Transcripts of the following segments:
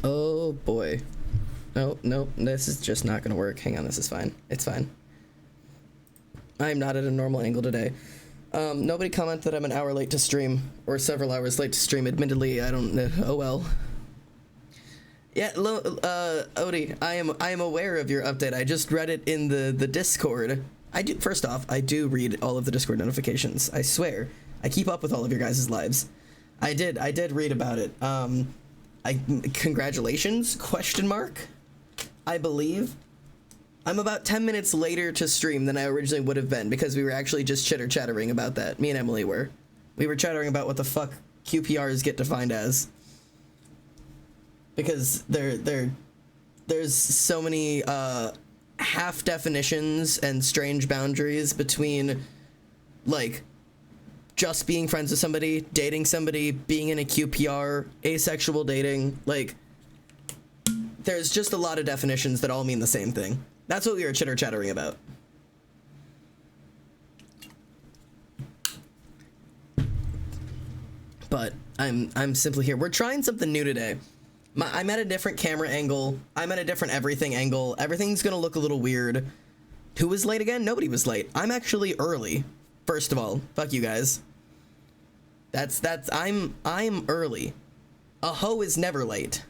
Oh boy. No, no, this is just not gonna work. Hang on, this is fine. It's fine. I'm not at a normal angle today. Nobody commented that I'm an hour late to stream, or several hours late to stream. Admittedly, I don't know. Oh well. Yeah, Odie, I am aware of your update. I just read it in the Discord. First off, I do read all of the Discord notifications. I swear. I keep up with all of your guys' lives. I did read about it. Congratulations, question mark, I believe. I'm about 10 minutes later to stream than I originally would have been because we were actually just chitter-chattering about that. Me and Emily were. We were chattering about what the fuck QPRs get defined as. Because there's so many half definitions and strange boundaries between, like, just being friends with somebody, dating somebody, being in a QPR, asexual dating. Like, there's just a lot of definitions that all mean the same thing. That's what we were chitter-chattering about. But I'm simply here. We're trying something new today. I'm at a different camera angle. I'm at a different everything angle. Everything's gonna look a little weird. Who was late again? Nobody was late. I'm actually early. First of all, fuck you guys. I'm early. A hoe is never late.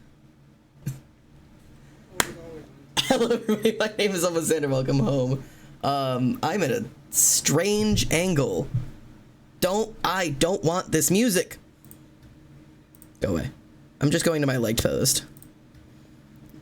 Hello everybody, my name is Alexander, welcome home. I'm at a strange angle. I don't want this music. Go away. I'm just going to my liked post.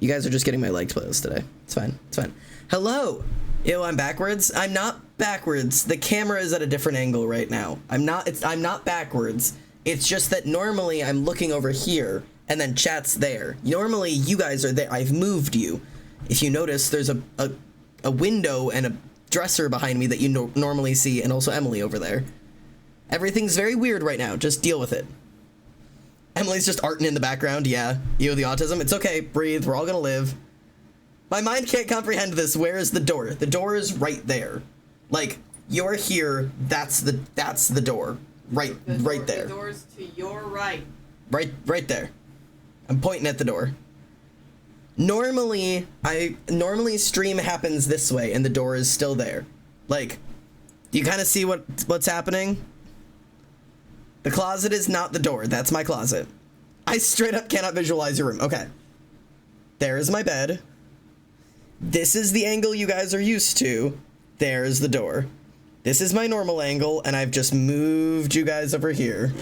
You guys are just getting my liked post today. It's fine, it's fine. Hello! Ew, I'm backwards? I'm not backwards. The camera is at a different angle right now. I'm not backwards. It's just that normally I'm looking over here, and then chat's there. Normally, you guys are there. I've moved you. If you notice, there's a window and a dresser behind me that you normally see, and also Emily over there. Everything's very weird right now. Just deal with it. Emily's just arting in the background. Yeah, you with the autism. It's okay. Breathe. We're all gonna live. My mind can't comprehend this. Where is the door? The door is right there. Like, you're here. That's the door. Right there. The door's to your right. Right there. I'm pointing at the door. Normally stream happens this way and the door is still there. Like, do you kind of see what's happening? The closet is not the door. That's my closet. I straight up cannot visualize your room. Okay. There is my bed. This is the angle you guys are used to. There's the door. This is my normal angle, and I've just moved you guys over here.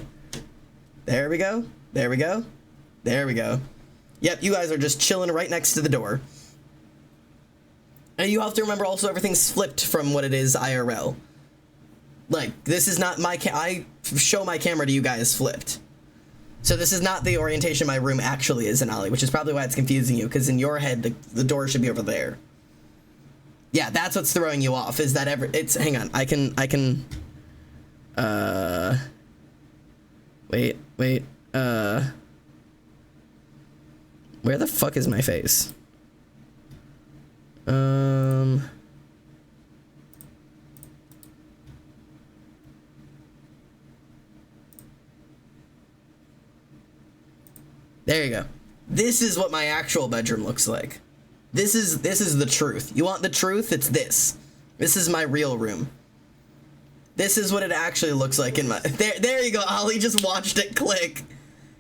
There we go. There we go. There we go. Yep, you guys are just chilling right next to the door. And you have to remember also everything's flipped from what it is IRL. Like, this is not my I show my camera to you guys flipped. So this is not the orientation my room actually is in Ollie, which is probably why it's confusing you, because in your head, the door should be over there. Yeah, that's what's throwing you off, is that hang on, I can, wait, where the fuck is my face? There you go. This is what my actual bedroom looks like. This is the truth. You want the truth? It's this. This is my real room. This is what it actually looks like in my... There you go, Ollie just watched it click.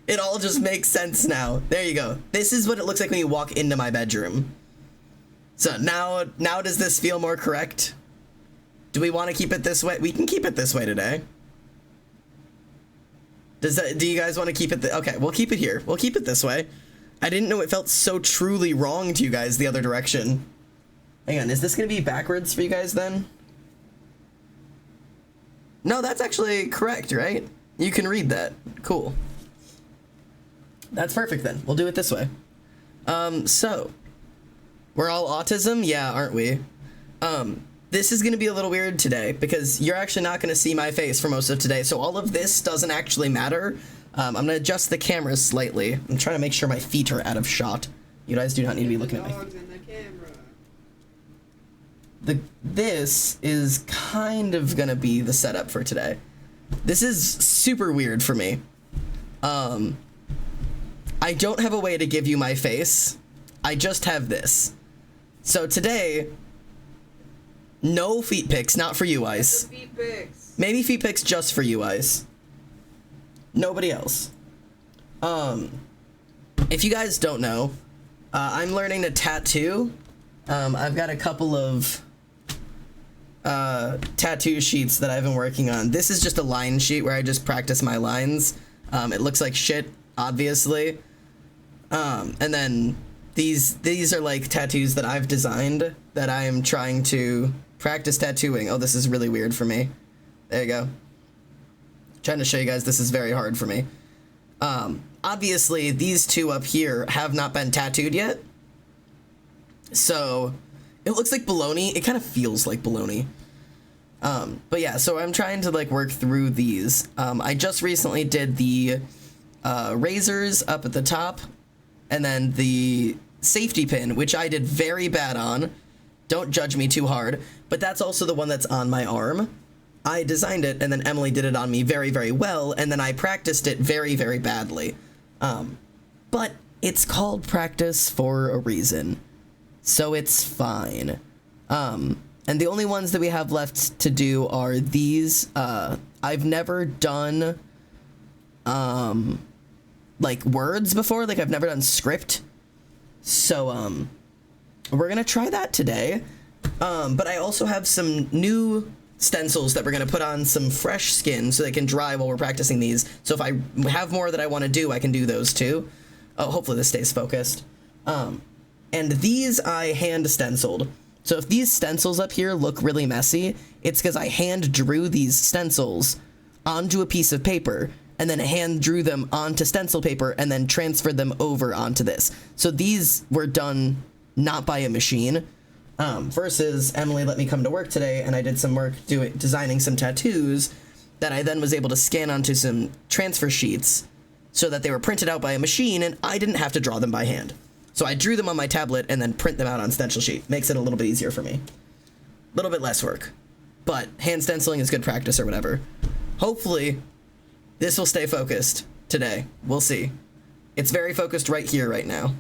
It all just makes sense now. There you go. This is what it looks like when you walk into my bedroom. So now does this feel more correct? Do we want to keep it this way? We can keep it this way today. Do you guys want to keep it? Okay, we'll keep it here. We'll keep it this way. I didn't know it felt so truly wrong to you guys the other direction. Hang on, is this going to be backwards for you guys then? No, that's actually correct, right? You can read that. Cool. That's perfect then. We'll do it this way. So, we're all autism? Yeah, aren't we? This is going to be a little weird today because you're actually not going to see my face for most of today. So all of this doesn't actually matter. I'm going to adjust the camera slightly. I'm trying to make sure my feet are out of shot. You guys do not need to be looking at my feet. This is kind of going to be the setup for today. This is super weird for me. I I don't have a way to give you my face. I just have this. So today, no feet pics, not for you, Ice. Feet pics. Maybe feet pics just for you, Ice. Nobody else. If you guys don't know, I'm learning to tattoo. I've got a couple of tattoo sheets that I've been working on. This is just a line sheet where I just practice my lines. It looks like shit, obviously. And then these are like tattoos that I've designed that I am trying to practice tattooing. Oh, this is really weird for me. There you go. Trying to show you guys this is very hard for me. Obviously, these two up here have not been tattooed yet. So, it looks like baloney. It kind of feels like baloney. But yeah, so I'm trying to like work through these. I just recently did the razors up at the top, and then the safety pin, which I did very bad on. Don't judge me too hard, but that's also the one that's on my arm. I designed it, and then Emily did it on me very, very well, and then I practiced it very, very badly. But it's called practice for a reason, so it's fine. And the only ones that we have left to do are these. I've never done, like, words before. Like, I've never done script. So, we're gonna try that today. But I also have some new stencils that we're gonna put on some fresh skin so they can dry while we're practicing these. So if I have more that I want to do, I can do those too. Oh, hopefully this stays focused. And these I hand stenciled. So if these stencils up here look really messy, it's because I hand drew these stencils onto a piece of paper and then hand drew them onto stencil paper and then transferred them over onto this. So these were done not by a machine. Versus Emily let me come to work today and I did some work designing some tattoos that I then was able to scan onto some transfer sheets so that they were printed out by a machine and I didn't have to draw them by hand. So I drew them on my tablet and then print them out on stencil sheet. Makes it a little bit easier for me. A little bit less work. But hand stenciling is good practice or whatever. Hopefully, this will stay focused today. We'll see. It's very focused right here right now.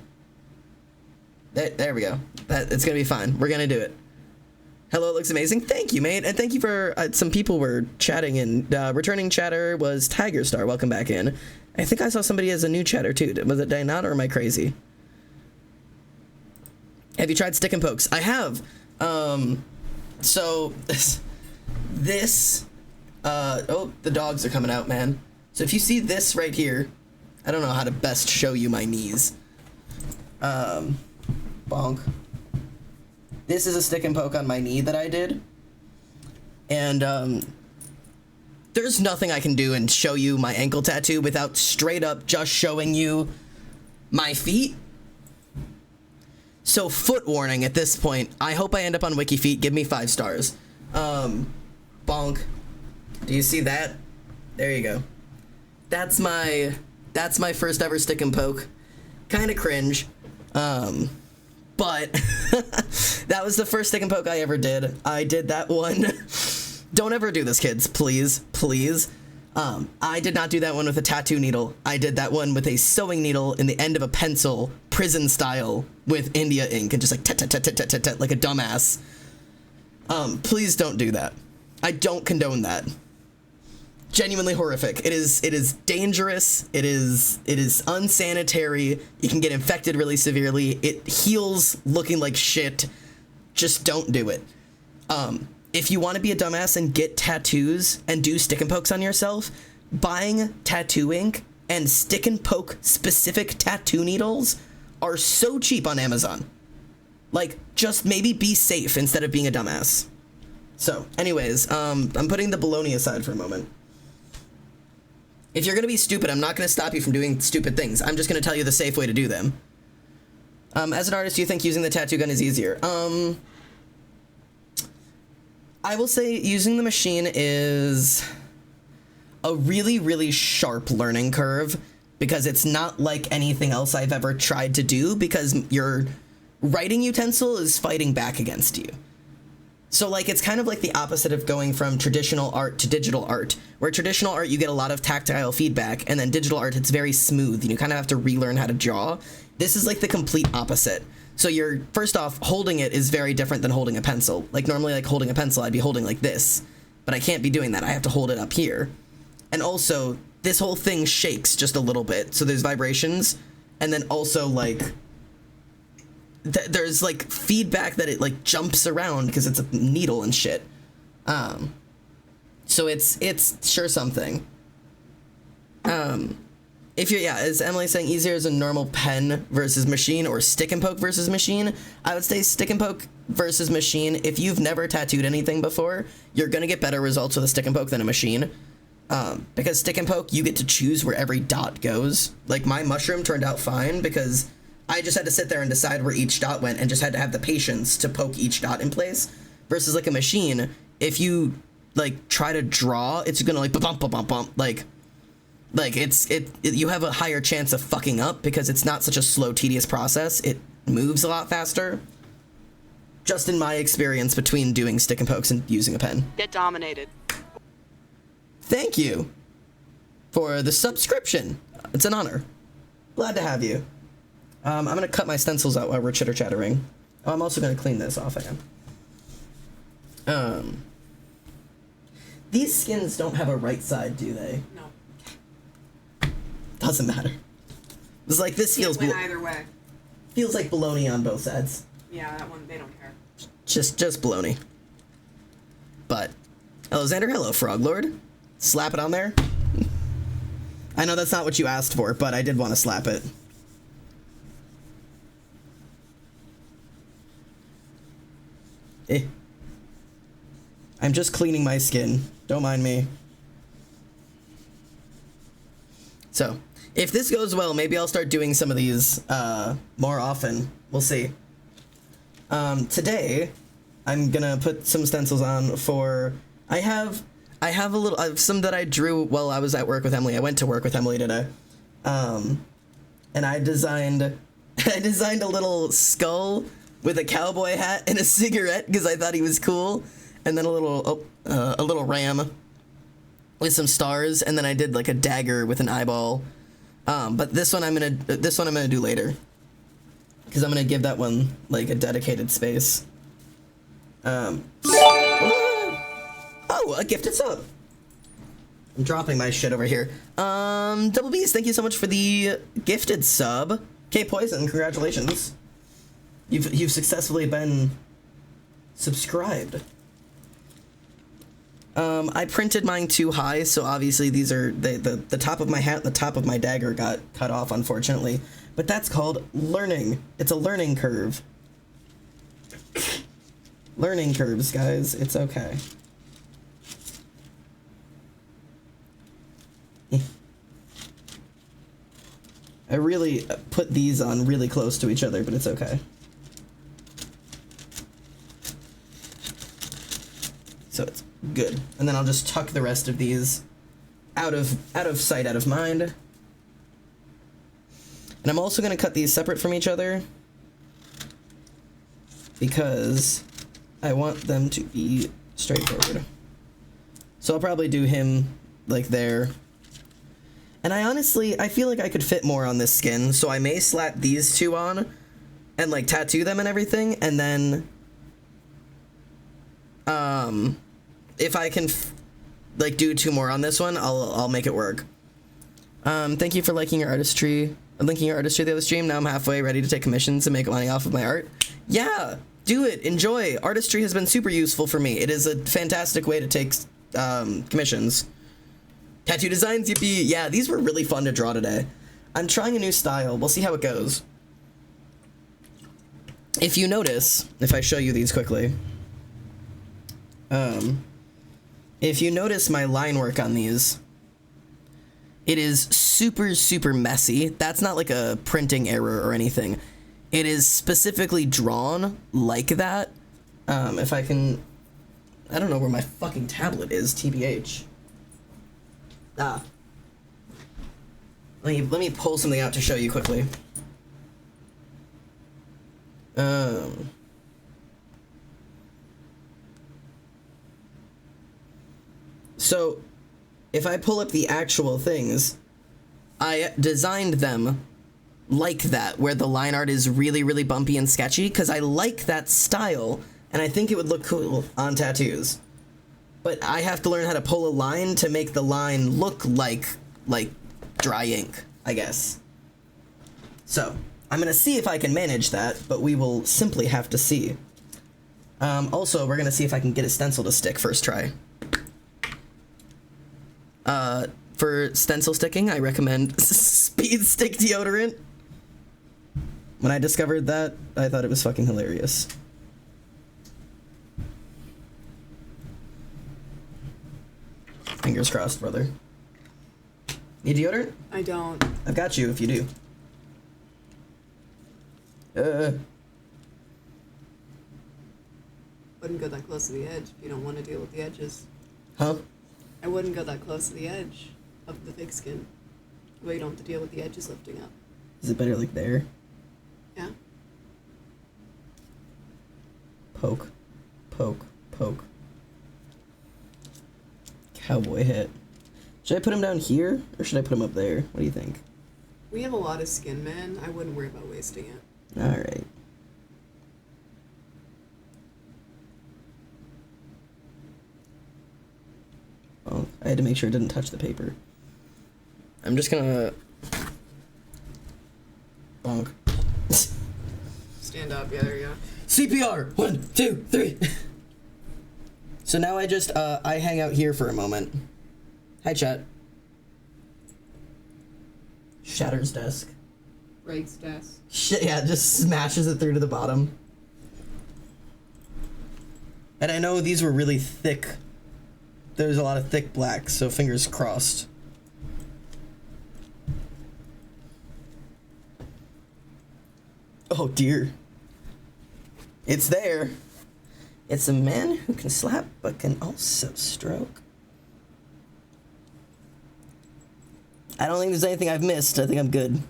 There we go. It's gonna be fine. We're gonna do it. Hello, it looks amazing. Thank you, mate. And thank you for some people were chatting and returning chatter was Tiger Star. Welcome back in. I think I saw somebody as a new chatter too. Was it Diana or am I crazy? Have you tried stick and pokes? I have. So this oh, the dogs are coming out, man. So if you see this right here, I don't know how to best show you my knees. Bonk. This is a stick and poke on my knee that I did. And, there's nothing I can do and show you my ankle tattoo without straight up just showing you my feet. So, foot warning at this point. I hope I end up on WikiFeet. Give me 5 stars. Bonk. Do you see that? There you go. That's my first ever stick and poke. Kinda cringe. But that was the first stick and poke I ever did. I did that one. Don't ever do this, kids. Please, please. I did not do that one with a tattoo needle. I did that one with a sewing needle in the end of a pencil, prison style, with India ink, and just like tat, like a dumbass. Please don't do that. I don't condone that. Genuinely horrific. It is dangerous. It is unsanitary. You can get infected really severely. It heals looking like shit. Just don't do it. If you want to be a dumbass and get tattoos and do stick and pokes on yourself, buying tattoo ink and stick and poke specific tattoo needles are so cheap on Amazon. Like, just maybe be safe instead of being a dumbass. So, anyways, I'm putting the baloney aside for a moment. If you're going to be stupid, I'm not going to stop you from doing stupid things. I'm just going to tell you the safe way to do them. As an artist, do you think using the tattoo gun is easier? I will say using the machine is a really, really sharp learning curve because it's not like anything else I've ever tried to do because your writing utensil is fighting back against you. So, like, it's kind of like the opposite of going from traditional art to digital art, where traditional art, you get a lot of tactile feedback, and then digital art, it's very smooth, and you kind of have to relearn how to draw. This is, like, the complete opposite. So you're, first off, holding it is very different than holding a pencil. Like, normally, like, holding a pencil, I'd be holding like this, but I can't be doing that. I have to hold it up here. And also, this whole thing shakes just a little bit, so there's vibrations, and then also, like... there's like feedback that it like jumps around because it's a needle and shit. So it's sure something. If you're, yeah, is Emily saying easier as a normal pen versus machine or stick and poke versus machine? I would say stick and poke versus machine. If you've never tattooed anything before, you're gonna get better results with a stick and poke than a machine. Because stick and poke, you get to choose where every dot goes. Like my mushroom turned out fine because I just had to sit there and decide where each dot went and just had to have the patience to poke each dot in place. Versus like a machine, if you like try to draw, it's gonna like bump bump bump bump like you have a higher chance of fucking up because it's not such a slow, tedious process. It moves a lot faster. Just in my experience between doing stick and pokes and using a pen. Get dominated. Thank you for the subscription. It's an honor. Glad to have you. I'm going to cut my stencils out while we're chitter-chattering. Oh, I'm also going to clean this off again. These skins don't have a right side, do they? No. Doesn't matter. It's like this feels... Win either way. Feels like baloney on both sides. Yeah, that one, they don't care. Just baloney. But, hello, Xander. Hello, Frog Lord. Slap it on there. I know that's not what you asked for, but I did want to slap it. I'm just cleaning my skin. Don't mind me. So, if this goes well, maybe I'll start doing some of these more often. We'll see. Today, I'm gonna put some stencils on for... I have some that I drew while I was at work with Emily. I went to work with Emily today. And I designed a little skull with a cowboy hat and a cigarette because I thought he was cool, and then a little ram with some stars, and then I did like a dagger with an eyeball. But this one I'm gonna do later because I'm gonna give that one like a dedicated space. Oh, a gifted sub. I'm dropping my shit over here. Double B's, thank you so much for the gifted sub. K Poison, congratulations. You've successfully been subscribed. I printed mine too high, so obviously these are the top of my hat and the top of my dagger got cut off, unfortunately. But that's called learning. It's a learning curve. Learning curves, guys. It's okay. I really put these on really close to each other, but it's okay. So it's good. And then I'll just tuck the rest of these out of sight, out of mind. And I'm also going to cut these separate from each other because I want them to be straightforward. So I'll probably do him like there. And I feel like I could fit more on this skin, so I may slap these two on and like tattoo them and everything, and then if I can like do two more on this one, I'll make it work. Thank you for linking your artistry the other stream. Now I'm halfway ready to take commissions and make money off of my art. Yeah, do it. Enjoy. Artistry has been super useful for me. It is a fantastic way to take commissions. Tattoo designs, yippee. Yeah, these were really fun to draw today. I'm trying a new style. We'll see how it goes. If you notice, if I show you these quickly, if you notice my line work on these, it is super, super messy. That's not like a printing error or anything. It is specifically drawn like that. If I can... I don't know where my fucking tablet is, TBH. Ah. Let me pull something out to show you quickly. So, if I pull up the actual things, I designed them like that, where the line art is really, really bumpy and sketchy, because I like that style, and I think it would look cool on tattoos. But I have to learn how to pull a line to make the line look like dry ink, I guess. So, I'm gonna see if I can manage that, but we will simply have to see. Also, we're gonna see if I can get a stencil to stick first try. For stencil sticking, I recommend Speed Stick deodorant. When I discovered that, I thought it was fucking hilarious. Fingers crossed, brother. Need deodorant? I don't. I've got you if you do. Wouldn't go that close to the edge if you don't want to deal with the edges. Huh? I wouldn't go that close to the edge of the thick skin. Well, you don't have to deal with the edges lifting up. Is it better like there? Yeah. Poke. Poke. Poke. Cowboy hat. Should I put him down here, or should I put him up there? What do you think? We have a lot of skin, man. I wouldn't worry about wasting it. Alright. Well, I had to make sure it didn't touch the paper. I'm just gonna... bonk. Stand up. Yeah, there you go. CPR! 1, 2, 3! So now I just, I hang out here for a moment. Hi, chat. Shatters desk. Breaks desk. Shit, yeah, just smashes it through to the bottom. And I know these were really thick. There's a lot of thick black, so fingers crossed. Oh dear. It's there. It's a man who can slap but can also stroke. I don't think there's anything I've missed. I think I'm good.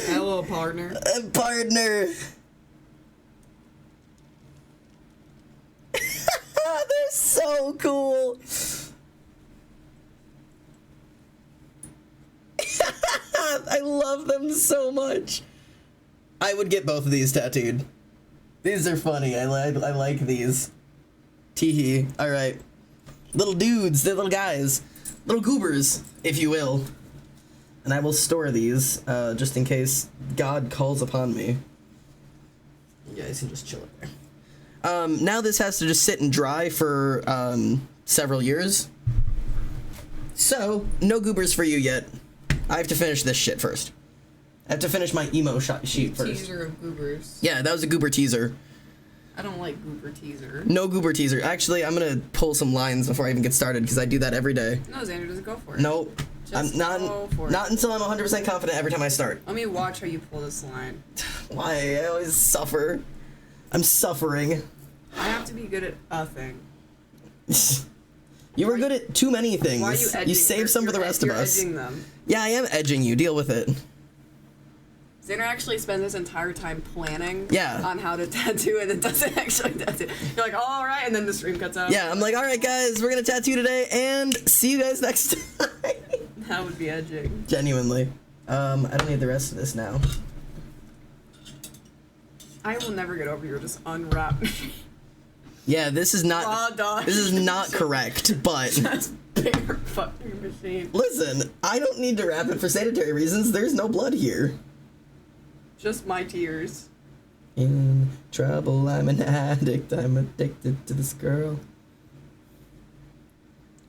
Hello, partner. Partner. They're so cool. I love them so much. I would get both of these tattooed. These are funny. I like these. Teehee. All right. Little dudes. They're little guys. Little goobers, if you will. And I will store these, just in case God calls upon me. You guys can just chill up there. Now this has to just sit and dry for, several years. So, no goobers for you yet. I have to finish this shit first. I have to finish my emo sheet first. Teaser of goobers. Yeah, that was a goober teaser. I don't like goober teaser. No goober teaser. Actually, I'm gonna pull some lines before I even get started, because I do that every day. No, Xander, just go for it. Nope. Just I'm not, go for it. not until I'm 100% confident every time I start. Let me watch how you pull this line. Why? I always suffer. I'm suffering. I have to be good at a thing. You were good at too many things. Why are you edging? You saved some for the rest of us. You're edging them. Yeah, I am edging you. Deal with it. Xander actually spends this entire time planning Yeah. on how to tattoo and then doesn't actually tattoo. You're like, oh, all right, and then the stream cuts out. Yeah, I'm like, all right, guys, we're gonna tattoo today, and see you guys next time. That would be edging. Genuinely. I don't need the rest of this now. I will never get over your just unwrap. Yeah, this is Raw not. dog. This is not correct, but. That's bigger fucking machine. Listen, I don't need to wrap it for sanitary reasons. There's no blood here. Just my tears. In trouble, I'm an addict. I'm addicted to this girl.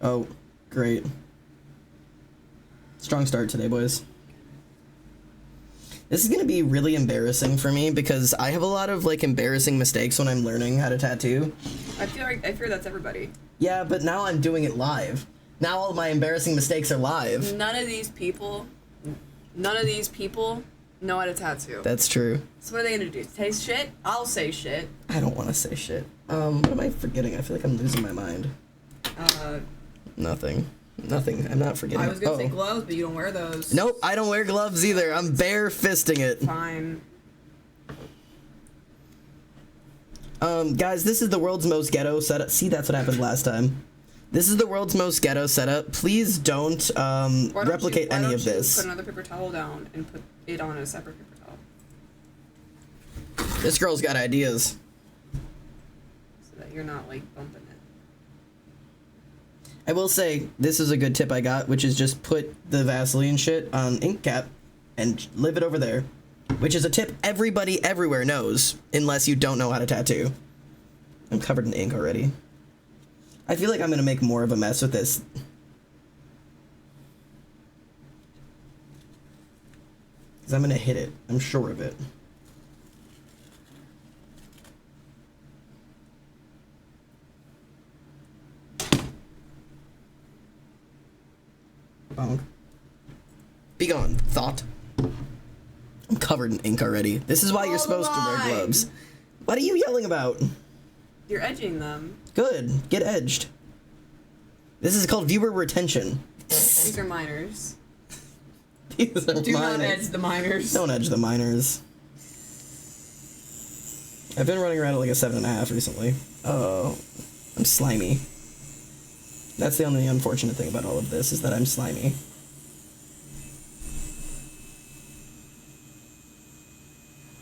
Oh, great. Strong start today, boys. This is gonna be really embarrassing for me because I have a lot of like embarrassing mistakes when I'm learning how to tattoo. I fear that's everybody. Yeah, but now I'm doing it live. Now all of my embarrassing mistakes are live. None of these people know how to tattoo. That's true. So what are they gonna do? Say shit? I'll say shit. I don't want to say shit. What am I forgetting? I feel like I'm losing my mind. Nothing. I'm not forgetting. I was gonna say gloves, but you don't wear those. Nope, I don't wear gloves either. I'm bare fisting it. Fine. Guys, this is the world's most ghetto setup. See, that's what happened last time. This is the world's most ghetto setup. Please don't replicate any of this. Put another paper towel down and put it on a separate paper towel. This girl's got ideas. So that you're not, like, bumping it. I will say, this is a good tip I got, which is just put the Vaseline shit on ink cap and leave it over there. Which is a tip everybody everywhere knows, unless you don't know how to tattoo. I'm covered in ink already. I feel like I'm gonna make more of a mess with this. Because I'm gonna hit it. I'm sure of it. Bonk. Be gone, thought. I'm covered in ink already. This is why you're supposed to wear gloves. What are you yelling about? You're edging them. Good. Get edged. This is called viewer retention. These are minors. These are Do not edge the minors. Don't edge the minors. I've been running around at like a 7.5 recently. Oh, I'm slimy. That's the only unfortunate thing about all of this, is that I'm slimy.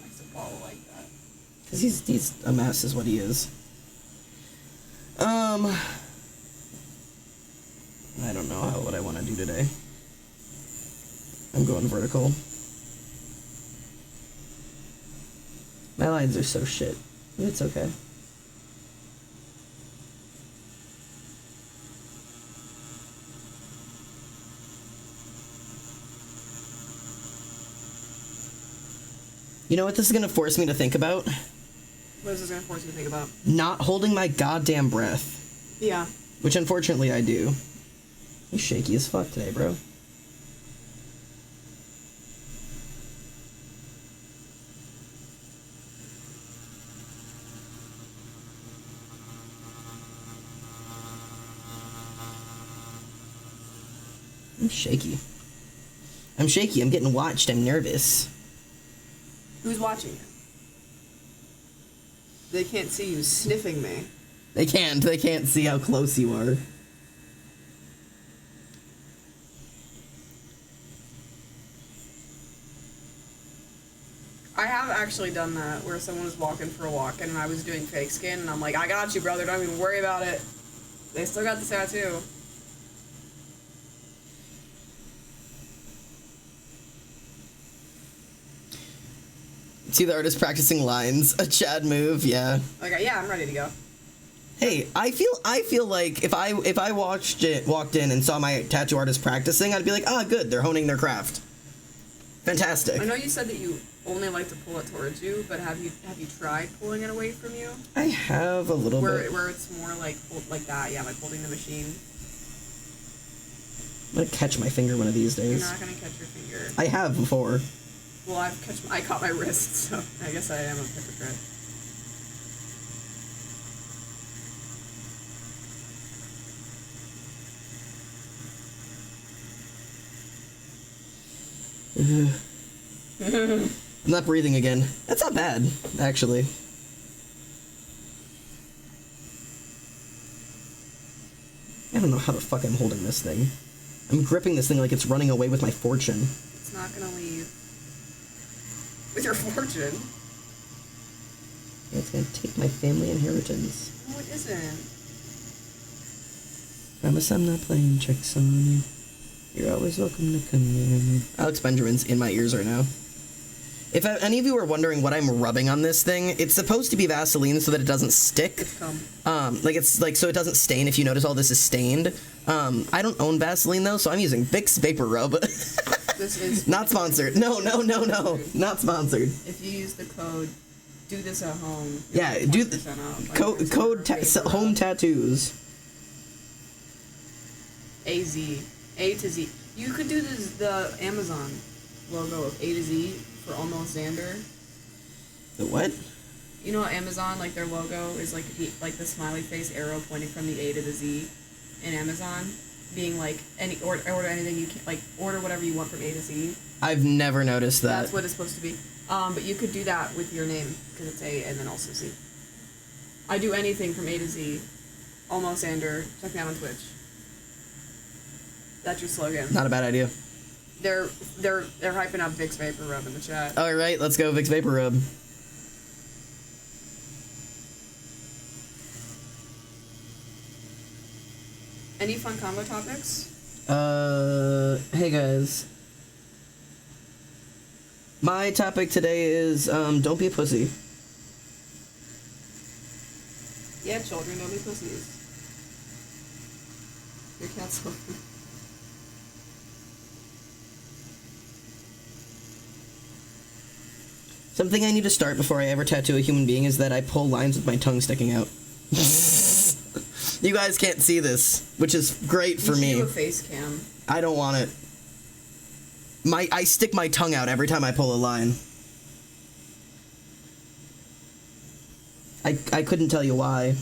Likes to ball like that. Because he's a mess is what he is. I don't know what I want to do today. I'm going vertical. My lines are so shit. It's okay. You know what this is gonna force me to think about? What is this gonna force you to think about? Not holding my goddamn breath. Yeah. Which unfortunately I do. You're shaky as fuck today, bro. I'm shaky. I'm shaky. I'm getting watched. I'm nervous. Who's watching you? They can't see you sniffing me. They can't. They can't see how close you are. I have actually done that, where someone was walking for a walk and I was doing fake skin, and I'm like, I got you, brother, don't even worry about it. They still got the tattoo. See the artist practicing lines. A Chad move, yeah. Okay, yeah, I'm ready to go. Hey, I feel like if I walked in and saw my tattoo artist practicing, I'd be like, ah, good, they're honing their craft. Fantastic. I know you said that you only like to pull it towards you, but have you tried pulling it away from you? I have a little bit. Where it's more like that, yeah, like holding the machine. I'm gonna catch my finger one of these days. You're not gonna catch your finger. I have before. Well, I caught my wrist, so I guess I am a hypocrite. I'm not breathing again. That's not bad, actually. I don't know how the fuck I'm holding this thing. I'm gripping this thing like it's running away with my fortune. It's not gonna leave. With your fortune? It's gonna take my family inheritance. No, it isn't. Promise I'm not playing tricks on you. You're always welcome to come here. Alex Benjamin's in my ears right now. If any of you are wondering what I'm rubbing on this thing, it's supposed to be Vaseline so that it doesn't stick. It's cum. So it doesn't stain. If you notice, all this is stained. I don't own Vaseline though, so I'm using Vicks Vapor Rub. This is not sponsored. No, not sponsored. If you use the code, do this at home. Yeah, do the code home tattoos. AZ, A to Z. You could do the Amazon logo of A to Z for Almost Xander. The what? You know Amazon, like their logo is like the smiley face arrow pointing from the A to the Z in Amazon, being like order anything you can, like order whatever you want from A to Z. I've never noticed that. That's what it's supposed to be. But you could do that with your name because it's A and then also Z. I do anything from A to Z. Almost Ander. Check me out on Twitch. That's your slogan. Not a bad idea. They're hyping up Vicks Vapor Rub in the chat. All right, let's go Vicks Vapor Rub. Any fun combo topics? Hey guys. My topic today is, don't be a pussy. Yeah, children, don't be pussies. Your cat's open. Something I need to start before I ever tattoo a human being is that I pull lines with my tongue sticking out. You guys can't see this, which is great for me. You should do a face cam. I don't want it. I stick my tongue out every time I pull a line. I couldn't tell you why.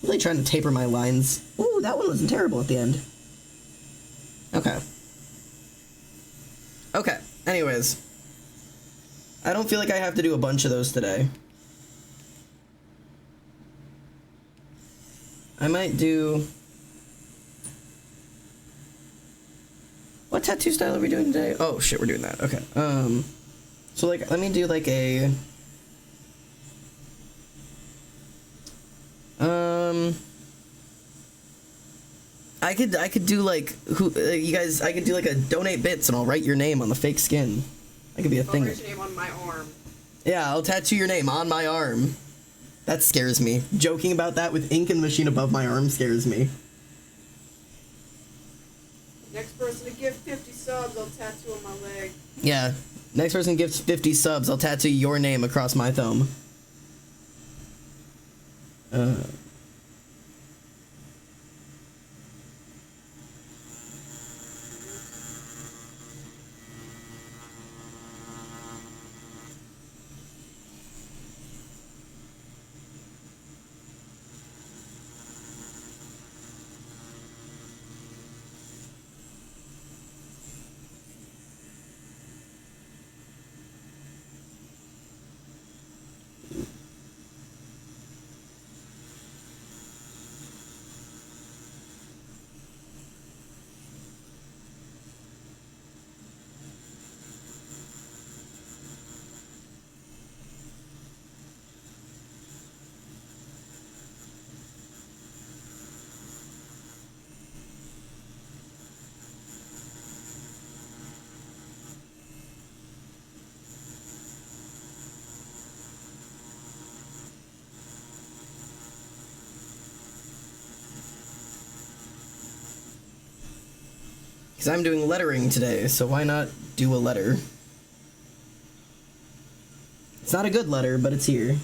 Really trying to taper my lines. Ooh, that one wasn't terrible at the end. Okay. Okay, anyways. I don't feel like I have to do a bunch of those today. I might do... What tattoo style are we doing today? Oh shit, we're doing that. Okay. So like, let me do like a... I could do like you guys. I could do like a donate bits and I'll write your name on the fake skin. That could be a thing. I'll write your name on my arm. Yeah, I'll tattoo your name on my arm. That scares me. Joking about that with ink in the machine above my arm scares me. Next person to give 50 subs, I'll tattoo on my leg. Yeah. Next person gives 50 subs, I'll tattoo your name across my thumb. Because I'm doing lettering today, so why not do a letter? It's not a good letter, but it's here.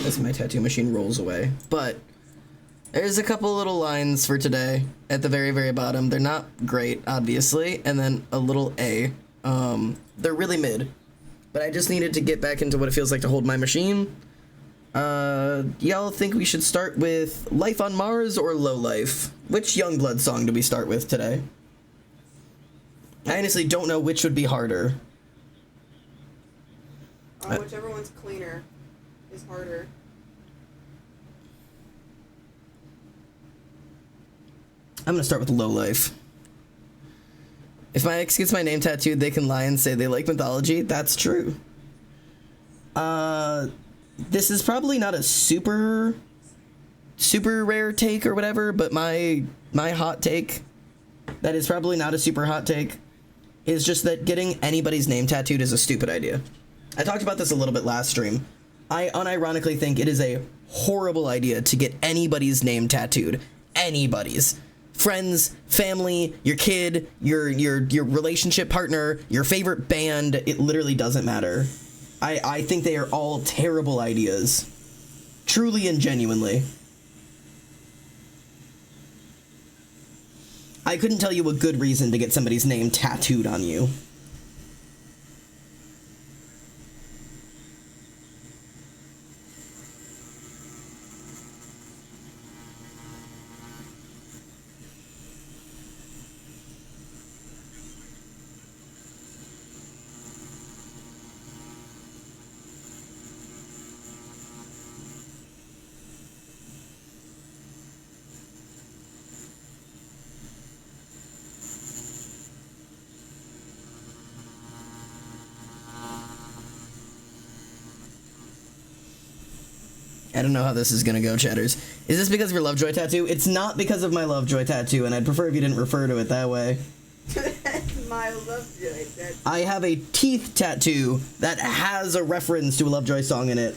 As my tattoo machine rolls away. But there's a couple little lines for today at the very, very bottom. They're not great, obviously. And then a little A. They're really mid. But I just needed to get back into what it feels like to hold my machine. Y'all think we should start with Life on Mars or Low Life? Which Youngblood song do we start with today? I honestly don't know which would be harder. Whichever one's cleaner is harder. I'm gonna start with Low Life. If my ex gets my name tattooed, they can lie and say they like mythology. That's true. This is probably not a super rare take or whatever, but my hot take, that is probably not a super hot take, is just that getting anybody's name tattooed is a stupid idea. I talked about this a little bit last stream. I unironically think it is a horrible idea to get anybody's name tattooed. Anybody's. friends, family, your kid, your relationship partner, your favorite band. It literally doesn't matter. I think they are all terrible ideas. Truly and genuinely. I couldn't tell you a good reason to get somebody's name tattooed on you. I don't know how this is gonna go, chatters. Is this because of your Lovejoy tattoo? It's not because of my Lovejoy tattoo, and I'd prefer if you didn't refer to it that way. My Lovejoy tattoo. I have a teeth tattoo that has a reference to a Lovejoy song in it.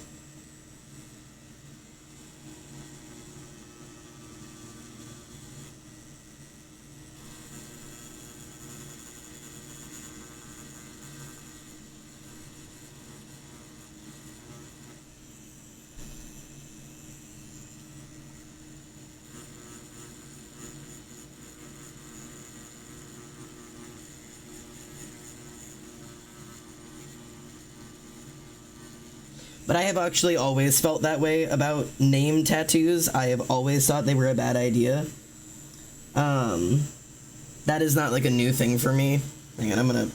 But I have actually always felt that way about name tattoos. I have always thought they were a bad idea. That is not like a new thing for me. Hang on, I'm gonna...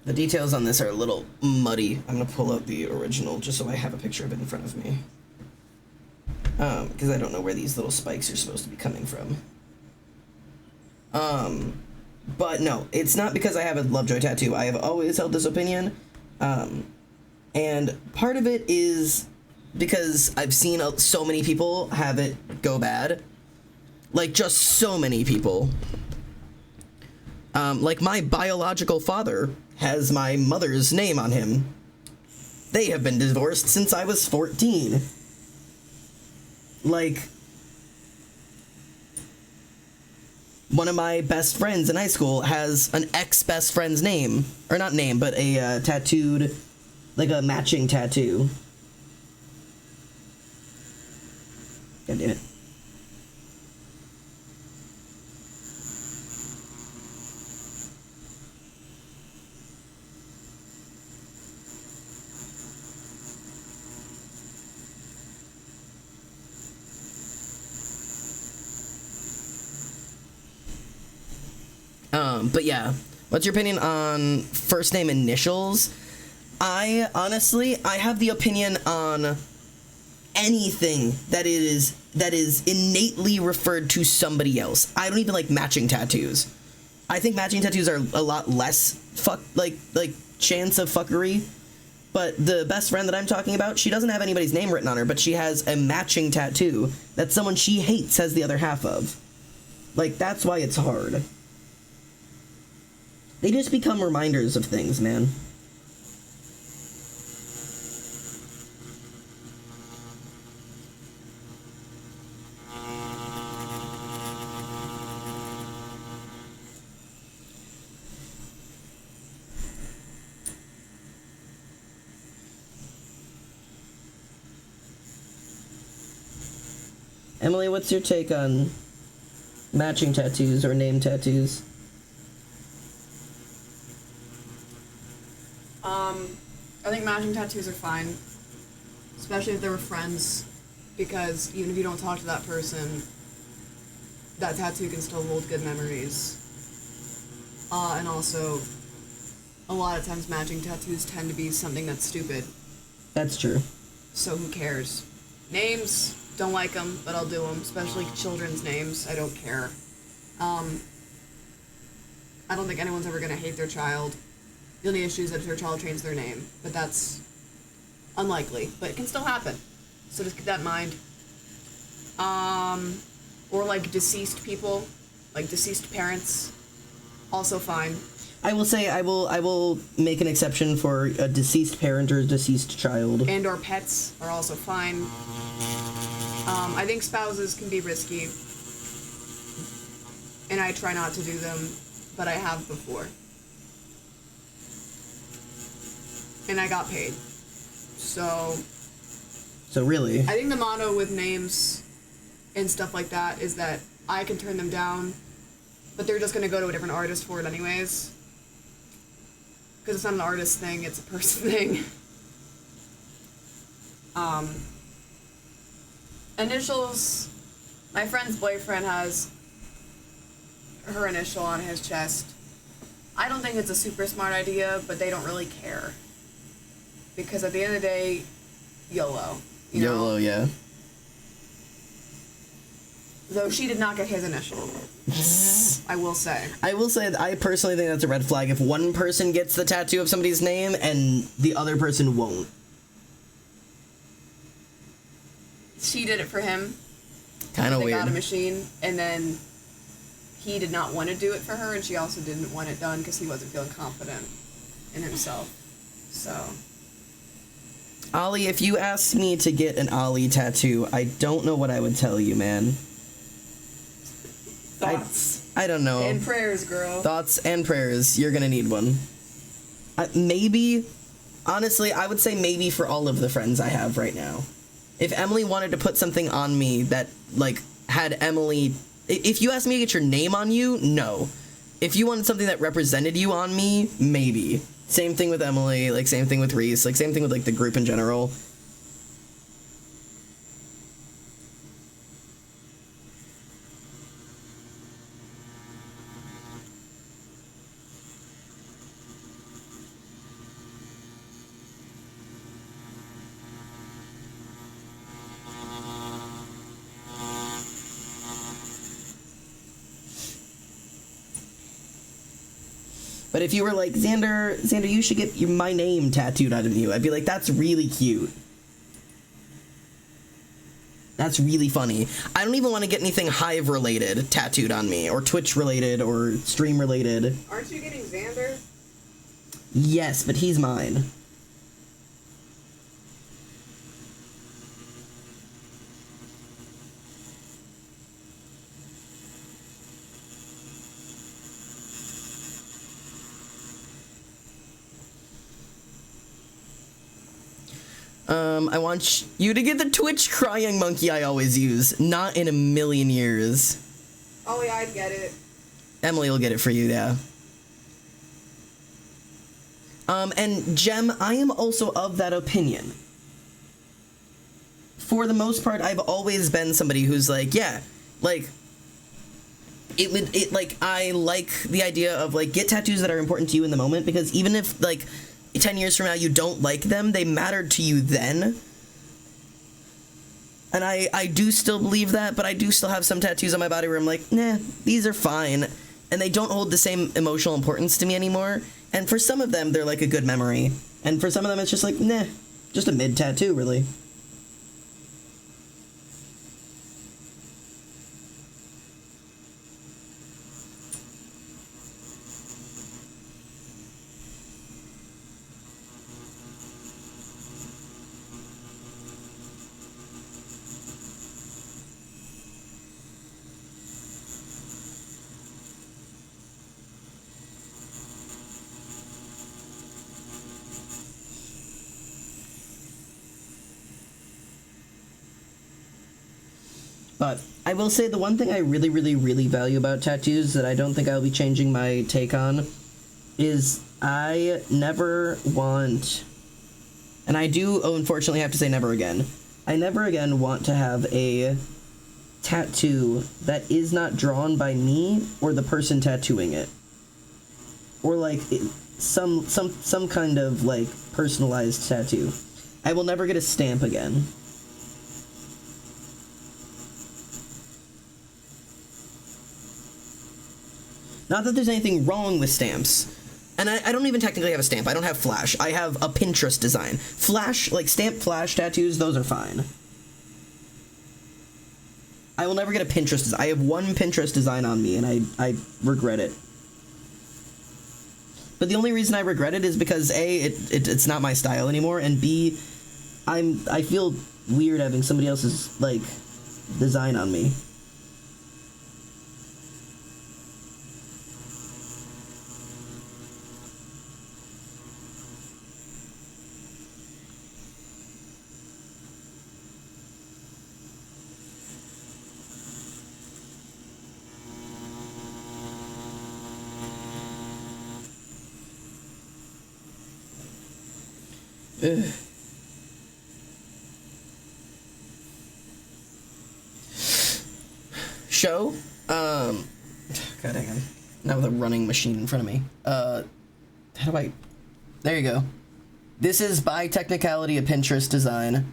The details on this are a little muddy. I'm gonna pull out the original just so I have a picture of it in front of me. Because I don't know where these little spikes are supposed to be coming from. But no, it's not because I have a Lovejoy tattoo. I have always held this opinion. And part of it is because I've seen so many people have it go bad. Like, just so many people. Like, my biological father has my mother's name on him. They have been divorced since I was 14. Like, one of my best friends in high school has an ex-best friend's name. Or not name, but a tattooed... like a matching tattoo. God damn it. But yeah, what's your opinion on first name initials? I have the opinion on anything that is innately referred to somebody else. I don't even like matching tattoos. I think matching tattoos are a lot less like chance of fuckery. But the best friend that I'm talking about, she doesn't have anybody's name written on her, but she has a matching tattoo that someone she hates has the other half of. Like, that's why it's hard. They just become reminders of things, man. Emily, what's your take on matching tattoos or name tattoos? I think matching tattoos are fine, especially if they were friends, because even if you don't talk to that person, that tattoo can still hold good memories. And also, a lot of times matching tattoos tend to be something that's stupid. That's true. So who cares? Names, don't like them, but I'll do them, especially children's names. I don't care. I don't think anyone's ever going to hate their child. The only issue is if their child changes their name, but that's unlikely, but it can still happen. So just keep that in mind. Or like deceased people, like deceased parents, also fine. I will say I will make an exception for a deceased parent or a deceased child. And or pets are also fine. I think spouses can be risky. and I try not to do them, but I have before. And I got paid. So really? I think the motto with names and stuff like that is that I can turn them down, but they're just going to go to a different artist for it anyways. Because it's not an artist thing, it's a person thing. Initials. My friend's boyfriend has her initial on his chest. I don't think it's a super smart idea, but they don't really care. Because at the end of the day, YOLO. You know? YOLO, yeah. Though she did not get his initial. I will say. I personally think that's a red flag if one person gets the tattoo of somebody's name and the other person won't. She did it for him. Kind of weird. They got a machine, and then he did not want to do it for her, and she also didn't want it done because he wasn't feeling confident in himself. So. Ollie, if you asked me to get an Ollie tattoo, I don't know what I would tell you, man. Thoughts. I don't know. And prayers, girl. Thoughts and prayers. You're gonna need one. Maybe, honestly, I would say maybe for all of the friends I have right now. If Emily wanted to put something on me that, like, had Emily... If you asked me to get your name on you, no. If you wanted something that represented you on me, maybe. Same thing with Emily, like, same thing with Reese, like, same thing with, like, the group in general. But if you were like, Xander, you should get my name tattooed out of you, I'd be like, that's really cute. That's really funny. I don't even want to get anything Hive-related tattooed on me, or Twitch-related, or stream-related. Aren't you getting Xander? Yes, but he's mine. I want you to get the Twitch crying monkey I always use. Not in a million years. Oh yeah, I'd get it. Emily will get it for you, yeah. And Jem, I am also of that opinion. For the most part, I've always been somebody who's like, yeah, like, I like the idea of, like, get tattoos that are important to you in the moment, because even if, like, 10 years from now you don't like them, they mattered to you then. And I do still believe that, but I do still have some tattoos on my body where I'm like, nah, these are fine. And they don't hold the same emotional importance to me anymore. And for some of them, they're like a good memory. And for some of them, it's just like, nah, just a mid tattoo, really. But I will say the one thing I really, really, really value about tattoos that I don't think I'll be changing my take on is I never want, and I do unfortunately have to say never again, I never again want to have a tattoo that is not drawn by me or the person tattooing it. Or like some kind of like personalized tattoo. I will never get a stamp again. Not that there's anything wrong with stamps. And I don't even technically have a stamp. I don't have Flash. I have a Pinterest design. Flash, like stamp Flash tattoos, those are fine. I will never get a Pinterest design. I have one Pinterest design on me, and I regret it. But the only reason I regret it is because A, it's not my style anymore, and B, I feel weird having somebody else's, like, design on me. Ugh. Show? God dang it. Now with a running machine in front of me. How do I... There you go. This is by technicality a Pinterest design.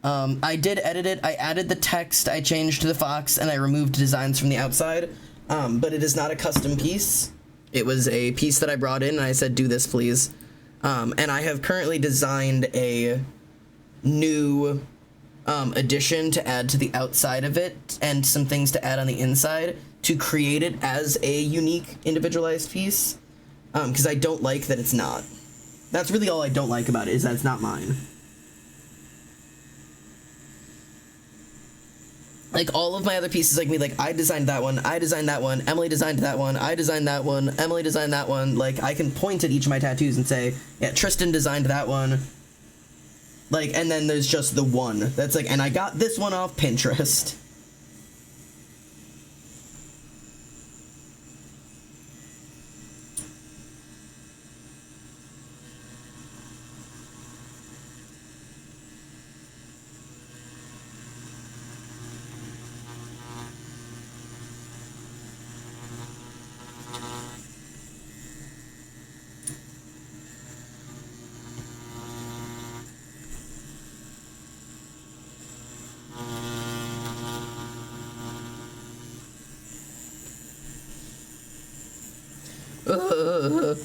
I did edit it. I added the text, I changed the fox, and I removed designs from the outside. But it is not a custom piece. It was a piece that I brought in, and I said, do this, please. And I have currently designed a new addition to add to the outside of it, and some things to add on the inside to create it as a unique, individualized piece. Because I don't like that it's not. That's really all I don't like about it, is that it's not mine. Like, all of my other pieces, like me, like, I designed that one, I designed that one, Emily designed that one, I designed that one, Emily designed that one. Like, I can point at each of my tattoos and say, yeah, Tristan designed that one. Like, and then there's just the one. That's like, and I got this one off Pinterest.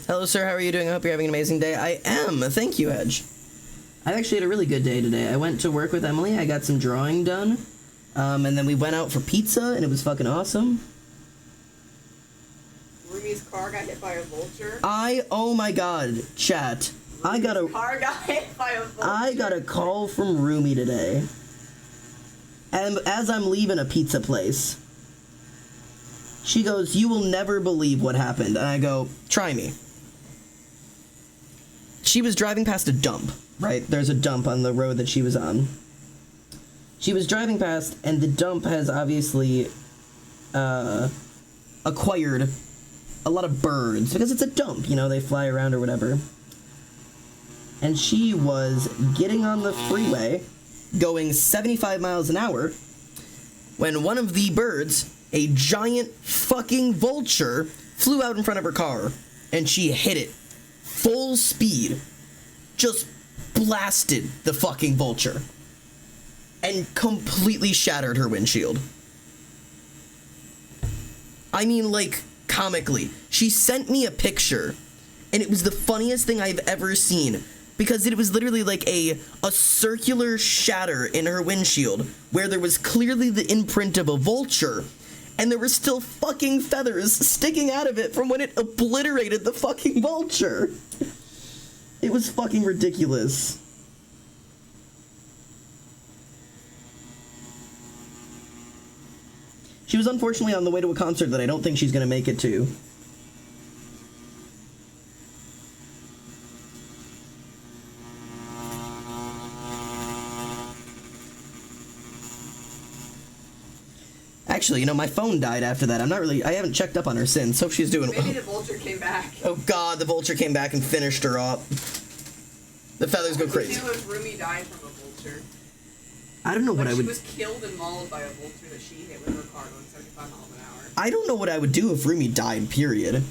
Hello, sir. How are you doing? I hope you're having an amazing day. I am. Thank you, Edge. I actually had a really good day today. I went to work with Emily. I got some drawing done. And then we went out for pizza, and it was fucking awesome. Rumi's car got hit by a vulture. Oh my god, chat. I got a call from Rumi today. And as I'm leaving a pizza place, she goes, "You will never believe what happened." And I go, "Try me." She was driving past a dump, right? There's a dump on the road that she was on. She was driving past, and the dump has obviously acquired a lot of birds, because it's a dump, you know, they fly around or whatever. And she was getting on the freeway, going 75 miles an hour, when one of the birds, a giant fucking vulture, flew out in front of her car, and she hit it full speed, just blasted the fucking vulture, and completely shattered her windshield. I mean, like, comically. She sent me a picture, and it was the funniest thing I've ever seen, because it was literally like a circular shatter in her windshield, where there was clearly the imprint of a vulture, and there were still fucking feathers sticking out of it from when it obliterated the fucking vulture. It was fucking ridiculous. She was unfortunately on the way to a concert that I don't think she's gonna make it to. Actually, you know, my phone died after that. I haven't checked up on her since. Hope she's doing... Maybe the vulture came back. Oh god, the vulture came back and finished her up. The feathers go crazy. What would you do if Rumi died from a vulture? I don't know what I would... She was killed and mauled by a vulture that she hit with her car going 75 miles an hour. I don't know what I would do if Rumi died, period.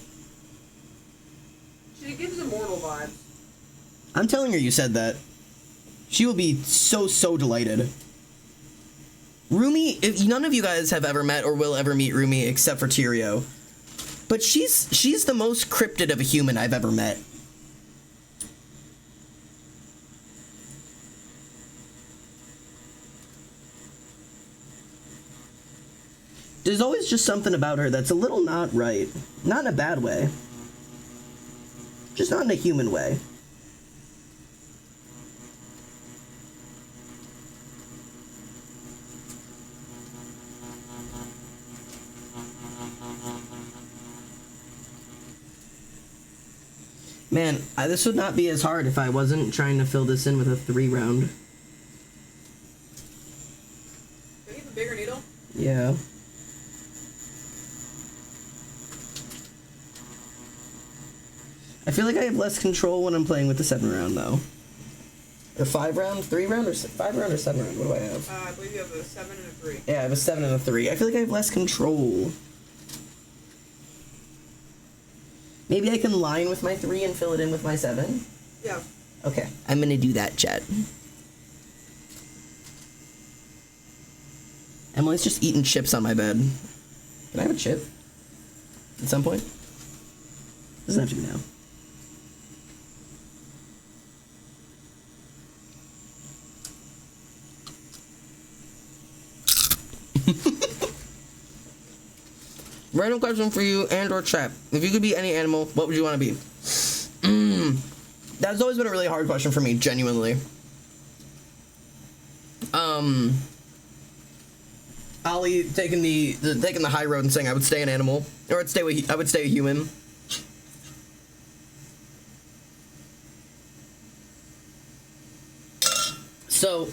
She gives immortal vibes. I'm telling her you said that. She will be so delighted. Rumi, if none of you guys have ever met or will ever meet Rumi except for Tyrio, but she's the most cryptid of a human I've ever met. There's always just something about her that's a little not right. Not in a bad way. Just not in a human way. Man, this would not be as hard if I wasn't trying to fill this in with a 3-round. Do you need a bigger needle? Yeah. I feel like I have less control when I'm playing with the 7-round, though. Or 5 round? 3 round? Or 5 round or 7 round? What do I have? I believe you have a 7 and a 3. Yeah, I have a 7 and a 3. I feel like I have less control. Maybe I can line with my 3 and fill it in with my 7? Yeah. Okay, I'm gonna do that, chat. Emily's just eating chips on my bed. Can I have a chip? At some point? Doesn't have to be now. Random question for you and or chat. If you could be any animal, what would you want to be? That's always been a really hard question for me, genuinely. Ollie taking the high road and saying I would stay an animal, or I would stay a human. So,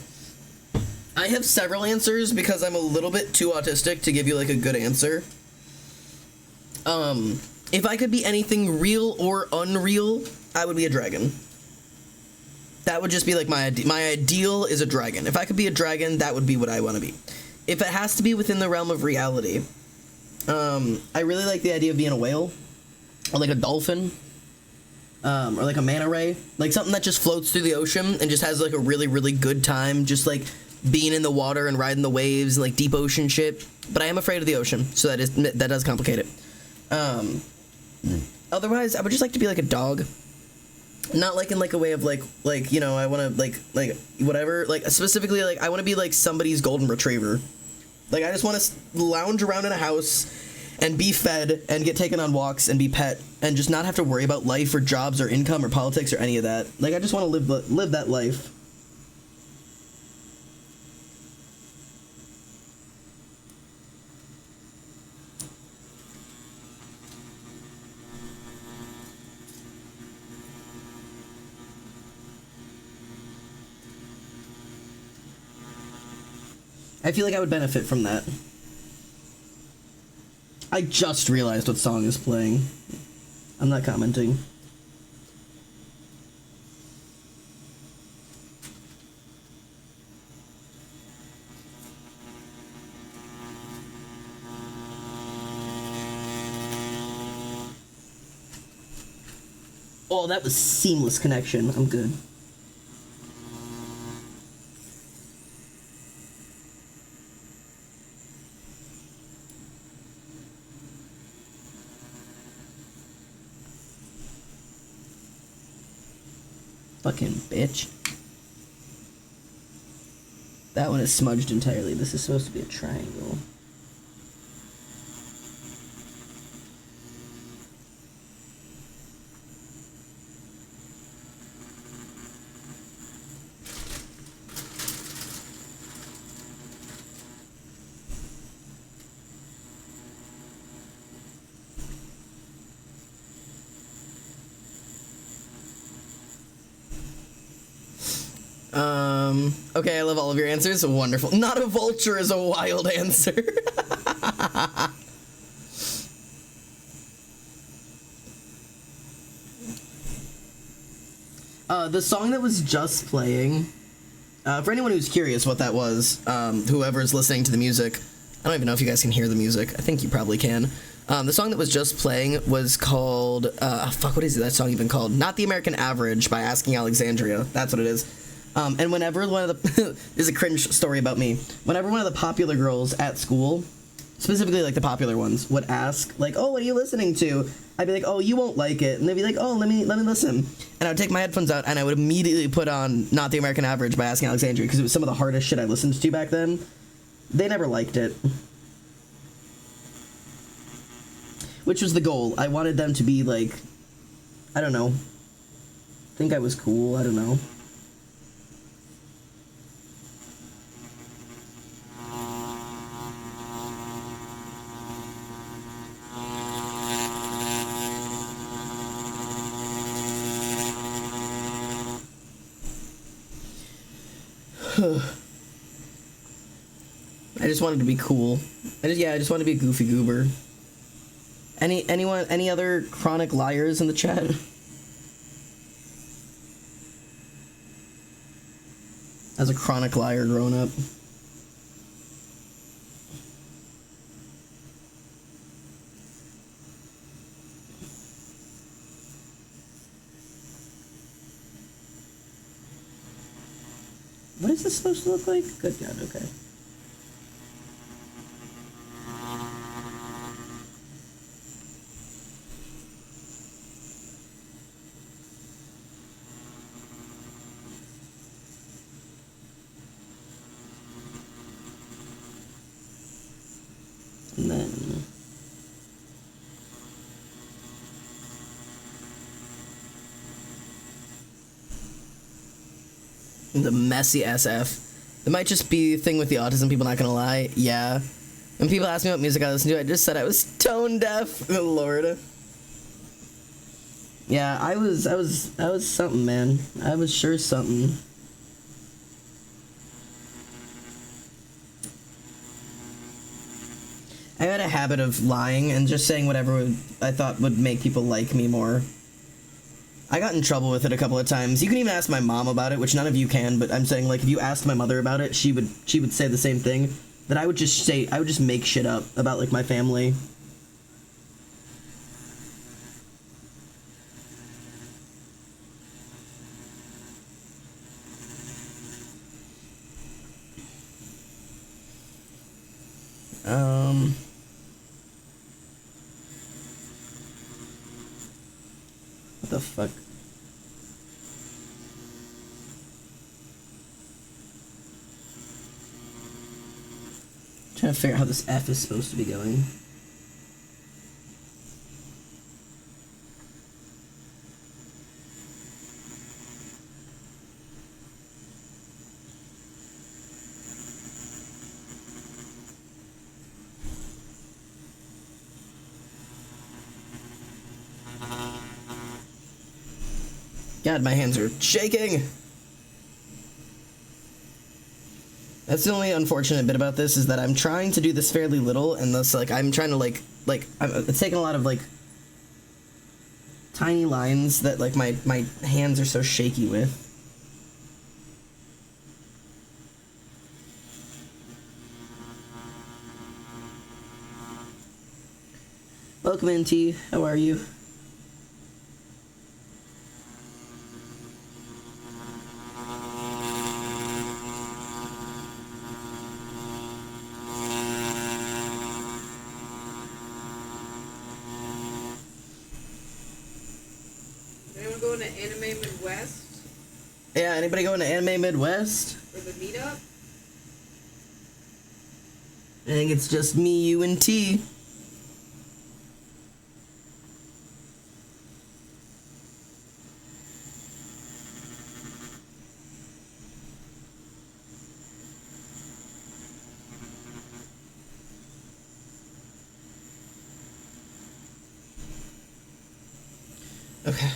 I have several answers because I'm a little bit too autistic to give you like a good answer. If I could be anything real or unreal, I would be a dragon. That would just be like my ideal is a dragon. If I could be a dragon, that would be what I want to be. If it has to be within the realm of reality, I really like the idea of being a whale, or like a dolphin, or like a manta ray, like something that just floats through the ocean and just has like a really, really good time, just like being in the water and riding the waves and like deep ocean shit. But I am afraid of the ocean, so that does complicate it. Otherwise, I would just like to be like a dog. Not like in like a way of like you know, I want to like whatever, like specifically like I want to be like somebody's golden retriever. Like I just want to lounge around in a house and be fed and get taken on walks and be pet and just not have to worry about life or jobs or income or politics or any of that. Like I just want to live that life. I feel like I would benefit from that. I just realized what song is playing. I'm not commenting. Oh, that was seamless connection. I'm good. Fucking bitch. That one is smudged entirely. This is supposed to be a triangle. Okay, I love all of your answers. Wonderful. Not a vulture is a wild answer. The song that was just playing, for anyone who's curious what that was, whoever's listening to the music, I don't even know if you guys can hear the music. I think you probably can. The song that was just playing was called, what is that song even called? Not the American Average by Asking Alexandria. That's what it is. And whenever one of the, this is a cringe story about me, whenever one of the popular girls at school, specifically like the popular ones, would ask, like, oh, what are you listening to? I'd be like, oh, you won't like it. And they'd be like, oh, let me listen. And I would take my headphones out and I would immediately put on Not the American Average by Asking Alexandria because it was some of the hardest shit I listened to back then. They never liked it. Which was the goal. I wanted them to be like, I don't know, think I was cool, I don't know. I just wanted to be cool. I just wanted to be a goofy goober. Any other chronic liars in the chat? As a chronic liar growing up. What is this supposed to look like? Good God, okay. And then the messy SF. It might just be a thing with the autism people, not gonna lie. Yeah. When people ask me what music I listen to, I just said I was tone deaf. Oh, Lord. Yeah, I was something, man. I was sure something. I had a habit of lying and just saying whatever I thought would make people like me more. I got in trouble with it a couple of times. You can even ask my mom about it, which none of you can, but I'm saying, like, if you asked my mother about it, she would say the same thing. That I would just make shit up about, like, my family. What the fuck? Trying to figure out how this F is supposed to be going. God, my hands are shaking. That's the only unfortunate bit about this, is that I'm trying to do this fairly little, and thus, like, I'm trying to, it's taking a lot of, like, tiny lines that, like, my hands are so shaky with. Welcome in, T. How are you? Anyone going to Anime Midwest Yeah, anybody going to Anime Midwest? for the meetup? I think it's just me, you, and T. Okay.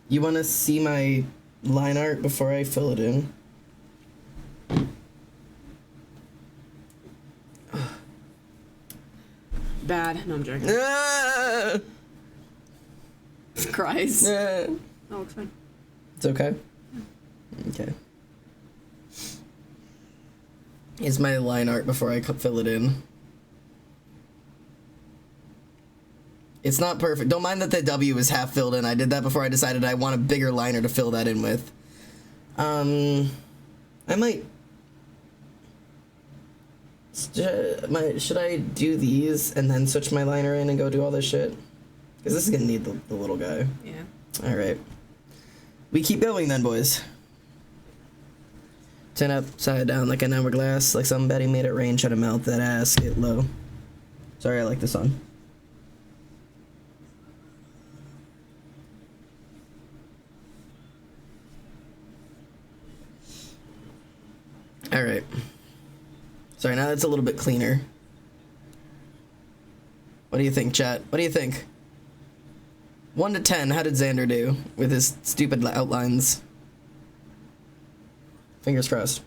You want to see my line art before I fill it in? Bad. No, I'm joking. Ah! Cries. Ah! Oh, it's fine. It's okay? Okay. Here's my line art before I fill it in. It's not perfect. Don't mind that the W is half filled in. I did that before I decided I want a bigger liner to fill that in with. I might... Should I do these and then switch my liner in and go do all this shit? Because this is going to need the little guy. Yeah. Alright. We keep going then, boys. Turn upside down like an hourglass, like somebody made it rain, try to melt that ass, get low. Sorry, I like this song. Alright. Sorry, now that's a little bit cleaner. What do you think, chat? What do you think? 1 to 10, how did Xander do with his stupid outlines? Fingers crossed.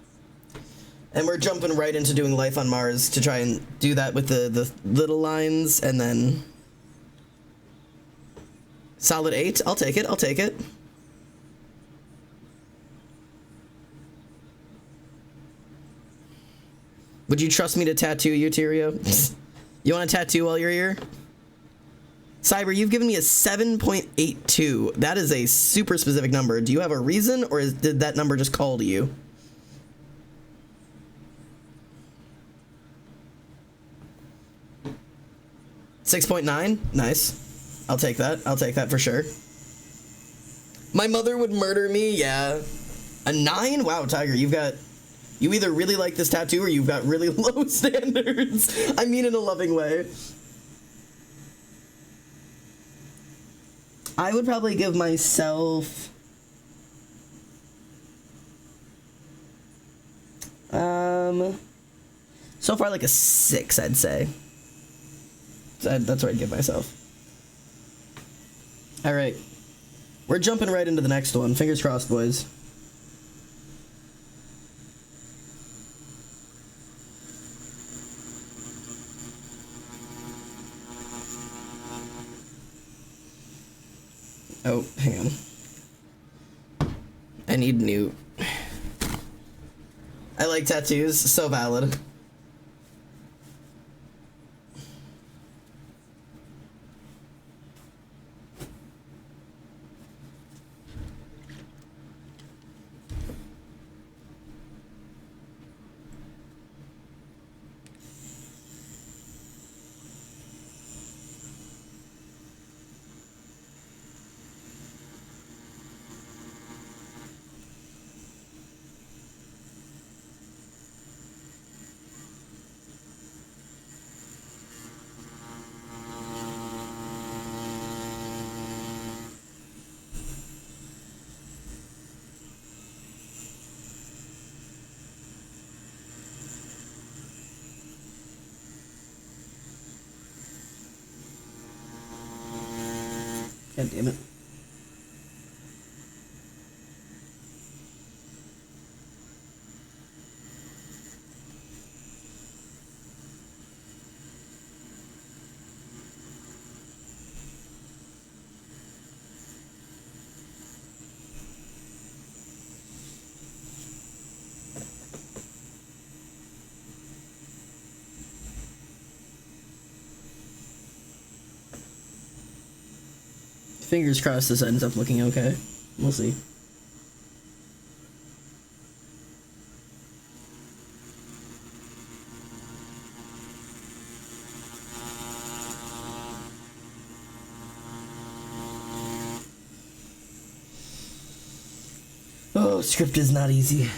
And we're jumping right into doing Life on Mars to try and do that with the little lines and then Solid 8. I'll take it. I'll take it. Would you trust me to tattoo you, Tyrio? You want a tattoo while you're here? Cyber, you've given me a 7.82. That is a super specific number. Do you have a reason, or did that number just call to you? $6.9? Nice. I'll take that. I'll take that for sure. My mother would murder me, yeah. A 9? Wow, Tiger, you either really like this tattoo or you've got really low standards. I mean in a loving way. I would probably give myself... so far like a 6, I'd say. That's what I'd give myself. Alright. We're jumping right into the next one. Fingers crossed, boys. Oh, hang on. I need new... I like tattoos. So valid. God damn it. Fingers crossed this ends up looking okay. We'll see. Oh, script is not easy.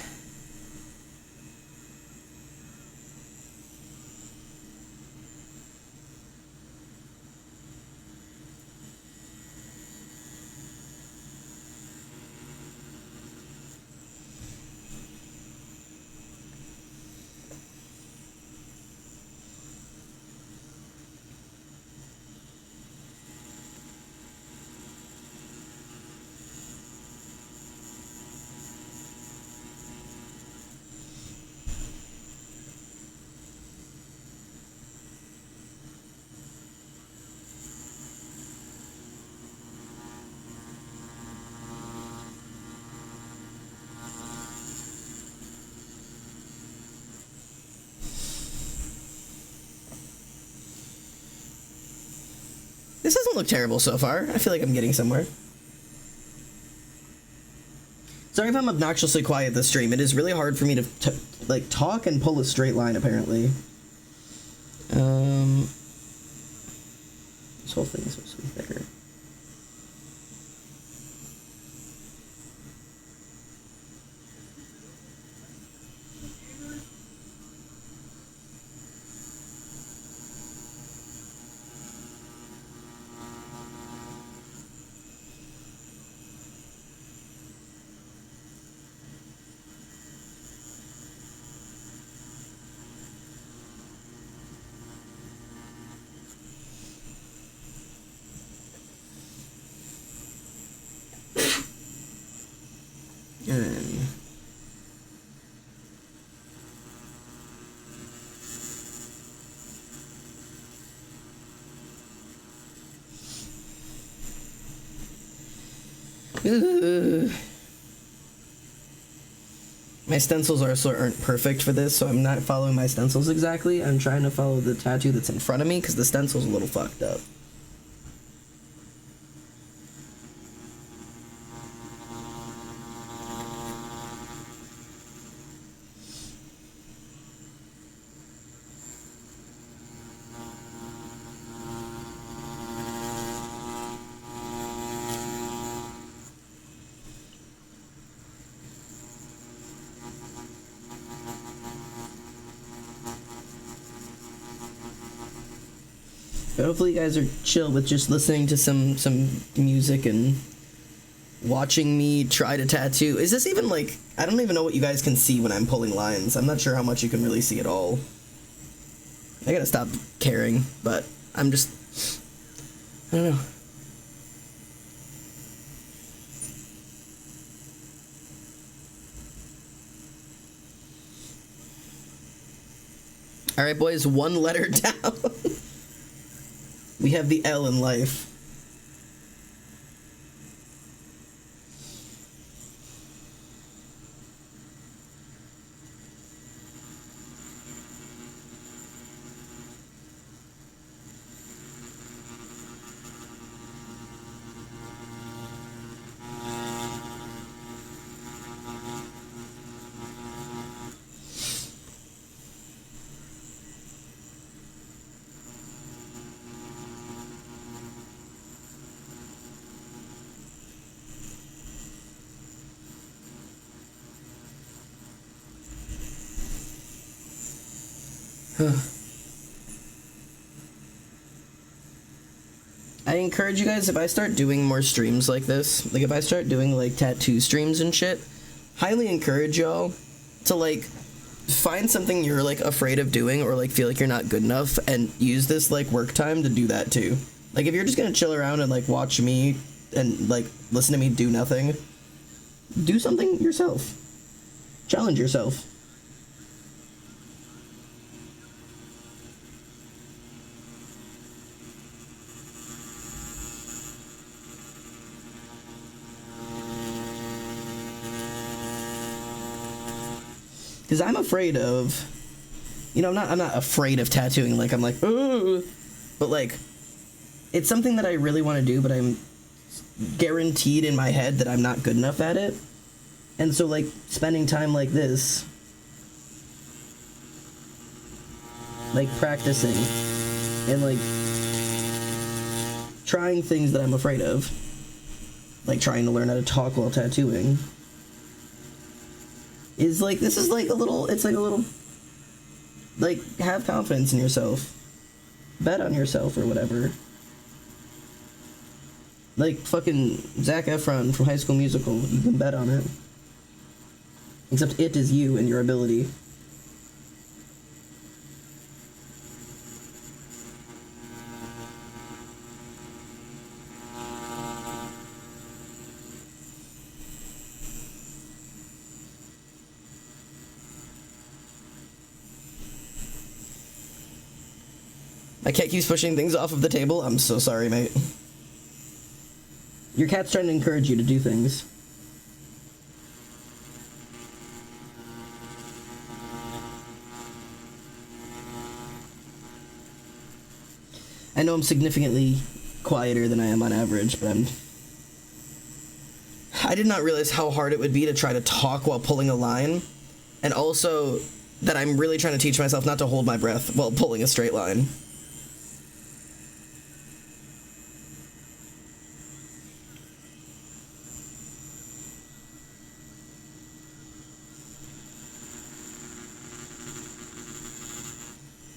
This doesn't look terrible so far. I feel like I'm getting somewhere. Sorry if I'm obnoxiously quiet this stream. It is really hard for me to like talk and pull a straight line apparently. This whole thing is supposed to be thicker. My stencils aren't perfect for this, so I'm not following my stencils exactly. I'm trying to follow the tattoo that's in front of me because the stencil's a little fucked up. But hopefully you guys are chill with just listening to some music and watching me try to tattoo. Is this even like, I don't even know what you guys can see when I'm pulling lines. I'm not sure how much you can really see at all. I gotta stop caring, but I'm just, I don't know. Alright boys, one letter down. We have the L in life. I encourage you guys, if I start doing more streams like this, like if I start doing like tattoo streams and shit, highly encourage y'all to like find something you're like afraid of doing or like feel like you're not good enough and use this like work time to do that too. Like if you're just gonna chill around and like watch me and like listen to me do nothing, do something yourself. Challenge yourself. Because I'm afraid of, you know, I'm not afraid of tattooing, like I'm like, ooh, but like, it's something that I really want to do, but I'm guaranteed in my head that I'm not good enough at it. And so like spending time like this, like practicing and like trying things that I'm afraid of, like trying to learn how to talk while tattooing, is like, this is like a little, it's like a little, like, have confidence in yourself. Bet on yourself or whatever. Like fucking Zac Efron from High School Musical, you can bet on it. Except it is you and your ability. My cat keeps pushing things off of the table. I'm so sorry, mate. Your cat's trying to encourage you to do things. I know I'm significantly quieter than I am on average, but I did not realize how hard it would be to try to talk while pulling a line, and also that I'm really trying to teach myself not to hold my breath while pulling a straight line.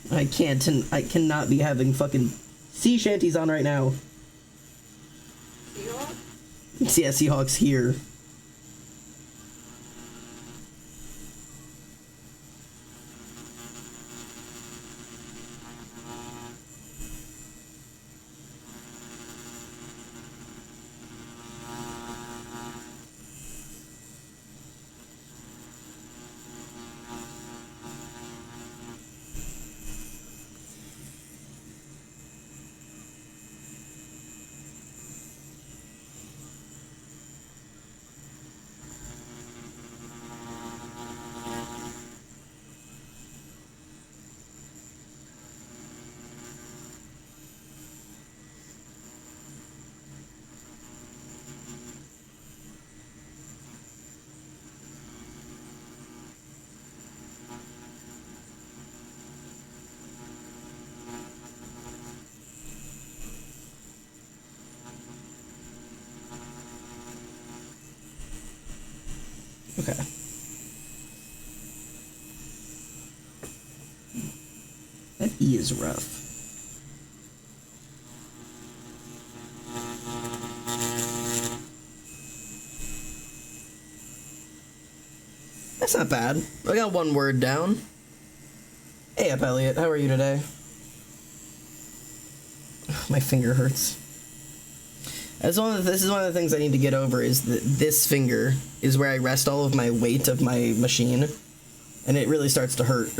I can't, and I cannot be having fucking sea shanties on right now. Seahawk? Yeah, Seahawks here. Okay. That E is rough. That's not bad. I got one word down. Hey up, Elliot. How are you today? My finger hurts. This is one of the things I need to get over, is that this finger is where I rest all of my weight of my machine, and it really starts to hurt.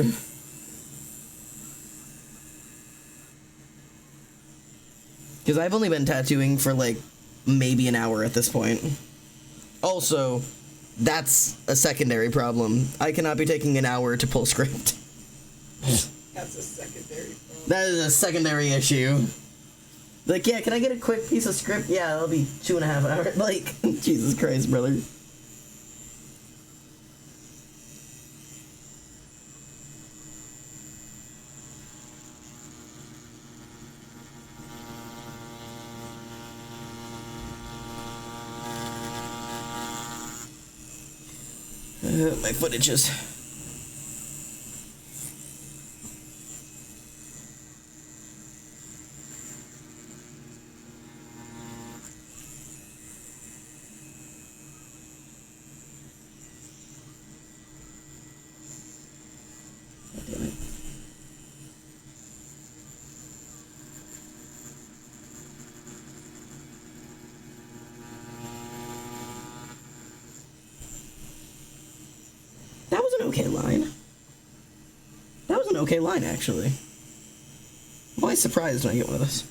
Because I've only been tattooing for like maybe an hour at this point. Also, that's a secondary problem. I cannot be taking an hour to pull script. That's a secondary problem. That is a secondary issue. Like, yeah, can I get a quick piece of script? Yeah, it'll be 2.5 hours. Like, Jesus Christ, brother. My foot itches. Damn it. That was an okay line. That was an okay line, actually. I'm always surprised when I get one of those.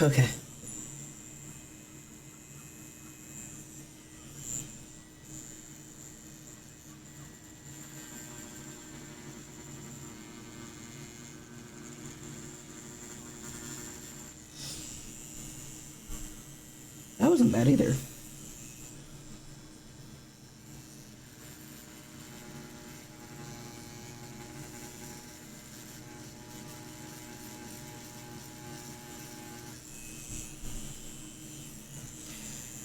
Okay. That wasn't bad either.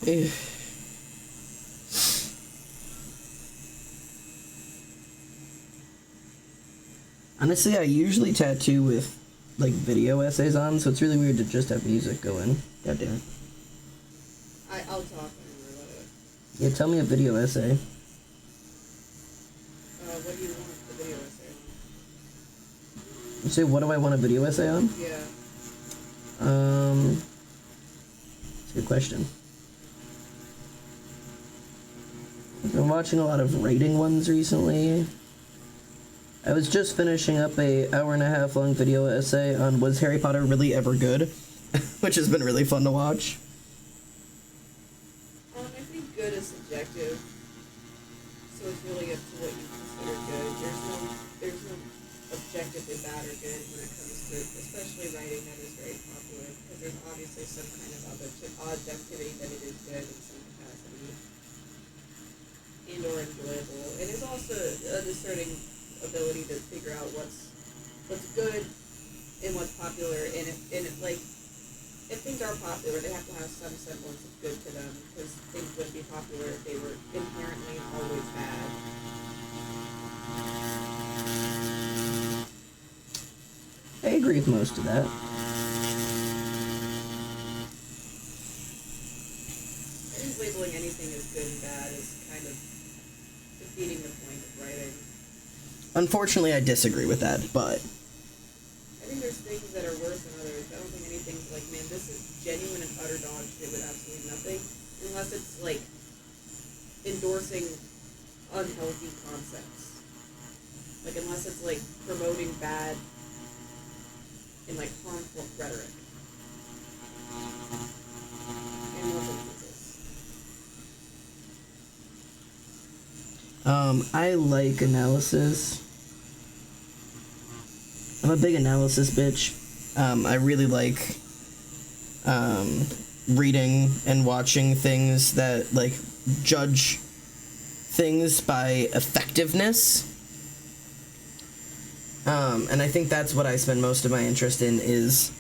Ew. Honestly, I usually tattoo with, like, video essays on, so it's really weird to just have music going. God damn it. I'll talk anyway about it. Yeah, tell me a video essay. What do you want the video essay on? You say, what do I want a video essay on? Yeah. That's a good question. I've been watching a lot of rating ones recently. I was just finishing up a 1.5 hour long video essay on was Harry Potter really ever good? Which has been really fun to watch. I think good is subjective, so it's really up to what you consider good. There's no objectively bad or good when it comes to, especially writing that is very popular, because there's obviously some kind of objectivity that it is good in some capacity, and or enjoyable. And there's also a discerning ability to figure out what's good and what's popular, and if things are popular, they have to have some semblance of good to them, because things wouldn't be popular if they were inherently always bad. I agree with most of that. I think labeling anything as good and bad is kind of defeating the point of writing. Unfortunately, I disagree with that, but... I think there's things that are worse than others. I don't think anything's like, man, this is genuine and utter dog shit with absolutely nothing, unless it's like endorsing unhealthy concepts. Like, unless it's like promoting bad and like harmful rhetoric. In most instances. I like analysis. I'm a big analysis bitch. I really like reading and watching things that, like, judge things by effectiveness. And I think that's what I spend most of my interest in is,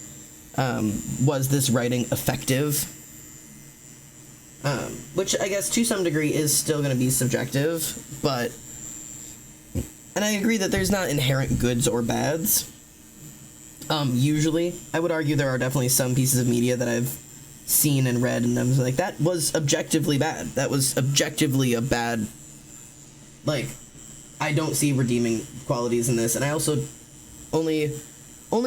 was this writing effective? Which I guess to some degree is still going to be subjective, but... And I agree that there's not inherent goods or bads. Usually, I would argue there are definitely some pieces of media that I've seen and read, and I'm like, that was objectively bad. That was objectively a bad... Like, I don't see redeeming qualities in this, and I also only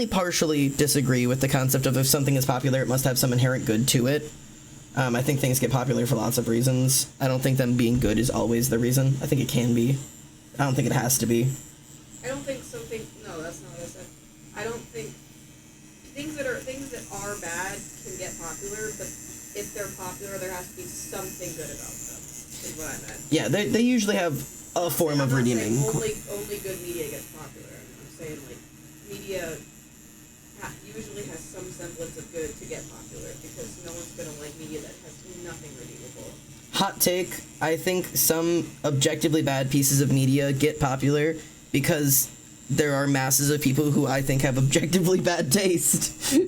partially disagree with the concept of if something is popular, it must have some inherent good to it. I think things get popular for lots of reasons. I don't think them being good is always the reason. I think it can be. I don't think it has to be. I don't think something. No, that's not what I said. I don't think things that are bad can get popular, but if they're popular, there has to be something good about them. Is what I meant. Yeah, they usually have a form of redeeming. Only good media gets popular. I'm saying like media usually has some semblance of good to get popular because no one's gonna like media that has nothing redeemable. Hot take, I think some objectively bad pieces of media get popular because there are masses of people who I think have objectively bad taste.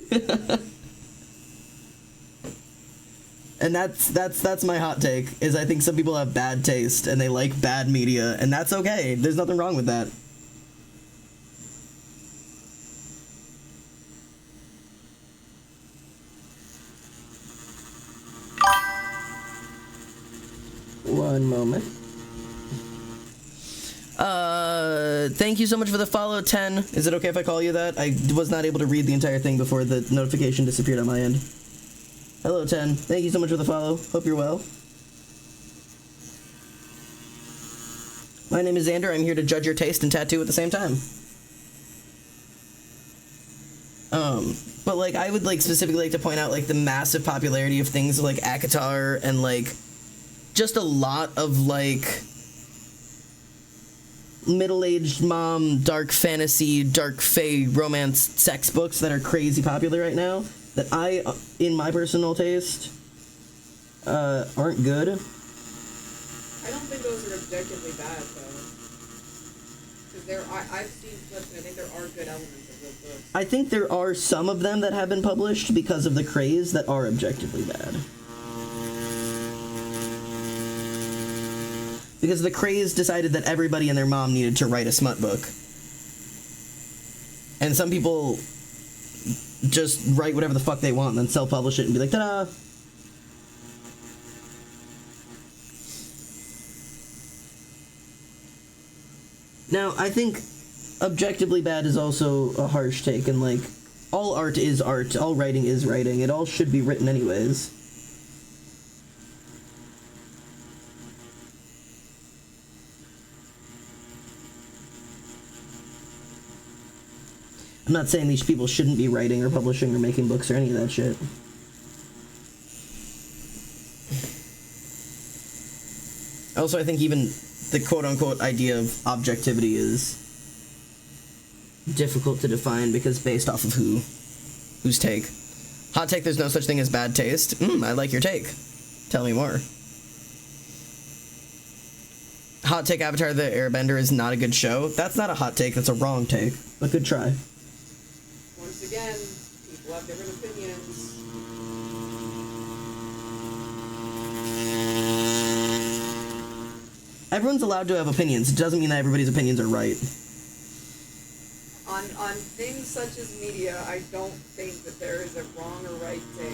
And that's my hot take, is I think some people have bad taste and they like bad media, and that's okay. There's nothing wrong with that. One moment. Thank you so much for the follow, 10. Is it okay if I call you that? I was not able to read the entire thing before the notification disappeared on my end. Hello, 10. Thank you so much for the follow. Hope you're well. My name is Xander. I'm here to judge your taste and tattoo at the same time. But, like, I would, like, specifically like to point out, like, the massive popularity of things like ACOTAR and, like, just a lot of, like, middle-aged mom, dark fantasy, dark fae romance sex books that are crazy popular right now that I, in my personal taste, aren't good. I don't think those are objectively bad, though. Because I've seen clips and I think there are good elements of those books. I think there are some of them that have been published because of the craze that are objectively bad. Because the craze decided that everybody and their mom needed to write a smut book. And some people just write whatever the fuck they want and then self-publish it and be like, ta-da! Now, I think objectively bad is also a harsh take, and, like, all art is art, all writing is writing, it all should be written anyways. I'm not saying these people shouldn't be writing or publishing or making books or any of that shit. Also, I think even the quote-unquote idea of objectivity is difficult to define because based off of whose take. Hot take, there's no such thing as bad taste. I like your take. Tell me more. Hot take, Avatar the Airbender is not a good show. That's not a hot take, that's a wrong take. But good try. Once again, people have different opinions. Everyone's allowed to have opinions. It doesn't mean that everybody's opinions are right. On things such as media, I don't think that there is a wrong or right take.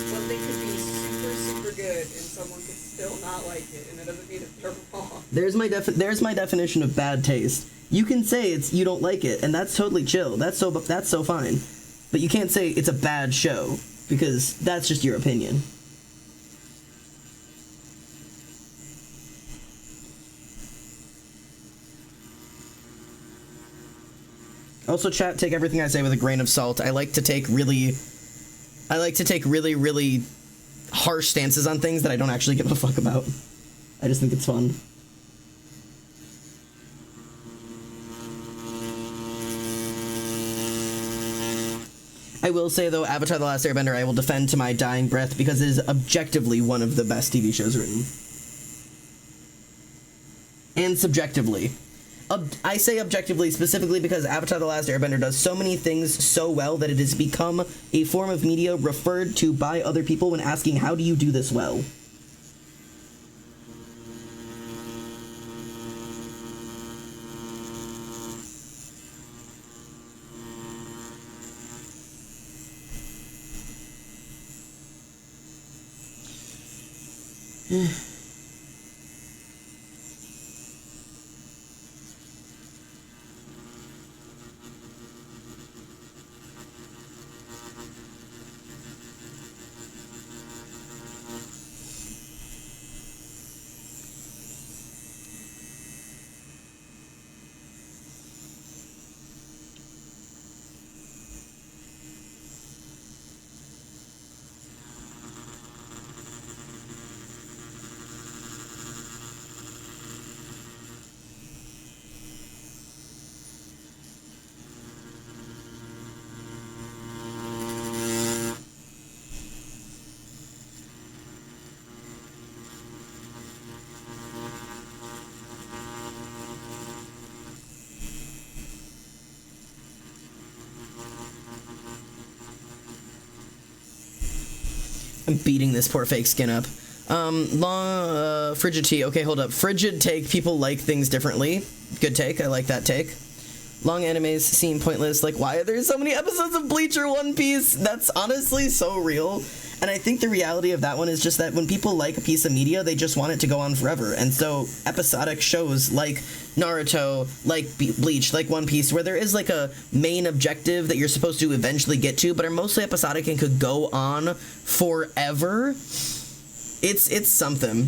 Something could be super, super good, and someone could still not like it, and it doesn't mean that they're wrong. There's my definition of bad taste. You can say you don't like it, and that's totally chill. That's so fine. But you can't say it's a bad show, because that's just your opinion. Also, chat, take everything I say with a grain of salt. I like to take really, really harsh stances on things that I don't actually give a fuck about. I just think it's fun. I will say, though, Avatar The Last Airbender I will defend to my dying breath because it is objectively one of the best TV shows written. And subjectively. I say objectively specifically because Avatar The Last Airbender does so many things so well that it has become a form of media referred to by other people when asking, how do you do this well? I'm beating this poor fake skin up. Frigid tea. Okay, hold up. Frigid take. People like things differently. Good take. I like that take. Long animes seem pointless. Like, why are there so many episodes of Bleach or One Piece? That's honestly so real. And I think the reality of that one is just that when people like a piece of media, they just want it to go on forever. And so episodic shows like Naruto, like Bleach, like One Piece, where there is like a main objective that you're supposed to eventually get to, but are mostly episodic and could go on forever, it's something.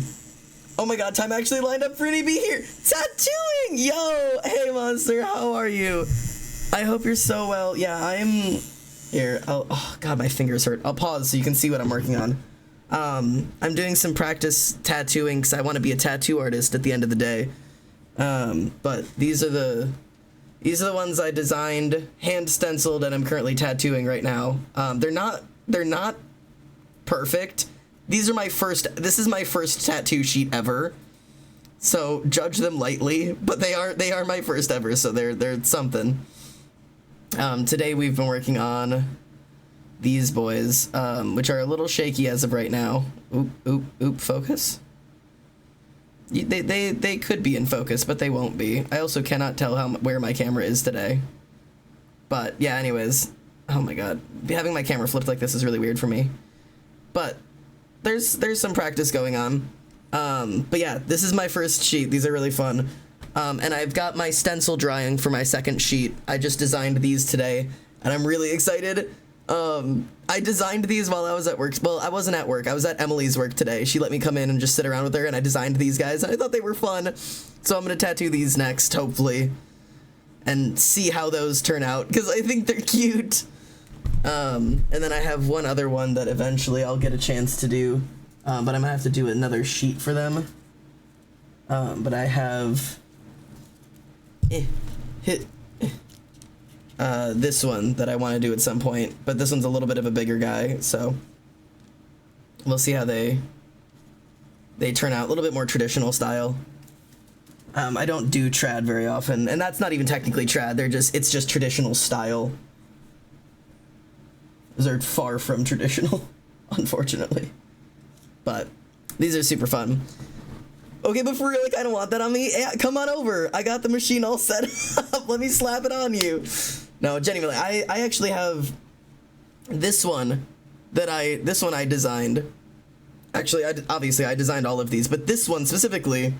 Oh my god, time actually lined up for me to be here. Tattooing! Yo! Hey, Monster, how are you? I hope you're so well. Yeah, I'm... Here, oh god, my fingers hurt. I'll pause so you can see what I'm working on. I'm doing some practice tattooing because I want to be a tattoo artist at the end of the day. But these are the ones I designed, hand stenciled, and I'm currently tattooing right now. They're not perfect. This is my first tattoo sheet ever. So judge them lightly, but they are my first ever, so they're something. Today we've been working on these boys, which are a little shaky as of right now. Oop, focus. They could be in focus, but they won't be. I also cannot tell where my camera is today. But yeah, anyways, oh my god, having my camera flipped like this is really weird for me. But there's some practice going on. But yeah, this is my first sheet. These are really fun. And I've got my stencil drying for my second sheet. I just designed these today, and I'm really excited. I designed these while I was at work. Well, I wasn't at work. I was at Emily's work today. She let me come in and just sit around with her, and I designed these guys, and I thought they were fun. So I'm going to tattoo these next, hopefully, and see how those turn out, because I think they're cute. And then I have one other one that eventually I'll get a chance to do, but I'm going to have to do another sheet for them. But I have... this one that I want to do at some point, but this one's a little bit of a bigger guy, so we'll see how they turn out. A little bit more traditional style. I don't do trad very often, and that's not even technically trad. It's just traditional style. Those are far from traditional, unfortunately. But these are super fun. Okay, but for real, like, I don't want that on me. Yeah, come on over. I got the machine all set up. Let me slap it on you. No, genuinely, I actually have this one I designed. Actually, obviously I designed all of these, but this one specifically,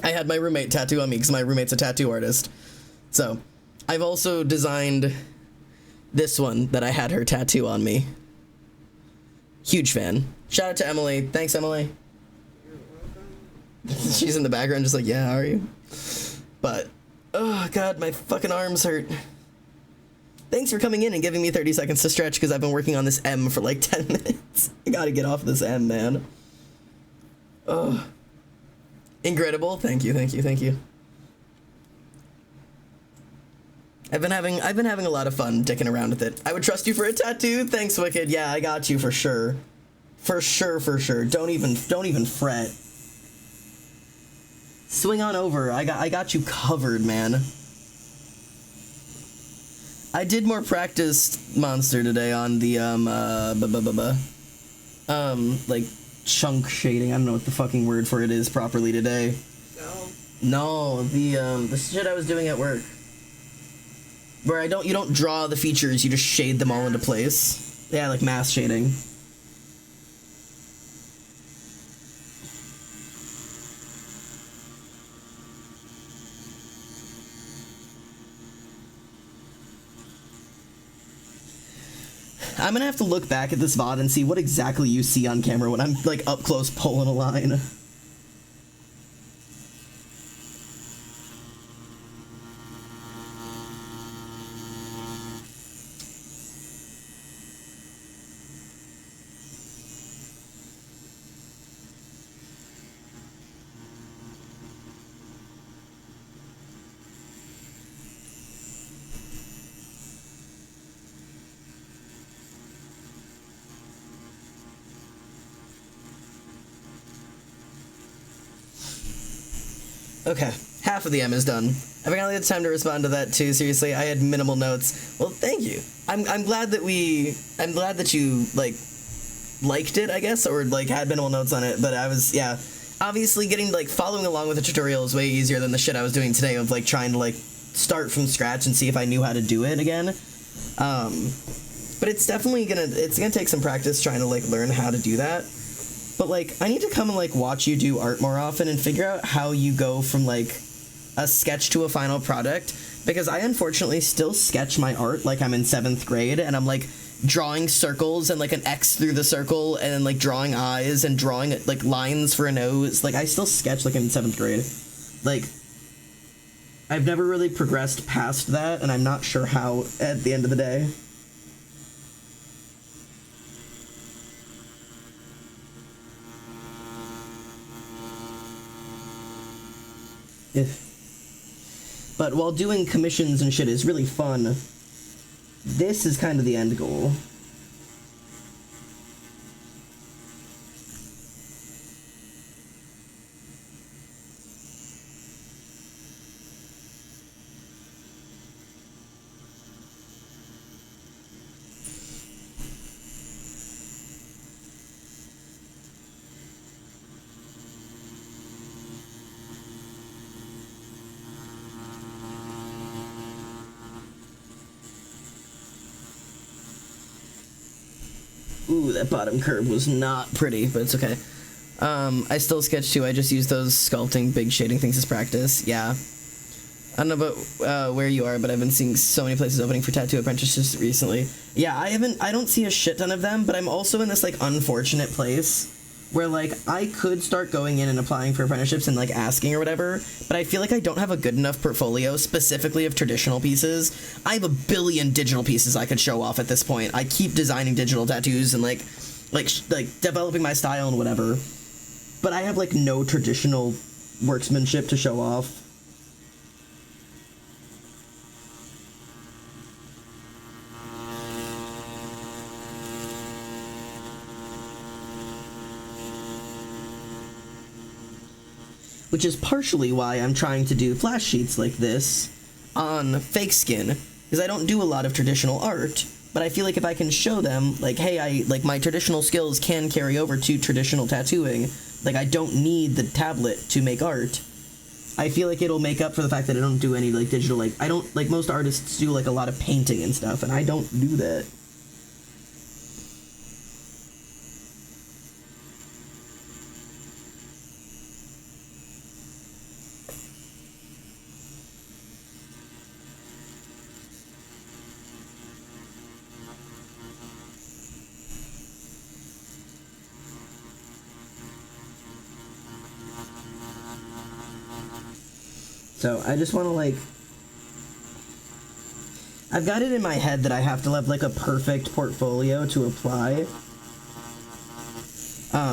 I had my roommate tattoo on me because my roommate's a tattoo artist. So, I've also designed this one that I had her tattoo on me. Huge fan. Shout out to Emily. Thanks, Emily. She's in the background just like, yeah, how are you? But, oh god, my fucking arms hurt. Thanks for coming in and giving me 30 seconds to stretch because I've been working on this M for like 10 minutes. I gotta get off this M, man. Ugh. Incredible. Thank you. I've been having a lot of fun dicking around with it. I would trust you for a tattoo. Thanks, Wicked. Yeah, I got you for sure. For sure, for sure. Don't even fret. Swing on over. I got you covered, man. I did more practice monster today on the like chunk shading. I don't know what the fucking word for it is properly today. No, the shit I was doing at work. Where you don't draw the features, you just shade them all into place. Yeah, like mass shading. I'm gonna have to look back at this VOD and see what exactly you see on camera when I'm like up close pulling a line. Okay, half of the M is done. I finally had time to respond to that too. Seriously, I had minimal notes. Well, thank you. I'm glad that you liked it, I guess, or like had minimal notes on it. But I was, yeah, obviously following along with the tutorial is way easier than the shit I was doing today of like trying to like start from scratch and see if I knew how to do it again. But it's definitely gonna take some practice trying to like learn how to do that. But, like, I need to come and, like, watch you do art more often and figure out how you go from, like, a sketch to a final product. Because I, unfortunately, still sketch my art like I'm in 7th grade. And I'm, like, drawing circles and, like, an X through the circle. And then, like, drawing eyes and drawing, like, lines for a nose. Like, I still sketch like I'm in 7th grade. Like, I've never really progressed past that. And I'm not sure how at the end of the day. But while doing commissions and shit is really fun, this is kind of the end goal. Ooh, that bottom curve was not pretty, but it's okay. I still sketch too. I just use those sculpting, big shading things as practice. Yeah. I don't know about where you are, but I've been seeing so many places opening for tattoo apprentices recently. Yeah, I don't see a shit ton of them, but I'm also in this, like, unfortunate place where, like, I could start going in and applying for apprenticeships and, like, asking or whatever, but I feel like I don't have a good enough portfolio, specifically of traditional pieces. I have a billion digital pieces I could show off at this point. I keep designing digital tattoos and, like developing my style and whatever, but I have, like, no traditional workmanship to show off. Which is partially why I'm trying to do flash sheets like this on fake skin, because I don't do a lot of traditional art, but I feel like if I can show them, like, hey, my traditional skills can carry over to traditional tattooing, like, I don't need the tablet to make art, I feel like it'll make up for the fact that I don't do any, like, digital, like, I don't, like, most artists do, like, a lot of painting and stuff, and I don't do that. So, I just want to, like... I've got it in my head that I have to have, like, a perfect portfolio to apply.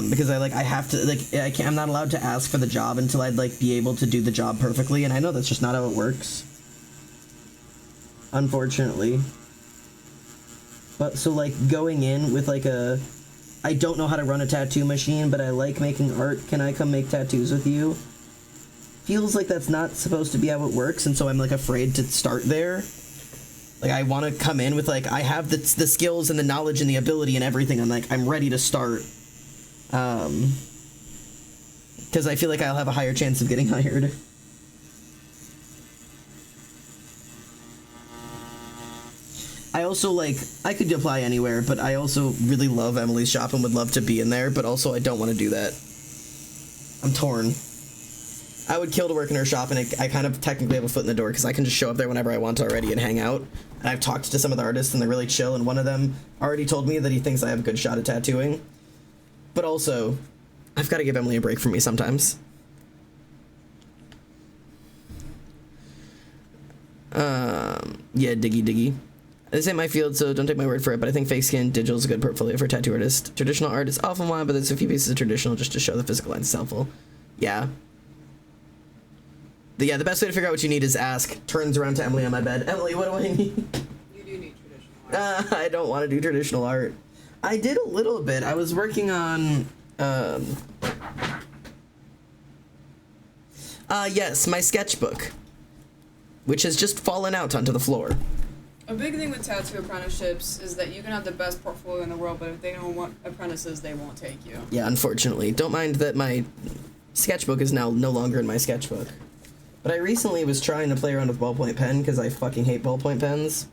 Because I have to, like, I'm not allowed to ask for the job until I'd, like, be able to do the job perfectly, and I know that's just not how it works. unfortunately. But so like going in with like I don't know how to run a tattoo machine, but I like making art. Can I come make tattoos with you? Feels like that's not supposed to be how it works, and so I'm like afraid to start there. Like I want to come in with like I have the skills and the knowledge and the ability and everything. I'm ready to start. Because I feel like I'll have a higher chance of getting hired. I also, like, I could apply anywhere, but I also really love Emily's shop and would love to be in there, but also I don't want to do that. I'm torn. I would kill to work in her shop, and I kind of technically have a foot in the door, because I can just show up there whenever I want to already and hang out. And I've talked to some of the artists, and they're really chill, and one of them already told me that he thinks I have a good shot at tattooing. But also, I've got to give Emily a break from me sometimes. Yeah, diggy. This ain't my field, so don't take my word for it, but I think fake skin digital is a good portfolio for a tattoo artist. Traditional art is often one, but there's a few pieces of traditional just to show the physical lines is helpful. Yeah. The best way to figure out what you need is ask. Turns around to Emily on my bed. Emily, what do I need? You do need traditional art. I don't want to do traditional art. I did a little bit. I was working on, yes, my sketchbook, which has just fallen out onto the floor. A big thing with tattoo apprenticeships is that you can have the best portfolio in the world, but if they don't want apprentices, they won't take you. Yeah, unfortunately. Don't mind that my sketchbook is now no longer in my sketchbook. But I recently was trying to play around with ballpoint pen because I fucking hate ballpoint pens.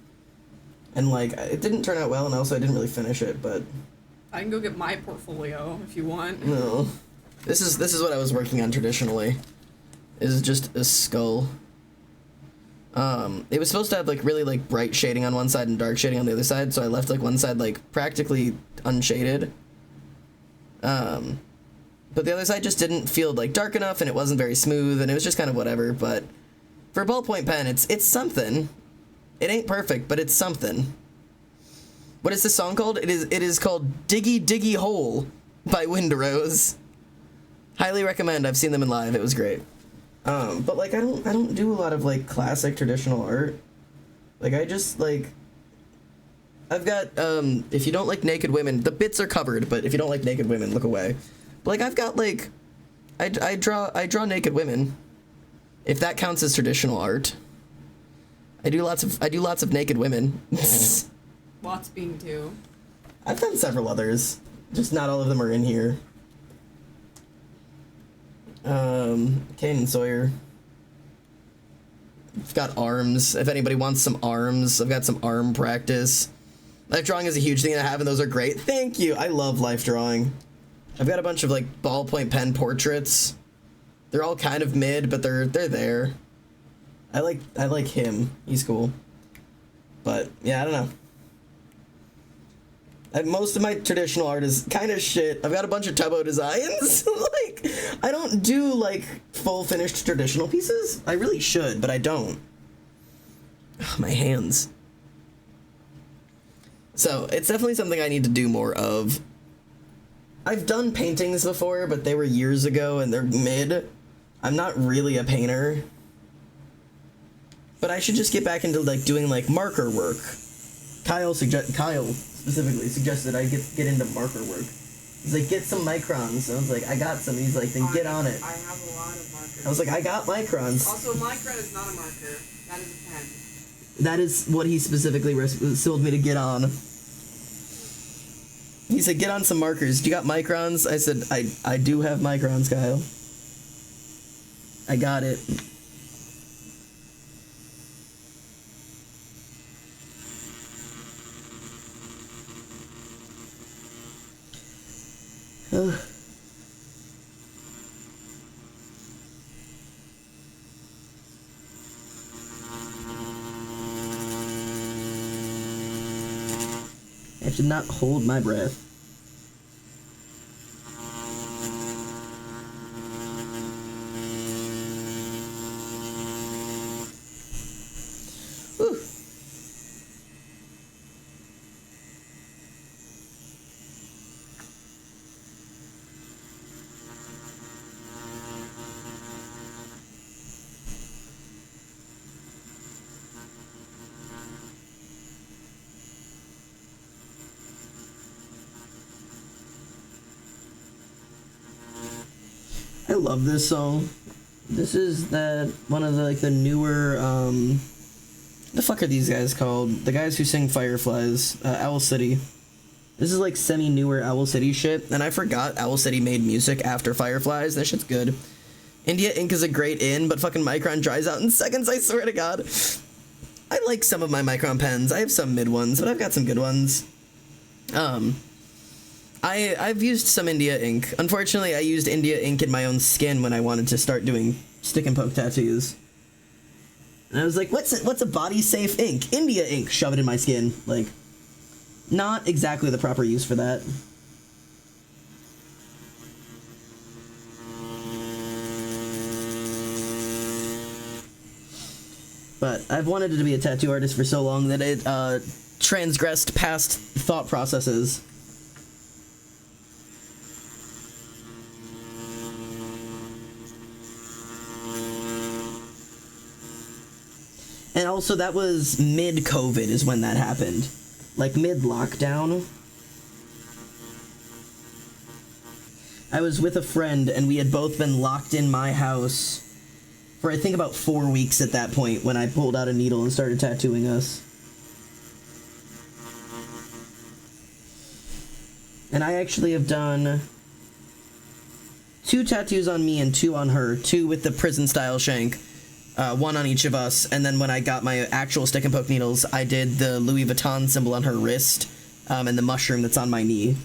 And, like, it didn't turn out well, and also I didn't really finish it, but... I can go get my portfolio if you want. No. This is what I was working on traditionally. Is just a skull. It was supposed to have, like, really, like, bright shading on one side and dark shading on the other side, so I left, like, one side, like, practically unshaded. But the other side just didn't feel, like, dark enough, and it wasn't very smooth, and it was just kind of whatever, but for a ballpoint pen, it's something. It ain't perfect, but it's something. What is this song called? It is called Diggy Diggy Hole by Windrose. Highly recommend. I've seen them in live. It was great. But like I don't do a lot of like classic traditional art. Like I just like I've got if you don't like naked women, the bits are covered, but if you don't like naked women, look away. But like I've got like I draw naked women. If that counts as traditional art. I do lots of naked women. Lots being two. I've done several others. Just not all of them are in here. Kane and Sawyer. I've got arms. If anybody wants some arms, I've got some arm practice. Life drawing is a huge thing to have, and those are great. Thank you. I love life drawing. I've got a bunch of like ballpoint pen portraits. They're all kind of mid, but they're there. I like him. He's cool. But yeah, I don't know. Most of my traditional art is kind of shit. I've got a bunch of Tubbo designs. Like, I don't do, like, full finished traditional pieces. I really should, but I don't. Ugh, my hands. So, it's definitely something I need to do more of. I've done paintings before, but they were years ago, and they're mid. I'm not really a painter. But I should just get back into, like, doing, like, marker work. Kyle specifically suggested I get into marker work. He's like, get some microns. And I was like, I got some. He's like, then get on it. I have a lot of markers. I was like, I got microns. Also, micron is not a marker. That is a pen. That is what he specifically told me to get on. He said, get on some markers. You got microns? I said, I do have microns, Kyle. I got it. I should not hold my breath. Whew. I love this song. This is one of the newer the fuck are these guys called? The guys who sing Fireflies, Owl City. This is like semi-newer Owl City shit, and I forgot Owl City made music after Fireflies. That shit's good. India Ink is a great in, but fucking Micron dries out in seconds, I swear to God. I like some of my Micron pens. I have some mid ones, but I've got some good ones. I've used some India ink. Unfortunately, I used India ink in my own skin when I wanted to start doing stick and poke tattoos. And I was like, what's a body safe ink? India ink. Shove it in my skin. Like, not exactly the proper use for that. But I've wanted to be a tattoo artist for so long that it transgressed past thought processes. And also, that was mid-COVID is when that happened. Like, mid-lockdown. I was with a friend, and we had both been locked in my house for, I think, about 4 weeks at that point when I pulled out a needle and started tattooing us. And I actually have done 2 tattoos on me and 2 on her. 2 with the prison-style shank. 1 on each of us, and then when I got my actual stick and poke needles, I did the Louis Vuitton symbol on her wrist, and the mushroom that's on my knee.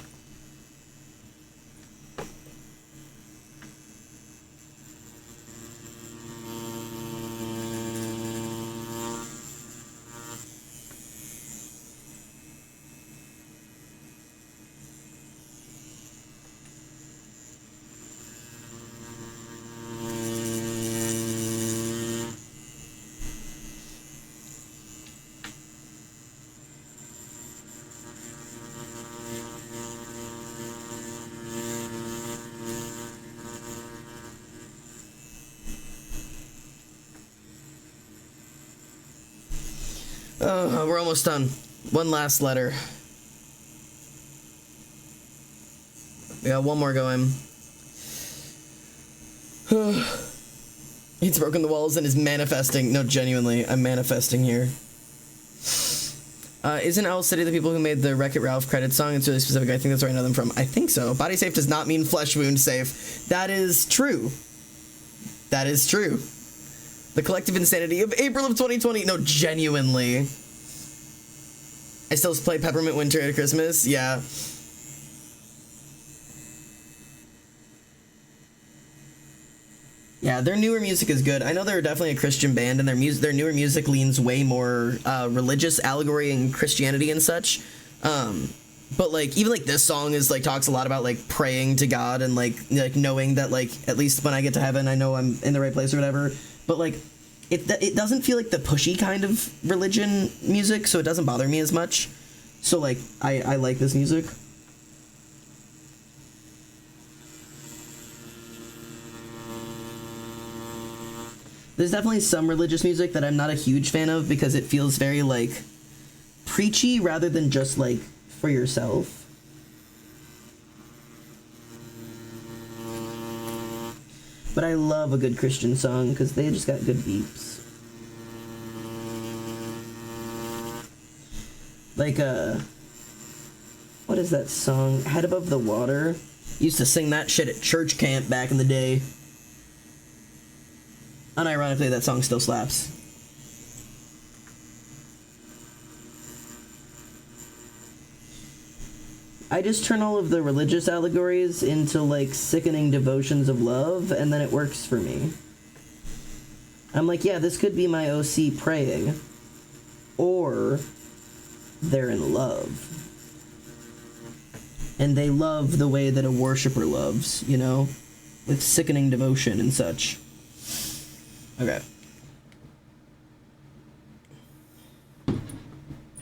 We're almost done. One last letter. We got one more going. He's broken the walls and is manifesting. No, genuinely, I'm manifesting here. Isn't Owl City the people who made the Wreck-It Ralph credit song? It's really specific. I think that's where I know them from. I think so. Body safe does not mean flesh wound safe. That is true. That is true. The collective insanity of April of 2020. No, genuinely. I still play Peppermint Winter at Christmas. Yeah. Yeah, their newer music is good. I know they're definitely a Christian band, and their newer music leans way more religious allegory and Christianity and such. But like even like this song is like talks a lot about like praying to God and like knowing that like at least when I get to heaven I know I'm in the right place or whatever. But like it doesn't feel like the pushy kind of religion music, so it doesn't bother me as much. So like I like this music. There's definitely some religious music that I'm not a huge fan of because it feels very like preachy rather than just like for yourself. But I love a good Christian song because they just got good beeps. Like, what is that song? Head Above the Water. Used to sing that shit at church camp back in the day. Unironically, that song still slaps. I just turn all of the religious allegories into, like, sickening devotions of love, and then it works for me. I'm like, yeah, this could be my OC praying. Or they're in love. And they love the way that a worshiper loves, you know? With sickening devotion and such. Okay.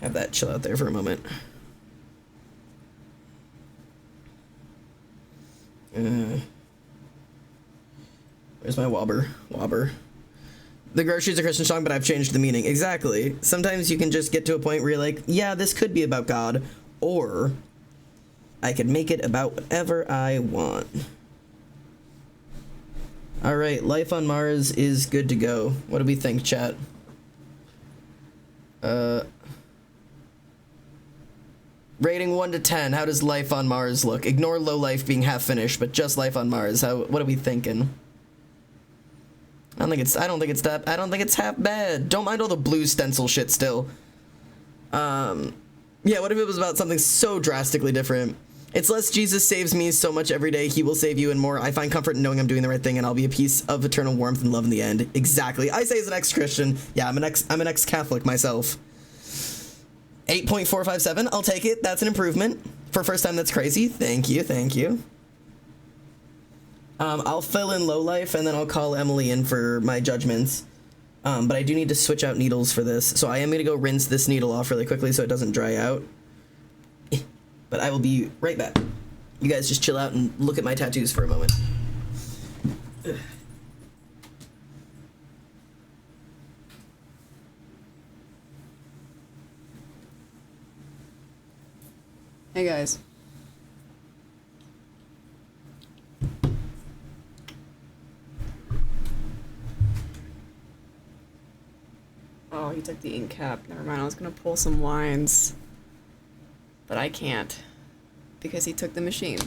Have that chill out there for a moment. Where's my wobber? Wobber. The grocery's a Christian song, but I've changed the meaning. Exactly. Sometimes you can just get to a point where you're like, yeah, this could be about God, or I could make it about whatever I want. All right, life on Mars is good to go. What do we think, chat? Rating 1 to 10. How does life on Mars look? Ignore low life being half finished, but just life on Mars. What are we thinking? I don't think it's half bad. Don't mind all the blue stencil shit still. Yeah, what if it was about something so drastically different? It's less Jesus saves me so much every day, he will save you, and more I find comfort in knowing I'm doing the right thing, and I'll be a piece of eternal warmth and love in the end. Exactly. I say as an ex-Christian. Yeah, I'm an ex-Catholic myself. 8.457. I'll take it. That's an improvement. For first time, that's crazy. Thank you. Thank you. I'll fill in low life, and then I'll call Emily in for my judgments. But I do need to switch out needles for this, so I am going to go rinse this needle off really quickly so it doesn't dry out. But I will be right back. You guys just chill out and look at my tattoos for a moment. Hey guys. Oh, he took the ink cap. Never mind, I was gonna pull some lines. But I can't. Because he took the machine.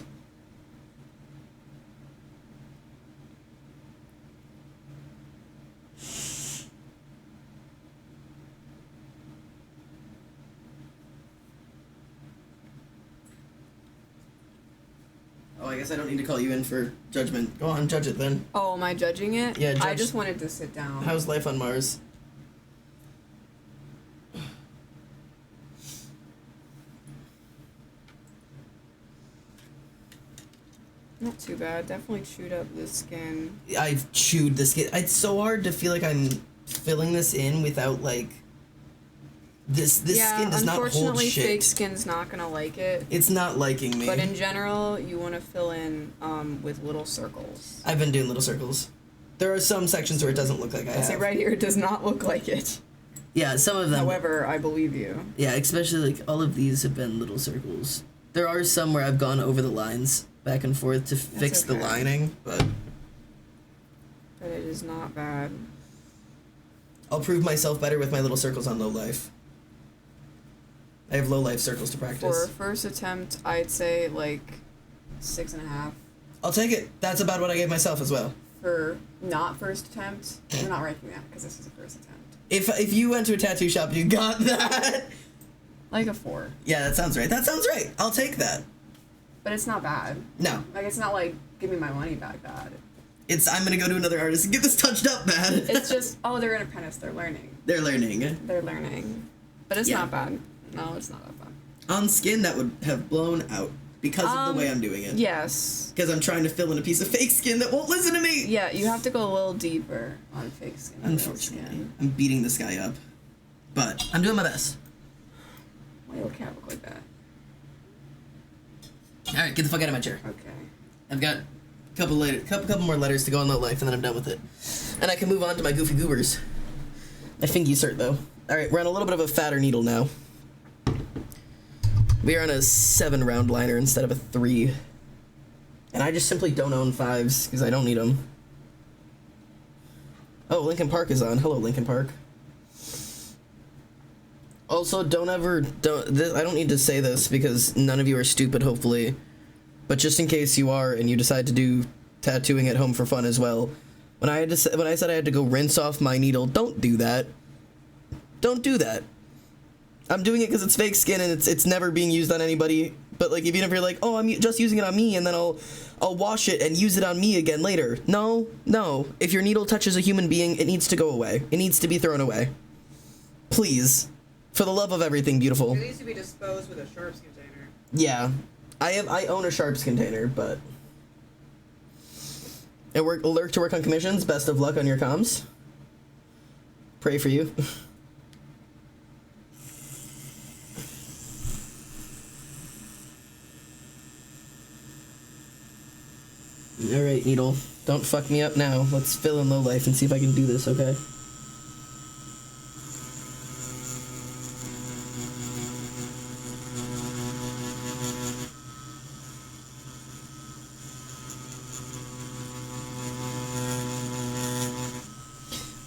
Oh, I guess I don't need to call you in for judgment. Go on, judge it then. Oh, am I judging it? Yeah, I judge. just wanted to sit down. How's life on Mars? Not too bad. Definitely chewed up the skin. I've chewed the skin. It's so hard to feel like I'm filling this in without, like... This skin does not hold unfortunately, shit. fake skin's not gonna like it. It's not liking me. But in general, you want to fill in with little circles. I've been doing little circles. There are some sections where it doesn't look like I have. See, right here, it does not look like it. Yeah, some of them. However, I believe you. Yeah, especially, like, all of these have been little circles. There are some where I've gone over the lines back and forth to fix the okay. lining, but... But it is not bad. I'll prove myself better with my little circles on low life. I have low life circles to practice. For a first attempt, I'd say, like, 6.5. I'll take it. That's about what I gave myself as well. For not first attempt, we're not ranking that, because this is a first attempt. If you went to a tattoo shop, you got that. Like a 4. Yeah, that sounds right. That sounds right. I'll take that. But it's not bad. No. Like, it's not like, give me my money back bad. It's, I'm gonna go to another artist and get this touched up bad. It's just, oh, they're an apprentice, they're learning. They're learning. They're learning. But it's Yeah. not bad. No, it's not that bad. On skin, that would have blown out because of the way I'm doing it. Yes. Because I'm trying to fill in a piece of fake skin that won't listen to me. Yeah, you have to go a little deeper on fake skin. than real Unfortunately. skin. I'm beating this guy up. But I'm doing my best. Why you can't look like that? Alright, get the fuck out of my chair. Okay. I've got a couple more letters to go on low life, and then I'm done with it. And I can move on to my goofy goobers. My fingy cert, though. Alright, we're on a little bit of a fatter needle now. We are on a 7-round liner instead of a 3. And I just simply don't own 5s, because I don't need them. Oh, Linkin Park is on. Hello, Linkin Park. Also, I don't need to say this, because none of you are stupid, hopefully. But just in case you are, and you decide to do tattooing at home for fun as well, when I said I had to go rinse off my needle, don't do that. Don't do that. I'm doing it because it's fake skin and it's never being used on anybody. But like, even if you're like, oh, I'm just using it on me, and then I'll wash it and use it on me again later. No. If your needle touches a human being, it needs to go away. It needs to be thrown away. Please, for the love of everything beautiful. It needs to be disposed with a sharps container. Yeah, I own a sharps container, but alert to work on commissions. Best of luck on your comms. Pray for you. Alright, needle. Don't fuck me up now. Let's fill in low life and see if I can do this, okay?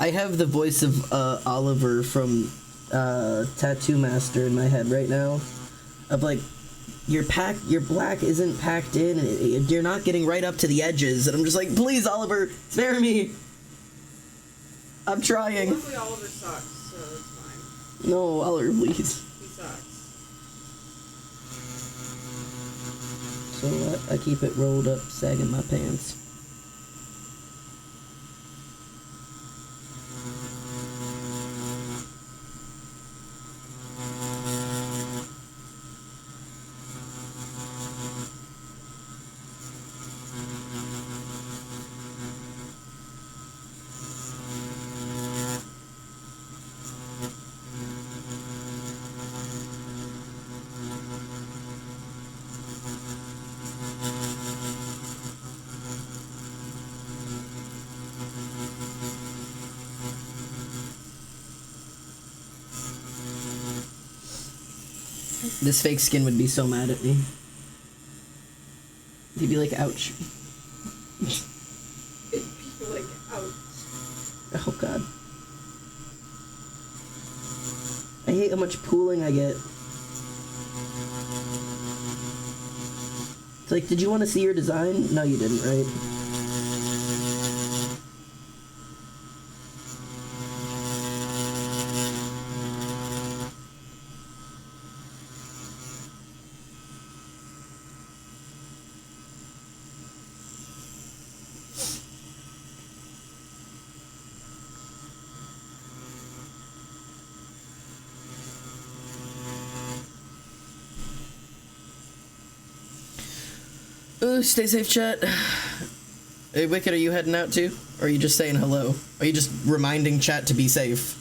I have the voice of Oliver from Tattoo Master in my head right now. Of like, your black isn't packed in, and you're not getting right up to the edges. And I'm just like, please, Oliver, spare me. I'm trying. Luckily, Oliver sucks, so it's fine. No, Oliver, please. He sucks. So I keep it rolled up, sagging my pants. This fake skin would be so mad at me. He'd be like, ouch. It'd be like, ouch. Oh god. I hate how much pooling I get. It's like, did you want to see your design? No, you didn't, right? Stay safe, chat. Hey, Wicked, are you heading out too? Or are you just saying hello? Are you just reminding chat to be safe?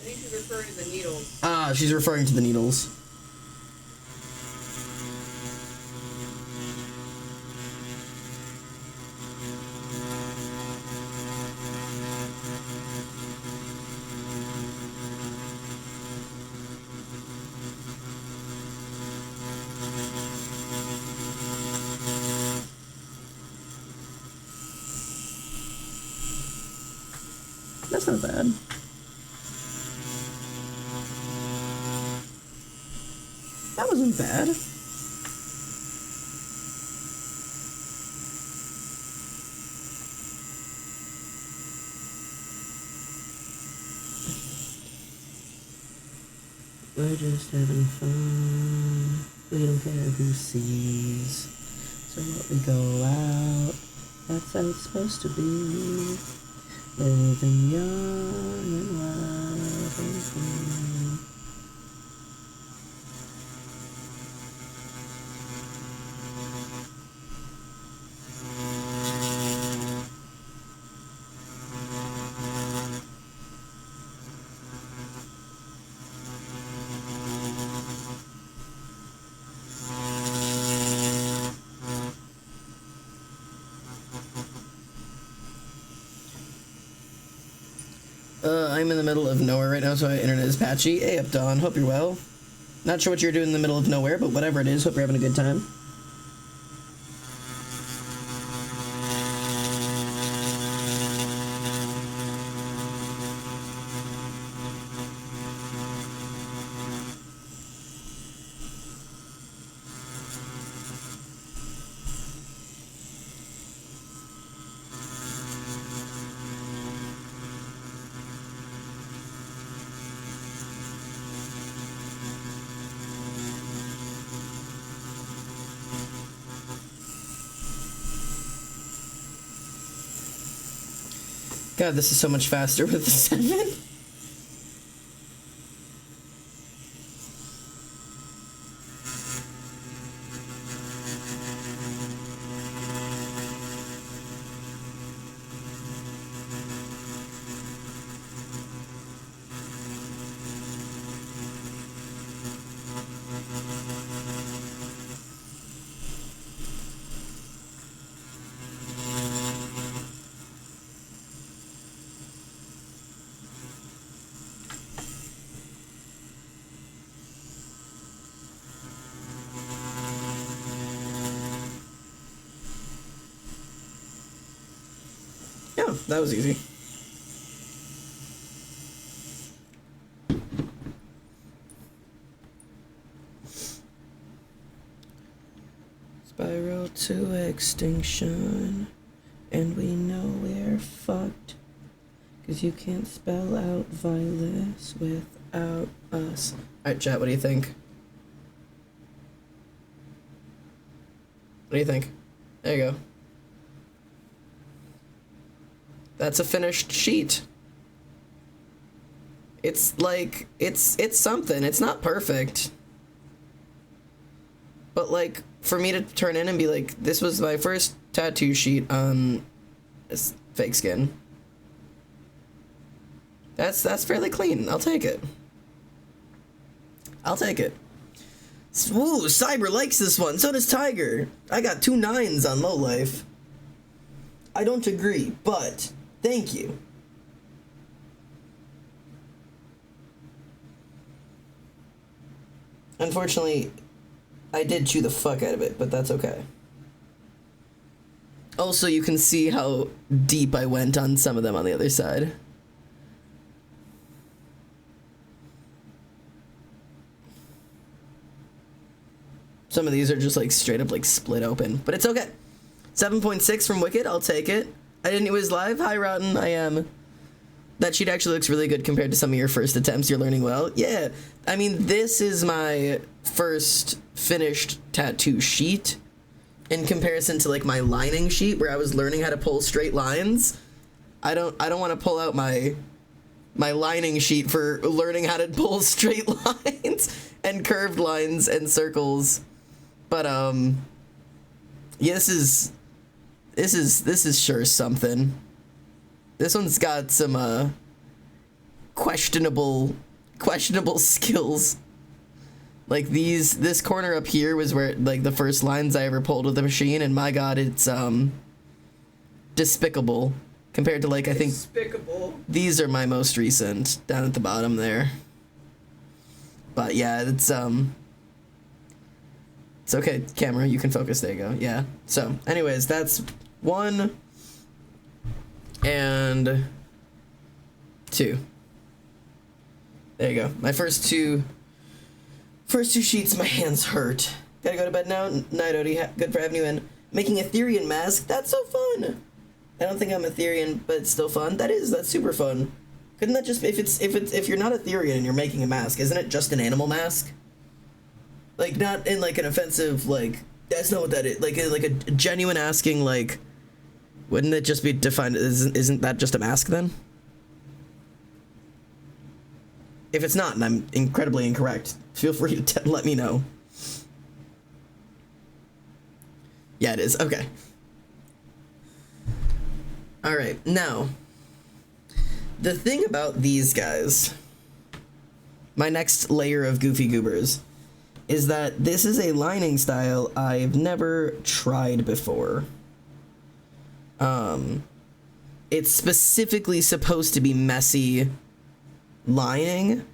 I think she's referring to the needles. Ah, she's referring to the needles. That's not bad. That wasn't bad. We're just having fun. We don't care who sees. So what we go out, that's how it's supposed to be. Living young and wild and free. I'm in the middle of nowhere right now, so my internet is patchy. Hey up, Dawn. Hope you're well. Not sure what you're doing in the middle of nowhere, but whatever it is, hope you're having a good time. God, this is so much faster with the 7. Yeah, that was easy. to extinction, and we know we're fucked, 'cause you can't spell out violence without us. Alright, chat, what do you think? What do you think? There you go. That's a finished sheet. It's like, it's something. It's not perfect. But like, for me to turn in and be like, this was my first tattoo sheet on this fake skin. That's fairly clean. I'll take it. I'll take it. Ooh, Cyber likes this one. So does Tiger. I got 2 9s on Low Life. I don't agree, but thank you. Unfortunately, I did chew the fuck out of it, but that's okay. Also, you can see how deep I went on some of them on the other side. Some of these are just like straight up like split open, but it's okay. 7.6 from Wicked, I'll take it. I didn't know it was live. Hi, Rotten, I am. That sheet actually looks really good compared to some of your first attempts. You're learning well. Yeah, I mean, this is my first finished tattoo sheet in comparison to like my lining sheet where I was learning how to pull straight lines. I don't want to pull out my lining sheet for learning how to pull straight lines and curved lines and circles. But yeah, this is sure something. This one's got some questionable skills. Like this corner up here was where like the first lines I ever pulled with the machine, and my god, it's despicable compared to like I think Despicable. these are my most recent down at the bottom there. But yeah, it's okay, camera, you can focus, there you go. Yeah. So anyways, that's 1 and 2. There you go. My first two sheets, my hands hurt. Gotta go to bed now. Night, Odie. Good for having you in. Making a Therian mask. That's so fun. I don't think I'm a Therian, but it's still fun. That's super fun. Couldn't that just, if you're not a Therian and you're making a mask, isn't it just an animal mask? Like, not in like an offensive, like, that's not what that is. Like a genuine asking, like, wouldn't it just be defined, isn't that just a mask then? If it's not, and I'm incredibly incorrect, feel free to let me know. Yeah, it is. Okay. Alright, now, the thing about these guys, my next layer of goofy goobers, is that this is a lining style I've never tried before. It's specifically supposed to be messy lining,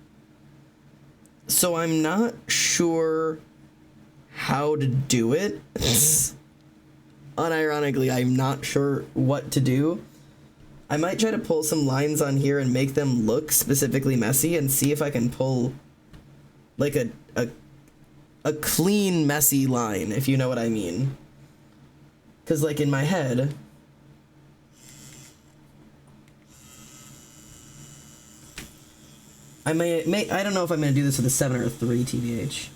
so I'm not sure how to do it. Unironically, I'm not sure what to do. I might try to pull some lines on here and make them look specifically messy and see if I can pull like a clean messy line, if you know what I mean. Because like in my head, I don't know if I'm going to do this with a 7 or a 3, TBH.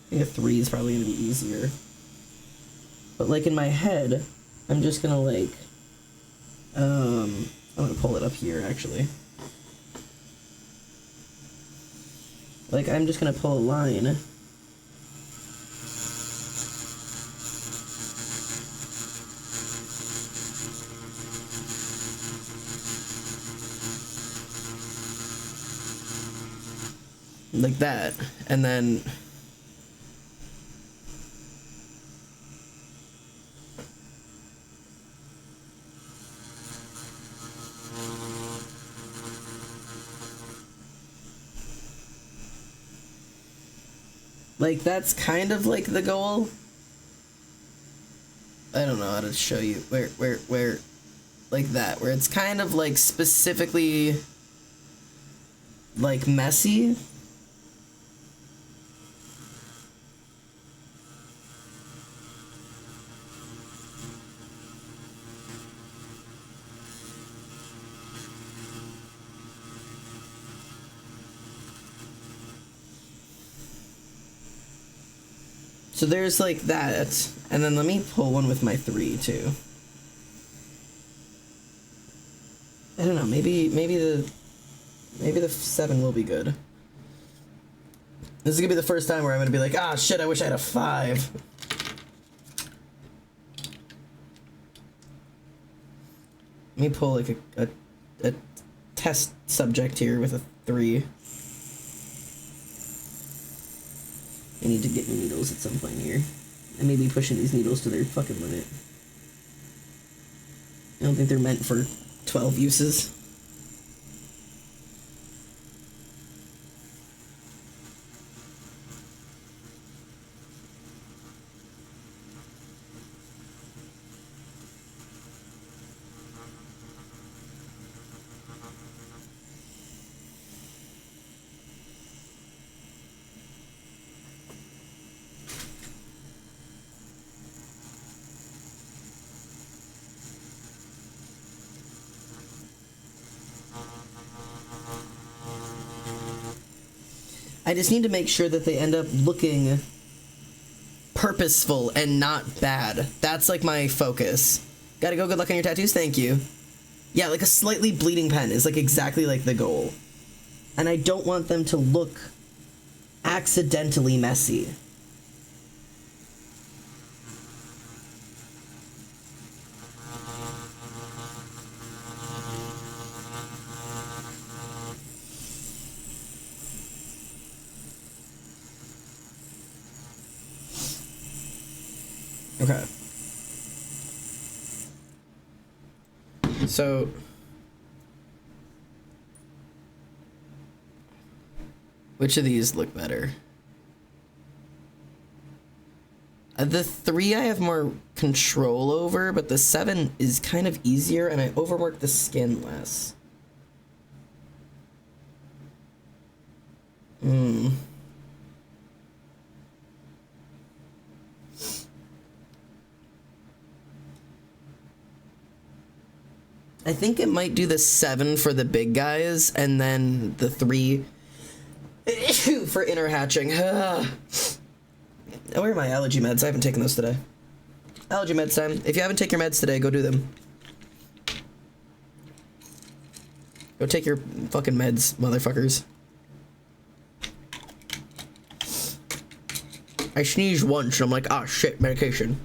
I think a 3 is probably going to be easier. But like in my head, I'm just going to like, I'm going to pull it up here actually. Like I'm just going to pull a line. Like that, and then like that's kind of like the goal. I don't know how to show you where like that, where it's kind of like specifically like messy. So there's like that, and then let me pull one with my 3 too. I don't know, maybe the 7 will be good. This is gonna be the first time where I'm gonna be like, ah, shit, I wish I had a 5. Let me pull like a test subject here with a 3. I need to get new needles at some point here. I may be pushing these needles to their fucking limit. I don't think they're meant for 12 uses. I just need to make sure that they end up looking purposeful and not bad. That's like my focus. Gotta go, good luck on your tattoos, thank you. Yeah, like a slightly bleeding pen is like exactly like the goal. And I don't want them to look accidentally messy. Okay. So which of these look better? The 3 I have more control over, but the 7 is kind of easier and I overwork the skin less. I think it might do the 7 for the big guys, and then the 3 for inner hatching. Where are my allergy meds? I haven't taken those today. Allergy meds time. If you haven't taken your meds today, go do them. Go take your fucking meds, motherfuckers. I sneezed once, and I'm like, ah, shit, medication.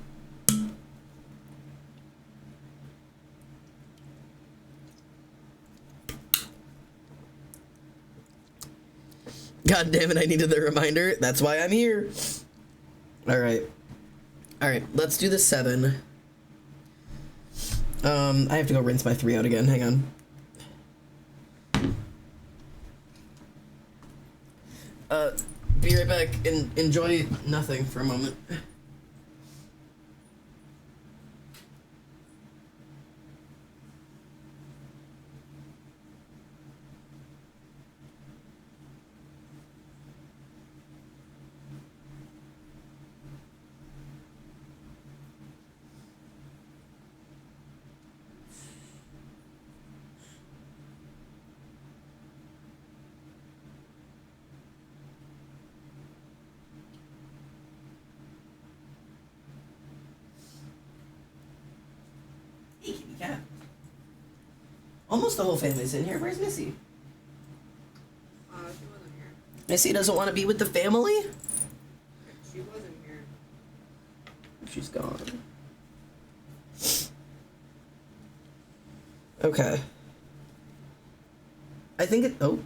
God damn it, I needed the reminder. That's why I'm here. Alright. Alright, let's do the 7. I have to go rinse my 3 out again. Hang on. Be right back and enjoy nothing for a moment. Yeah. Almost the whole family's in here. Where's Missy? She wasn't here. Missy doesn't want to be with the family? She wasn't here. She's gone. Okay. I think it... Oh.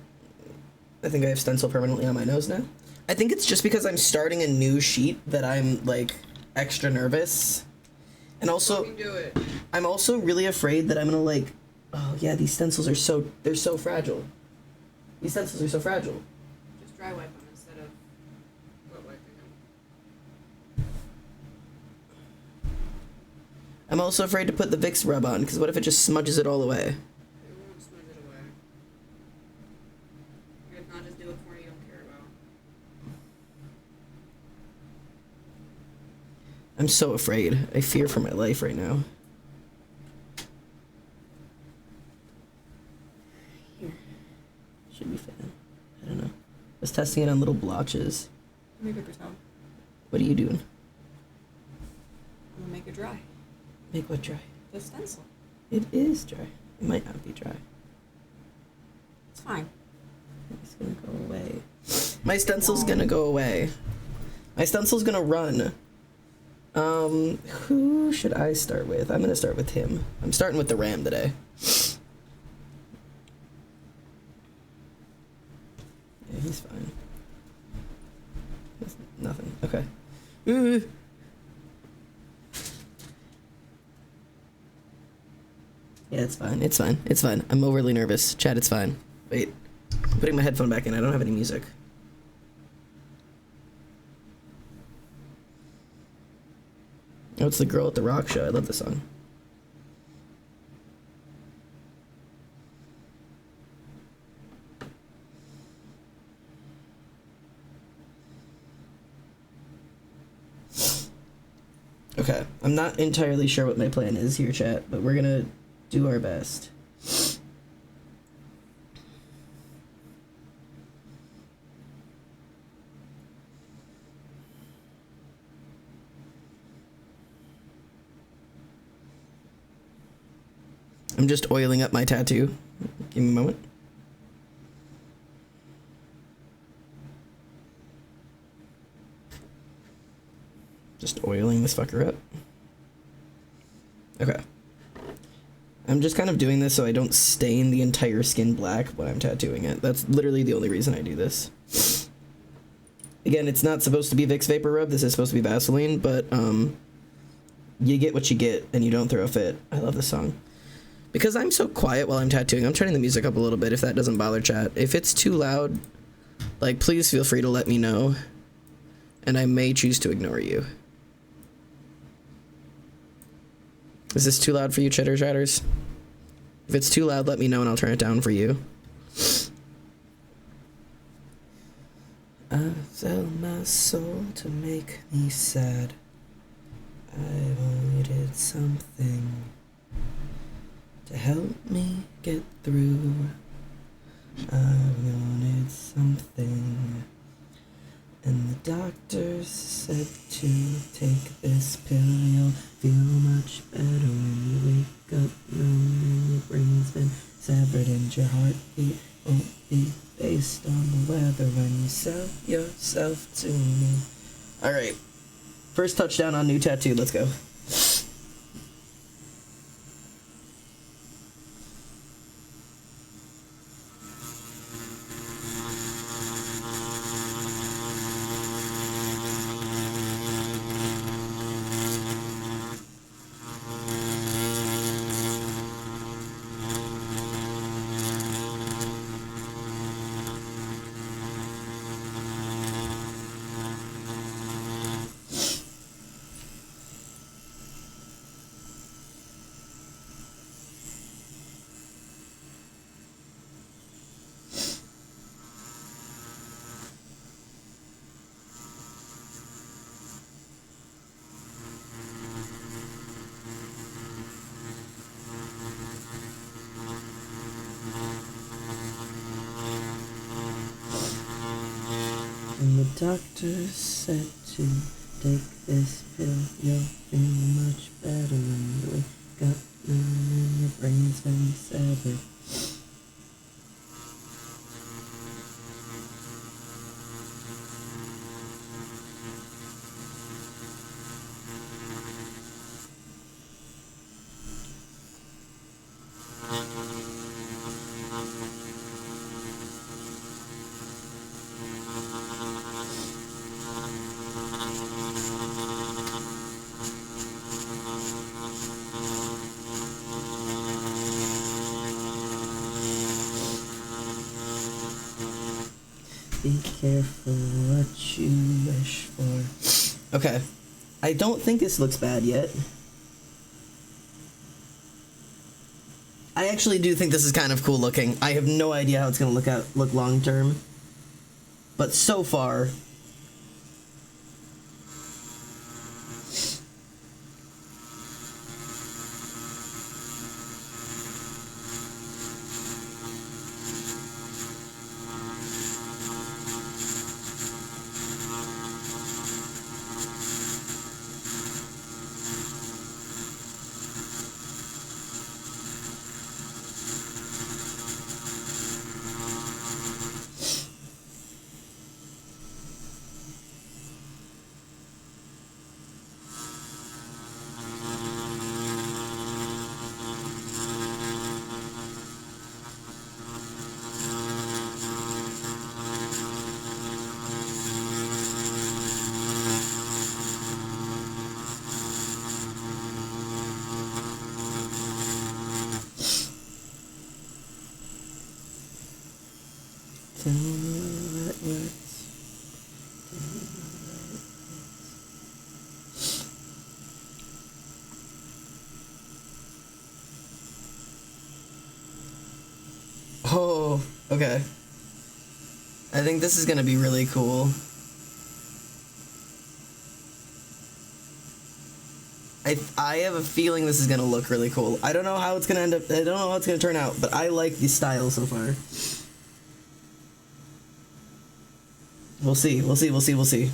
I think I have stencil permanently on my nose now. I think it's just because I'm starting a new sheet that I'm, like, extra nervous. And also... Do it. I'm also really afraid that I'm gonna, like... Oh, yeah, these stencils are so... They're so fragile. These stencils are so fragile. Just dry wipe them instead of wet wiping them. I'm also afraid to put the Vicks rub on, because what if it just smudges it all away? It won't smudge it away. If not, just do it for you don't care about. I'm so afraid. I fear for my life right now. Here. Should be fine. I don't know. I was testing it on little blotches. Give me a paper towel. What are you doing? it dry. Make what dry? The stencil. It is dry. It might not be dry. It's fine. It's gonna go away. My stencil's gonna go away. My stencil's gonna run. Who should I start with? I'm gonna start with him. I'm starting with the ram today. Yeah, he's fine. There's nothing. Okay. Ooh. Yeah, it's fine. It's fine. It's fine. I'm overly nervous. Chat, it's fine. Wait. I'm putting my headphone back in. I don't have any music. Oh, it's the girl at the rock show. I love this song. Okay, I'm not entirely sure what my plan is here, chat, but we're gonna do our best. I'm just oiling up my tattoo. Give me a moment. Just oiling this fucker up. Okay. I'm just kind of doing this so I don't stain the entire skin black when I'm tattooing it. That's literally the only reason I do this. Again, it's not supposed to be Vicks Vapor Rub. This is supposed to be Vaseline, but you get what you get and you don't throw a fit. I love this song. Because I'm so quiet while I'm tattooing, I'm turning the music up a little bit if that doesn't bother chat. If it's too loud, like, please feel free to let me know. And I may choose to ignore you. Is this too loud for you, chitter chatters? If it's too loud, let me know and I'll turn it down for you. I sell my soul to make me sad. I wanted something to help me get through. I wanted something. And the doctor said to take this pill, you'll feel much better when you wake up knowing your brain's been severed and your heartbeat won't be based on the weather when you sell yourself to me. Alright, first touchdown on new tattoo, let's go. And the doctor said to take this pill, you'll feel much better when you wake up and your brain's been severed. Be careful what you wish for. Okay. I don't think this looks bad yet. I actually do think this is kind of cool looking. I have no idea how it's going to look long term. But so far, Tell me what works. Oh, okay. I think this is gonna be really cool. I have a feeling this is gonna look really cool. I don't know how it's gonna end up. I don't know how it's gonna turn out, but I like the style so far. We'll see. We'll see. We'll see. We'll see.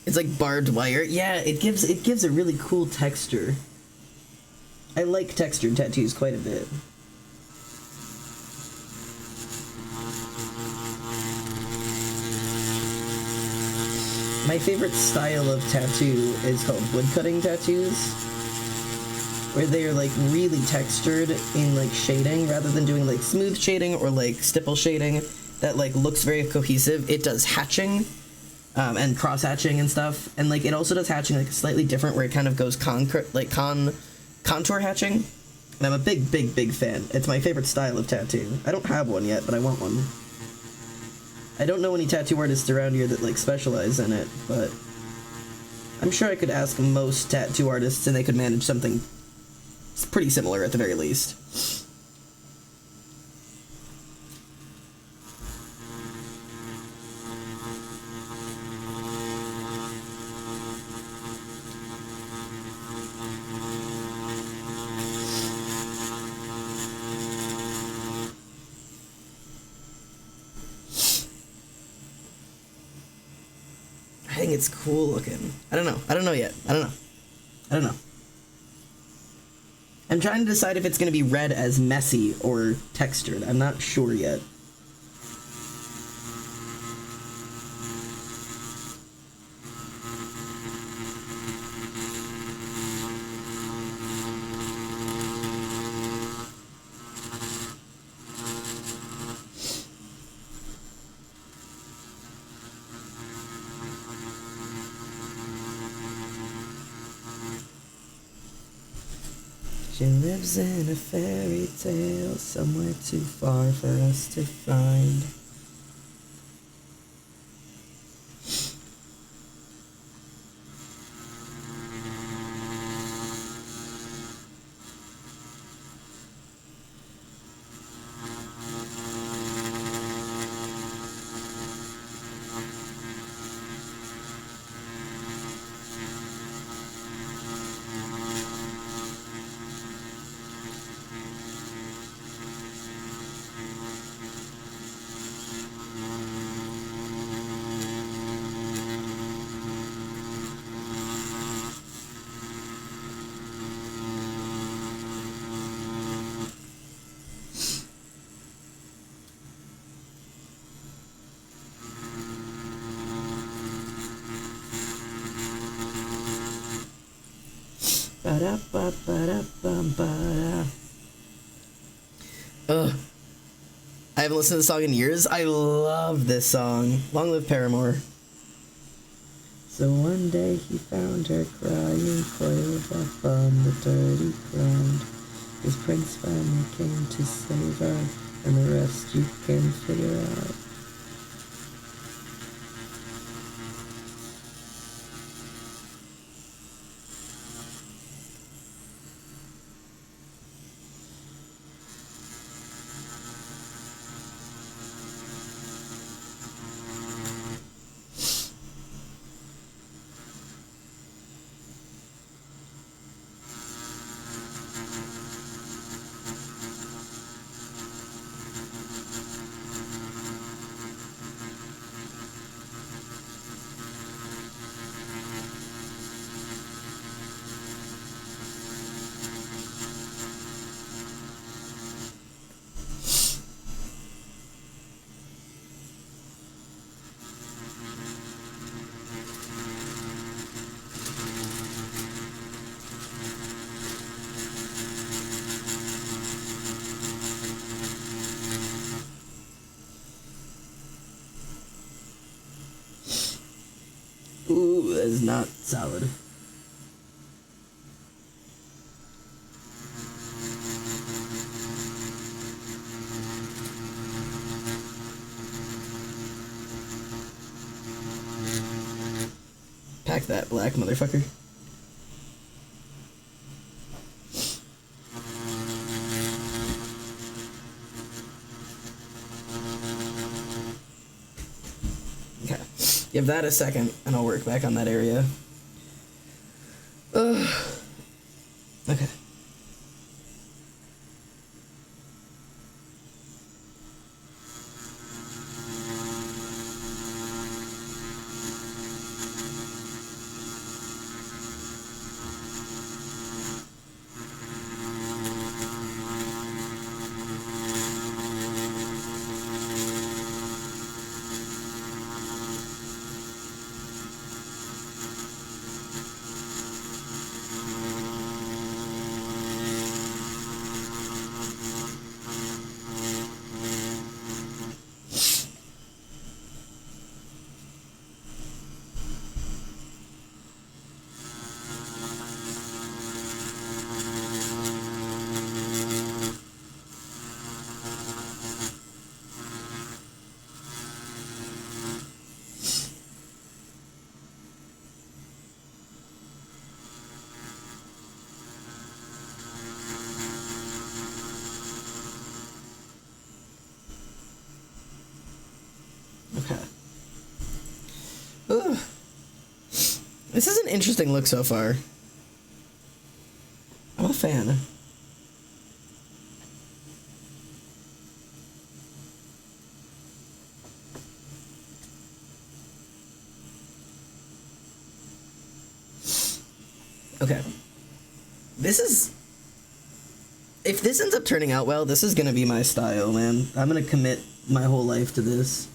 It's like barbed wire. Yeah, it gives a really cool texture. I like textured tattoos quite a bit. My favorite style of tattoo is called woodcutting tattoos, where they are like really textured in like shading rather than doing like smooth shading or like stipple shading that like looks very cohesive. It does hatching. And cross hatching and stuff, and like it also does hatching like slightly different, where it kind of goes contour hatching. And I'm a big fan. It's my favorite style of tattoo. I don't have one yet, but I want one. I don't know any tattoo artists around here that like specialize in it, but I'm sure I could ask most tattoo artists and they could manage something pretty similar at the very least. I think it's cool looking. I don't know. I don't know yet. I don't know. I'm trying to decide if it's going to be read as messy or textured. I'm not sure yet. She lives in a fairy tale somewhere too far for us to find. Ba-da-ba-ba-da-ba-ba-da. Ugh. I haven't listened to the song in years. I love this song. Long live Paramore. So one day he found her crying, coiled up on the dirty ground. His prince finally came to save her, and the rest you can figure out. Ooh, that is not solid. Pack that, black motherfucker. Okay. Give that a second, and I'll work back on that area. Ugh. Okay. Okay. Ugh. This is an interesting look so far. I'm a fan. Okay. This is... If this ends up turning out well, this is gonna be my style, man. I'm gonna commit my whole life to this.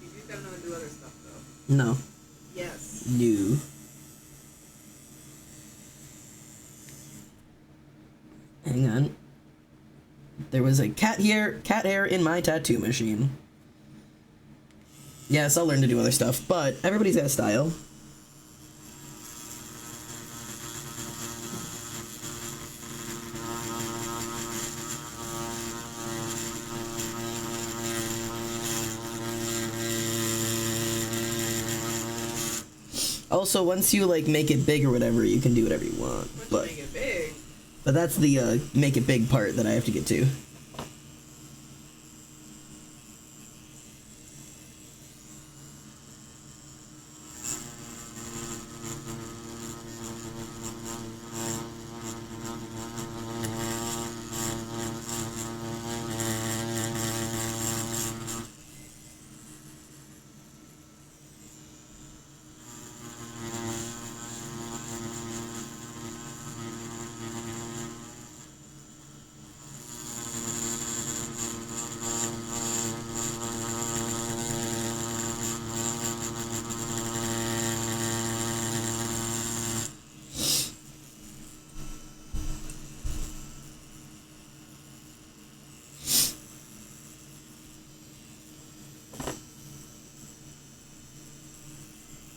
You do gotta know to do other stuff, though. No. Yes. No. Hang on. There was a cat hair in my tattoo machine. Yes, I'll learn to do other stuff, but everybody's got a style. Also, once you like make it big or whatever, you can do whatever you want. Once you make it big. But that's the make it big part that I have to get to.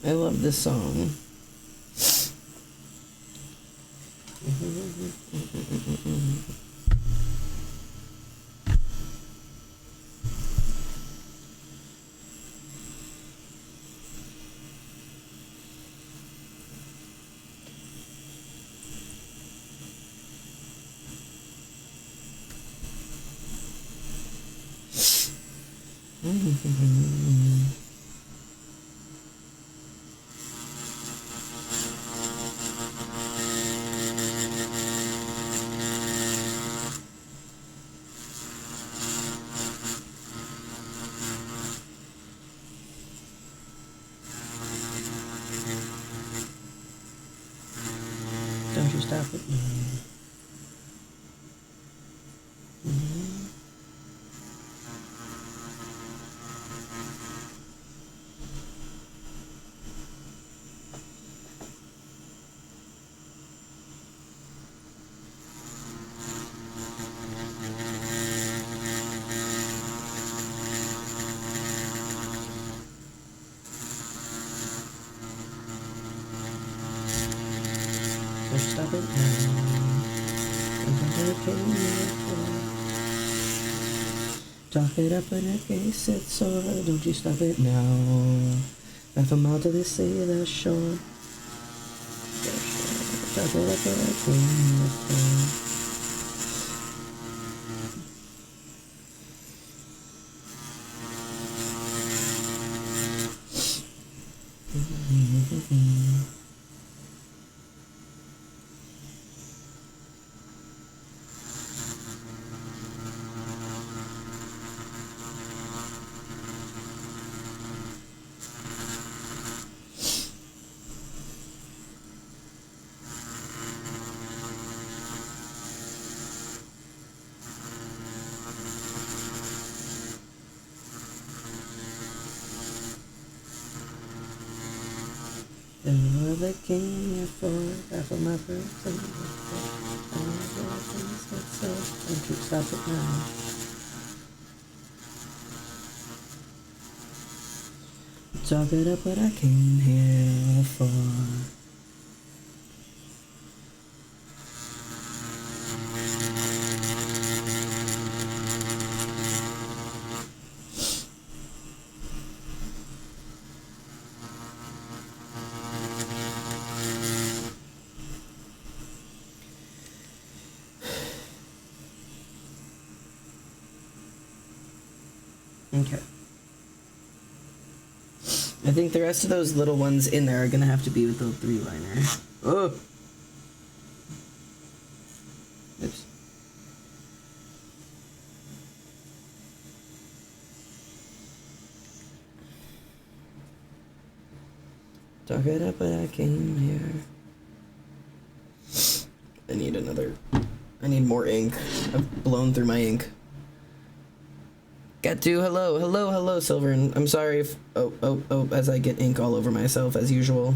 I love this song. Don't you stop it. Talk it up in a case it's sore. Don't you stop it now. Half a mile till they say the shore. Talk it up in a case. And what they came here for, half of my person. Don't you stop it now. Talk it up what I came here for. Okay. I think the rest of those little ones in there are gonna have to be with the 3-liner. Oh! Oops. Talk it up, but I came here. I need more ink. I've blown through my ink. Got to, hello, Silver. I'm sorry if, as I get ink all over myself, as usual.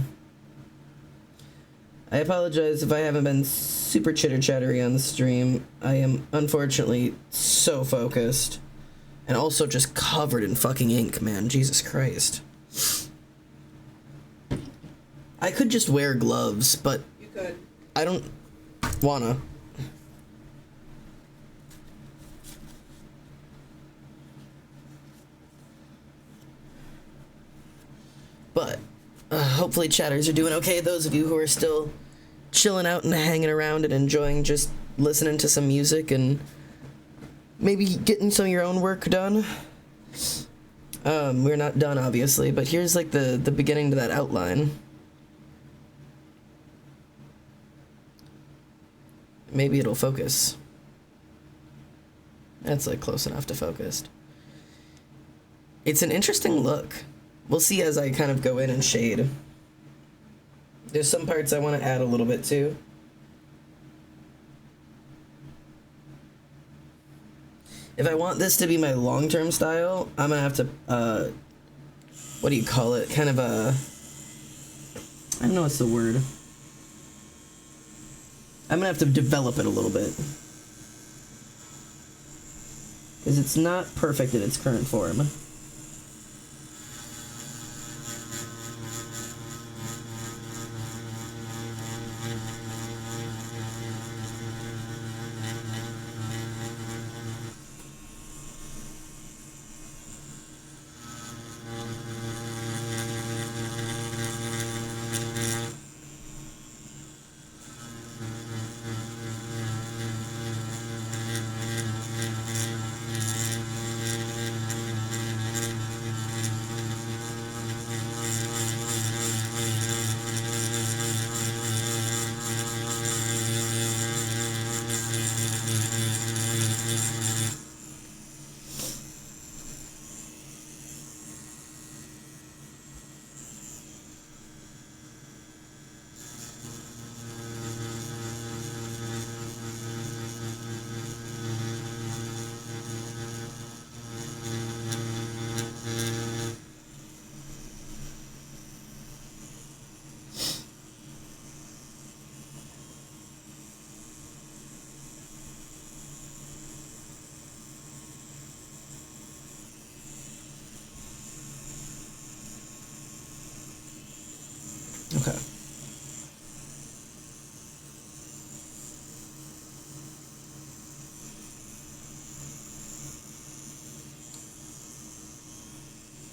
I apologize if I haven't been super chitter-chattery on the stream. I am, unfortunately, so focused. And also just covered in fucking ink, man. Jesus Christ. I could just wear gloves, but... You could. I don't wanna. But hopefully chatters are doing okay. Those of you who are still chilling out and hanging around and enjoying just listening to some music and maybe getting some of your own work done. We're not done, obviously, but here's like the beginning to that outline. Maybe it'll focus. That's like close enough to focused. It's an interesting look. We'll see as I kind of go in and shade. There's some parts I want to add a little bit to. If I want this to be my long-term style, I'm gonna have to, what do you call it? Kind of a, I don't know what's the word. I'm gonna have to develop it a little bit. Because it's not perfect in its current form. Okay.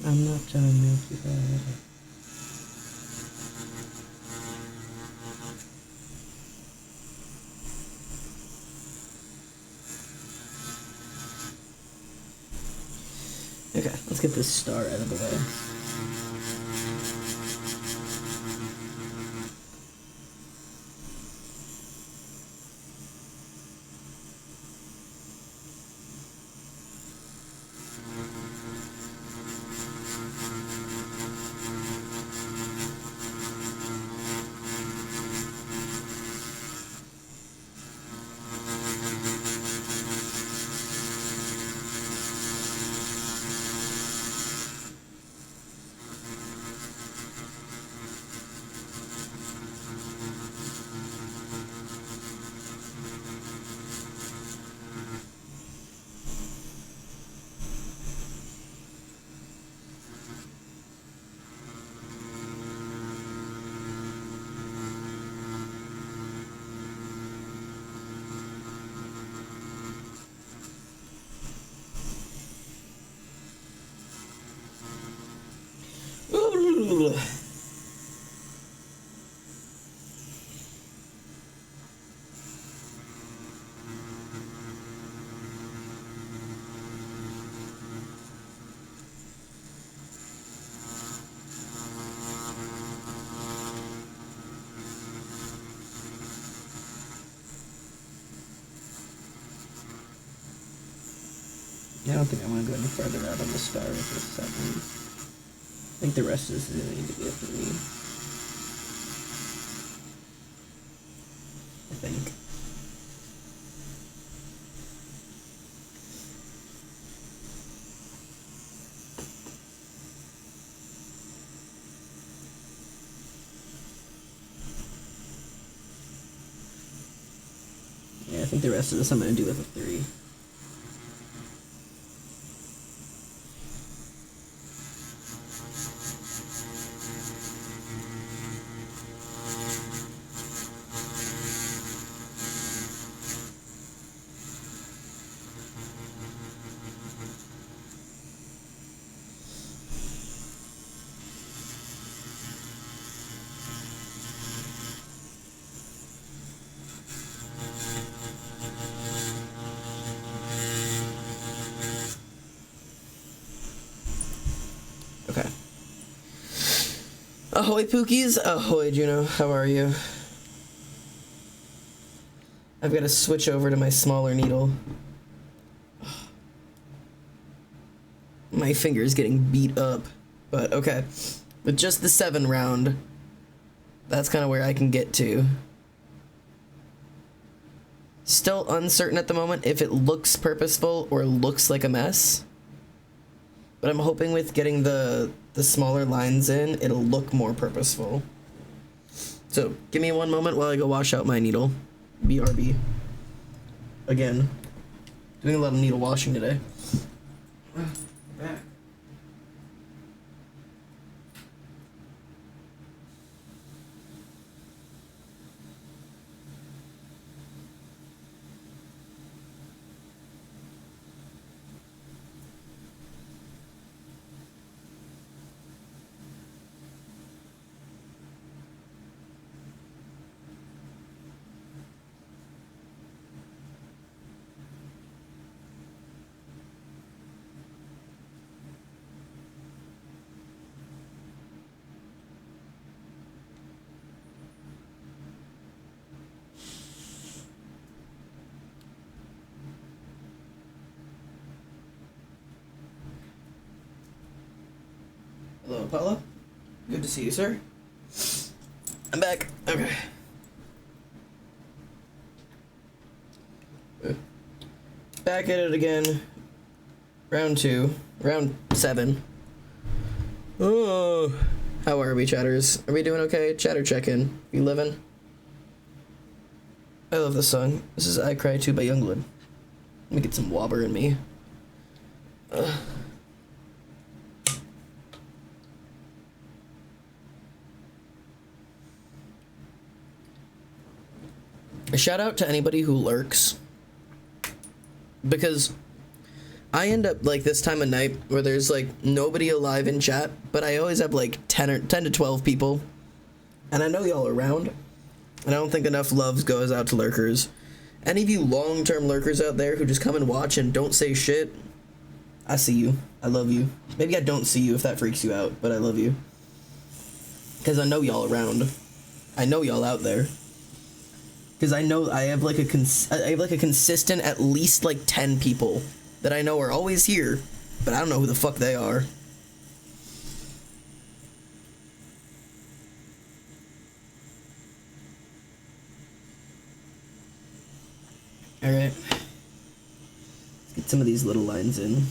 I'm not trying to make you bad. Okay, let's get this star out of the way. Yeah, I don't think I want to go any further out on the star with this 7. I think the rest of this is going to need to be a 3. I think. Yeah, I think the rest of this I'm going to do with a 3. Okay. Ahoy, Pookies. Ahoy, Juno. How are you? I've got to switch over to my smaller needle. My finger's getting beat up. But, okay. With just the 7 round, that's kind of where I can get to. Still uncertain at the moment if it looks purposeful or looks like a mess. But I'm hoping with getting the smaller lines in, it'll look more purposeful. So, give me one moment while I go wash out my needle. BRB. Again. Doing a lot of needle washing today. Back. Hello, Apollo. Good to see you, sir. I'm back. Okay. Back at it again. Round 2. Round 7. Oh. How are we, chatters? Are we doing okay? Chatter check-in. We living? I love this song. This is I Cry Too by Youngblood. Let me get some wobber in me. A shout out to anybody who lurks, because I end up like this time of night where there's like nobody alive in chat, but I always have like 10 to 12 people, and I know y'all are around, and I don't think enough love goes out to lurkers. Any of you long-term lurkers out there who just come and watch and don't say shit, I see you. I love you. Maybe I don't see you if that freaks you out, but I love you. Because I know y'all around. I know y'all out there. Because I know I have like a consistent at least like 10 people that I know are always here, but I don't know who the fuck they are. Alright. Let's get some of these little lines in.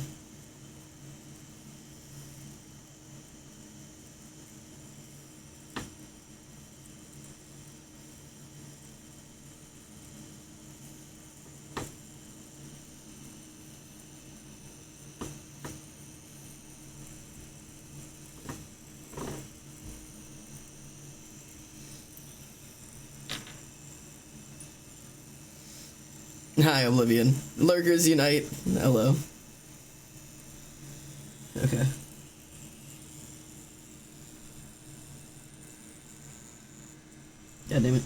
Hi, Oblivion. Lurkers unite. Hello. Okay. God damn it.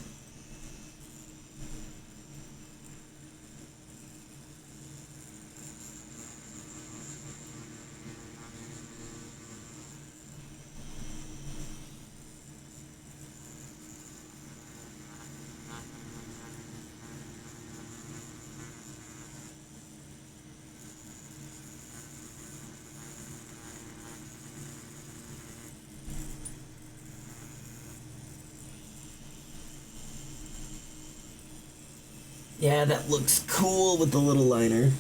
Yeah, that looks cool with the little liner.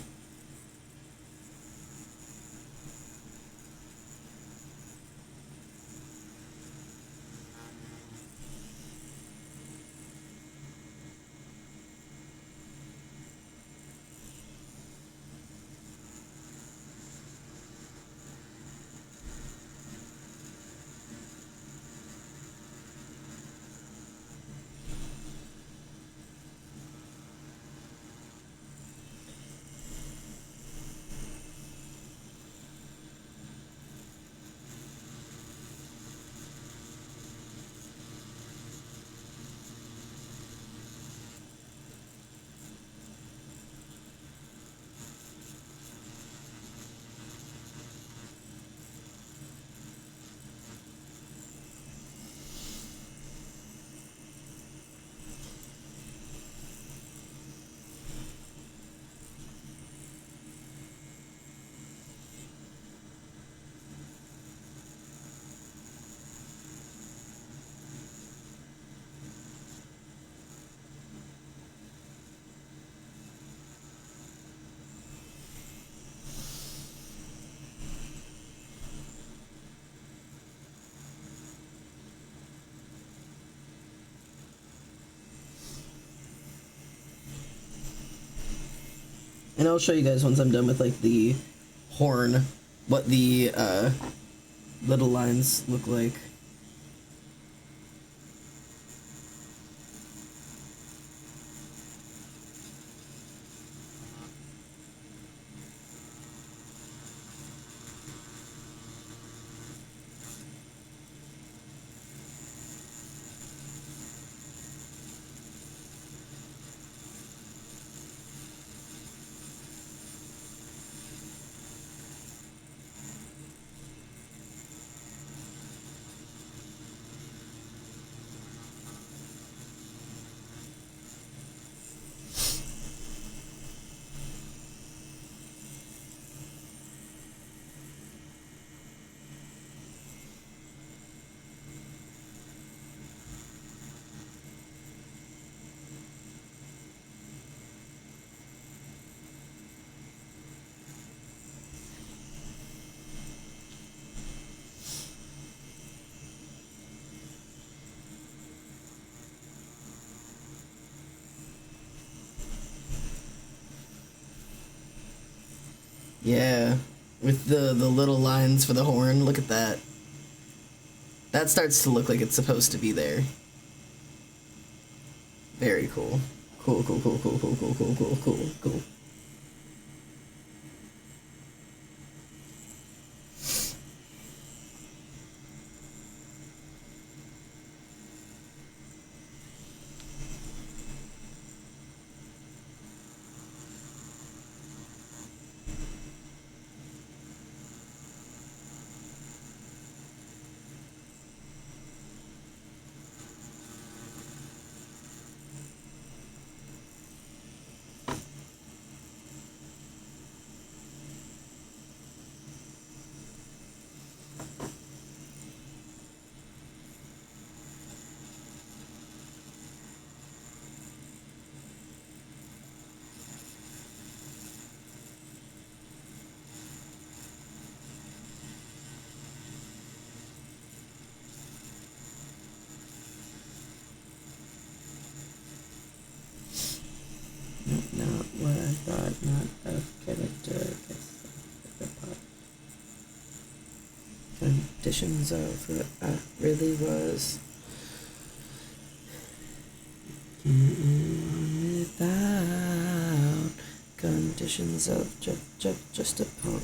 And I'll show you guys once I'm done with like the horn, what the little lines look like. Yeah, with the little lines for the horn, look at that. That starts to look like it's supposed to be there. Very cool. Cool, cool, cool, cool, cool, cool, cool, cool, cool, cool. conditions of who I really was. Without conditions of just a punk.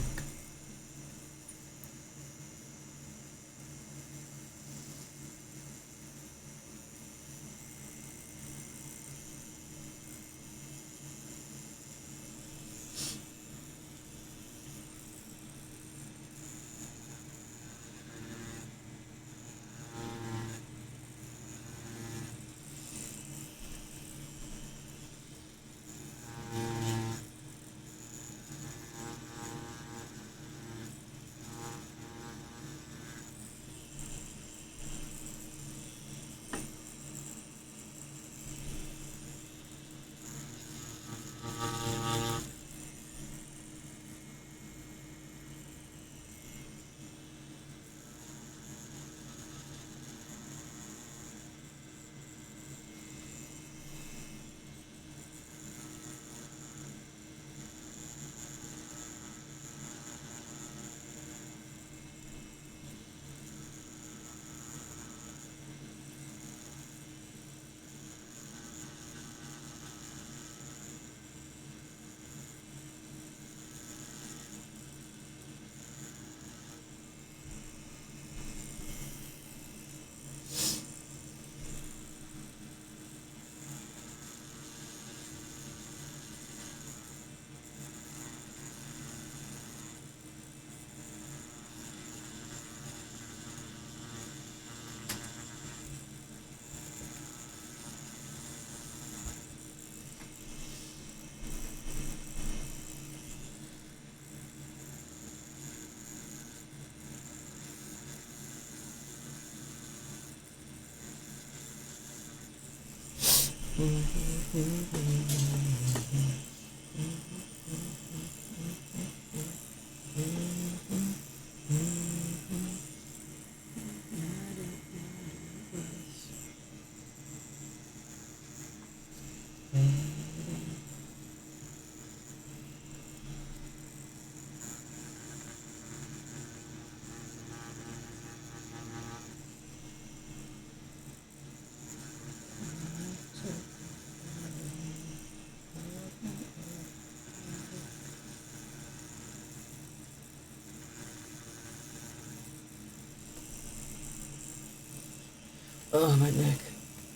Oh, my neck.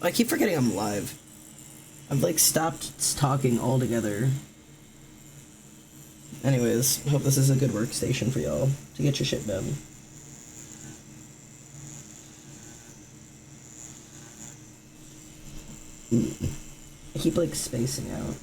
I keep forgetting I'm live. I've like stopped talking altogether. Anyways, hope this is a good workstation for y'all to get your shit done. I keep like spacing out.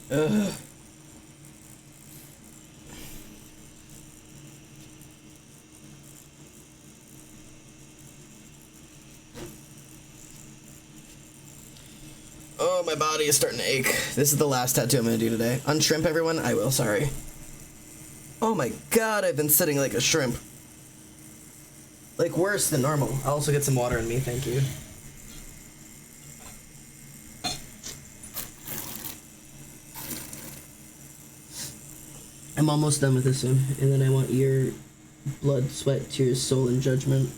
Ugh. Oh, my body is starting to ache. This is the last tattoo I'm gonna do today. Unshrimp, everyone? I will, sorry. Oh my god, I've been sitting like a shrimp. Like, worse than normal. I'll also get some water in me, thank you. I'm almost done with this one, and then I want your blood, sweat, tears, soul, and judgment.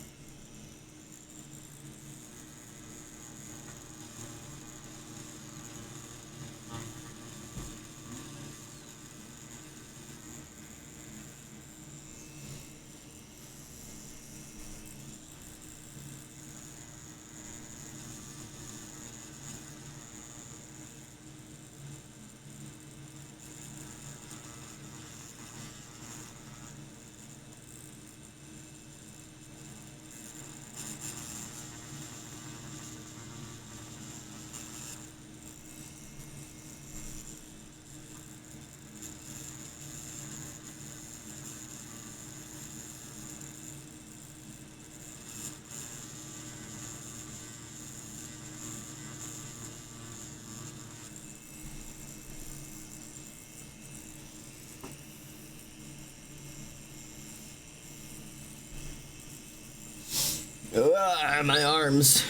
My arms.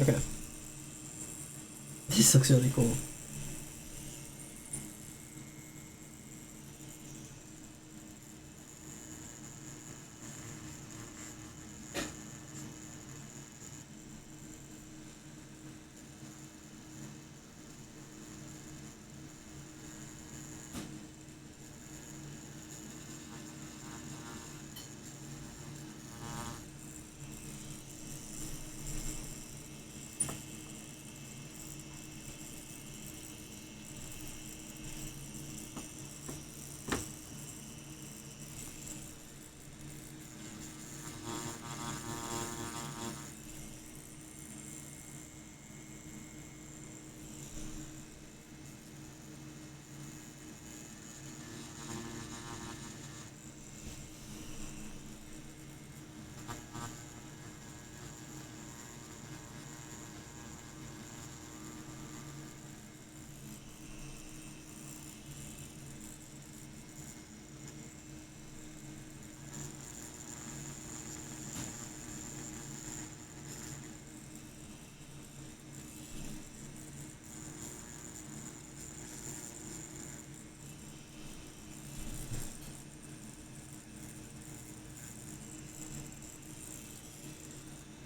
Okay. This looks really cool.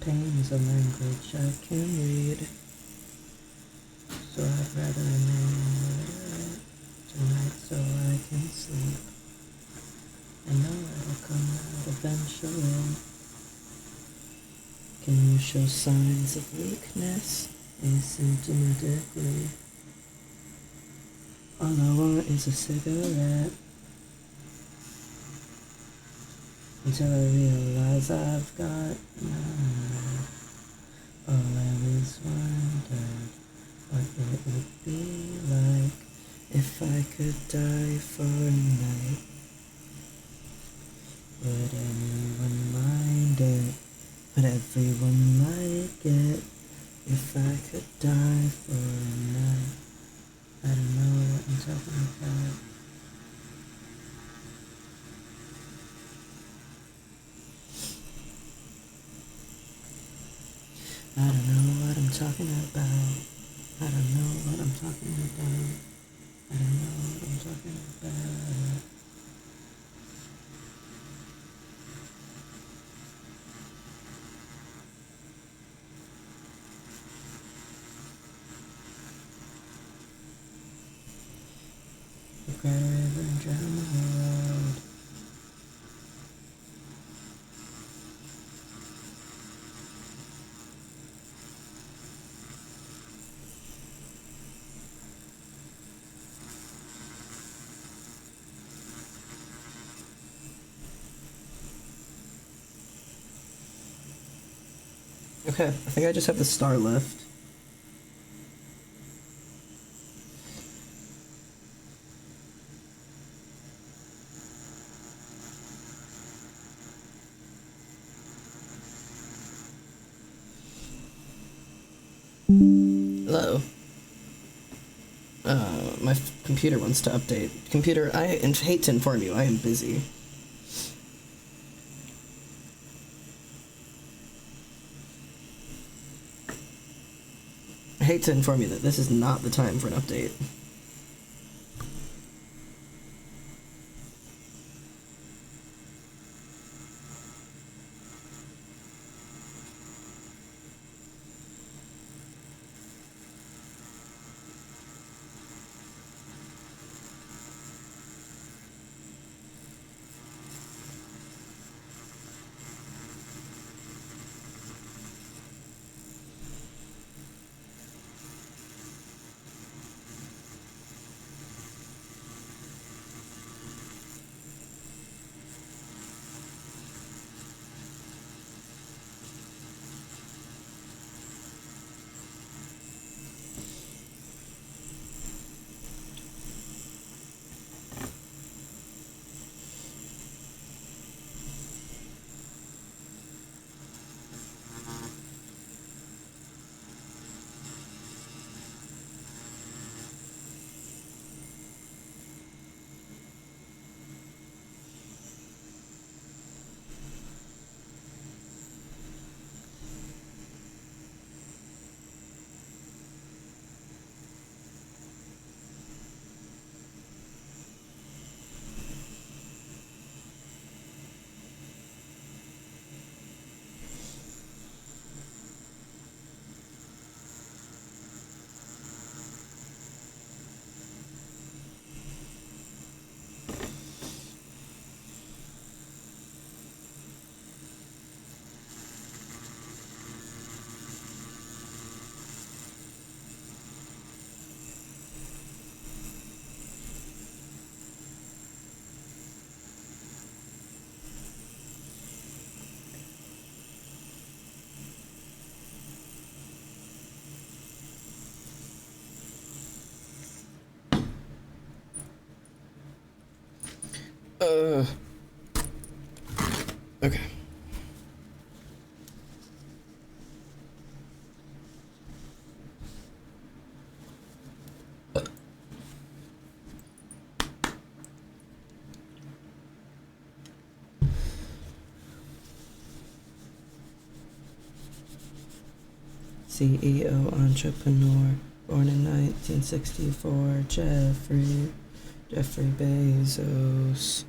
Pain is a language I can read, so I'd rather remain awake tonight so I can sleep. I know it'll come out eventually. Can you show signs of weakness asymptomatically? All I want is a cigarette until I realize I've got none. Oh, I always wondered what it would be like if I could die for a night. Would anyone mind it? Would everyone like it if I could die for a night? I don't know what I'm talking about. I don't know what I'm talking about. I don't know what I'm talking about. I don't know what I'm talking about. Look right over and drown the world. Okay, I think I just have the star left. Hello. My computer wants to update. Computer, I hate to inform you, I am busy. I hate to inform you that this is not the time for an update. Okay. CEO entrepreneur, born in 1964, Jeffrey Bezos.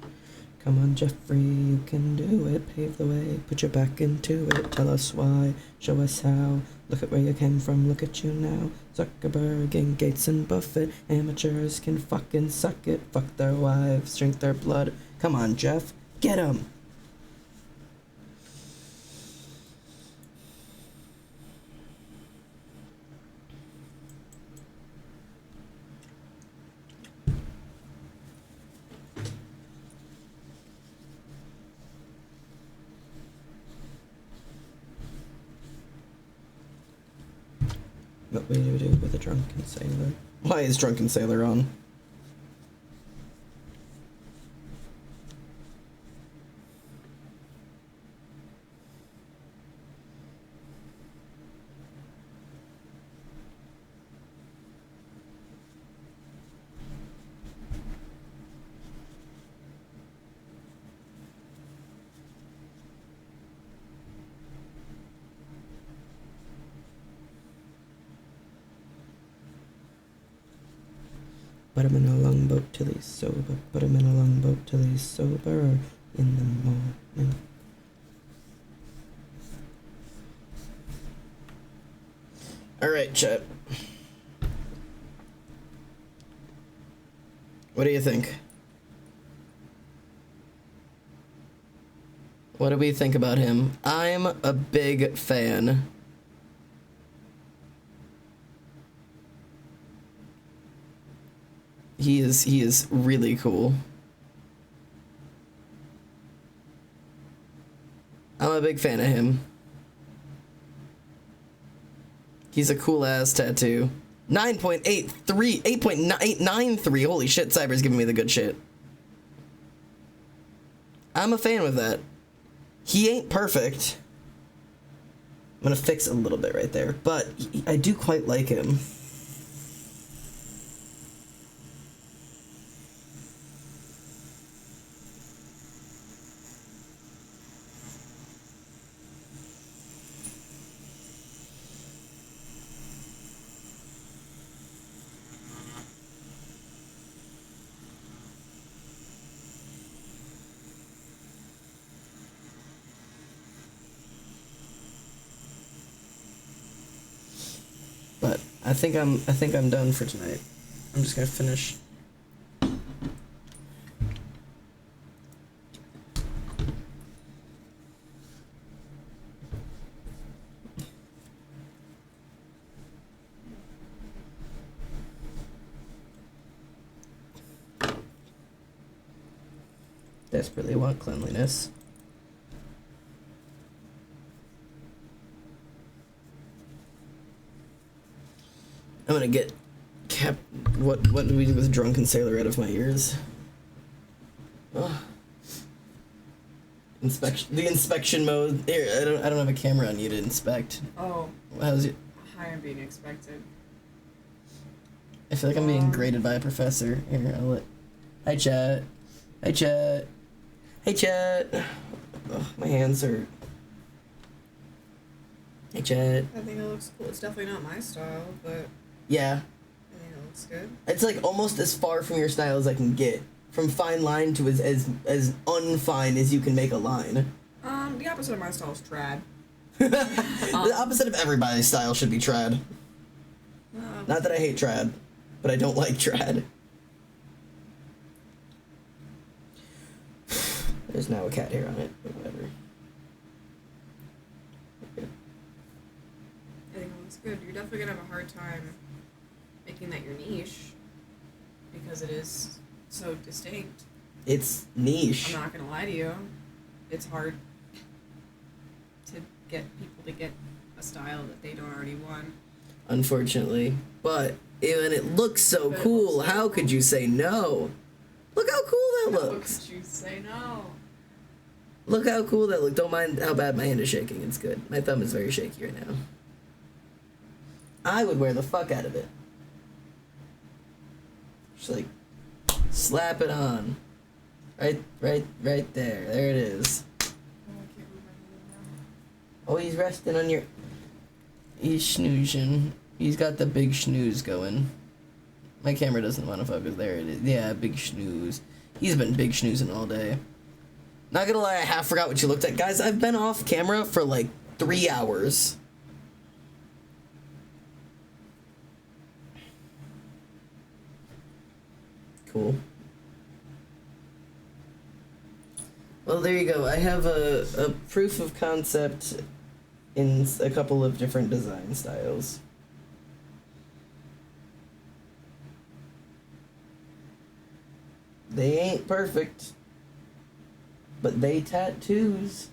Come on, Jeffrey, you can do it. Pave the way, put your back into it. Tell us why, show us how. Look at where you came from, look at you now. Zuckerberg and Gates and Buffett. Amateurs can fucking suck it. Fuck their wives, drink their blood. Come on, Jeff, get 'em. What will you do with a drunken sailor? Why is Drunken Sailor on? Put him in a longboat till he's sober. Put him in a longboat till he's sober in the morning. Alright, chat. What do you think? What do we think about him? I'm a big fan. He is really cool. I'm a big fan of him. He's a cool ass tattoo. 9.83, 8.893. Holy shit, Cyber's giving me the good shit. I'm a fan with that. He ain't perfect. I'm gonna fix a little bit right there, but I do quite like him. But I think I'm done for tonight. I'm just gonna finish. Desperately want cleanliness. I'm gonna get what do we do with Drunken Sailor out of my ears? Ugh. The inspection mode. Here, I don't have a camera on you to inspect. Oh. How's it? Hi, I'm being expected. I feel like I'm being graded by a professor. Here, I'll let. Hi, chat. Hi, chat. Hey, chat. Ugh, my hands are. Hey, chat. I think it looks cool. It's definitely not my style, but Yeah. I think it looks good. It's like almost as far from your style as I can get. From fine line to as unfine as you can make a line. The opposite of my style is trad. The opposite of everybody's style should be trad. Not that I hate trad, but I don't like trad. There's now a cat hair on it, but whatever. I think it looks good. You're definitely gonna have a hard time making that your niche because it is so distinct. It's niche. I'm not gonna lie to you. It's hard to get people to get a style that they don't already want. Unfortunately. But when it looks so But it cool, looks so how could you say no? Look how cool that How looks. could you say no? Look how cool that looked. Don't mind how bad my hand is shaking. It's good. My thumb is very shaky right now. I would wear the fuck out of it. Just like slap it on. Right there. There it is. Oh, he's resting on your... He's snoozing. He's got the big snooze going. My camera doesn't want to focus. There it is. Yeah, big snooze. He's been big snoozing all day. Not gonna lie, I half forgot what you looked at. Guys, I've been off camera for like 3 hours. Cool. Well, there you go. I have a proof of concept in a couple of different design styles. They ain't perfect, but they tattoos.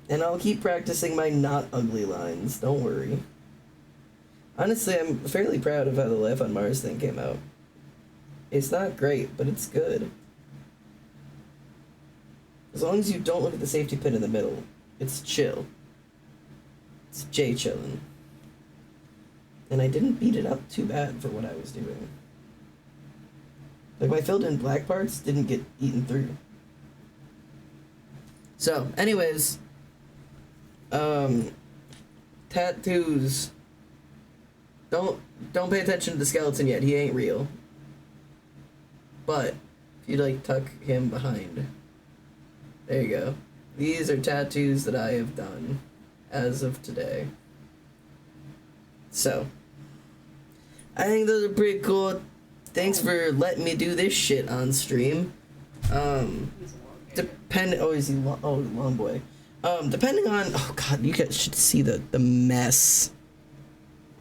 And I'll keep practicing my not ugly lines, don't worry. Honestly, I'm fairly proud of how the Life on Mars thing came out. It's not great, but it's good. As long as you don't look at the safety pin in the middle, it's chill. It's J chillin'. And I didn't beat it up too bad for what I was doing. Like, my filled in black parts didn't get eaten through. So, anyways. Tattoos. Don't pay attention to the skeleton yet. He ain't real. But, if you like tuck him behind. There you go. These are tattoos that I have done as of today. So, I think those are pretty cool. Thanks for letting me do this shit on stream. Depending on, oh god, you guys should see the mess.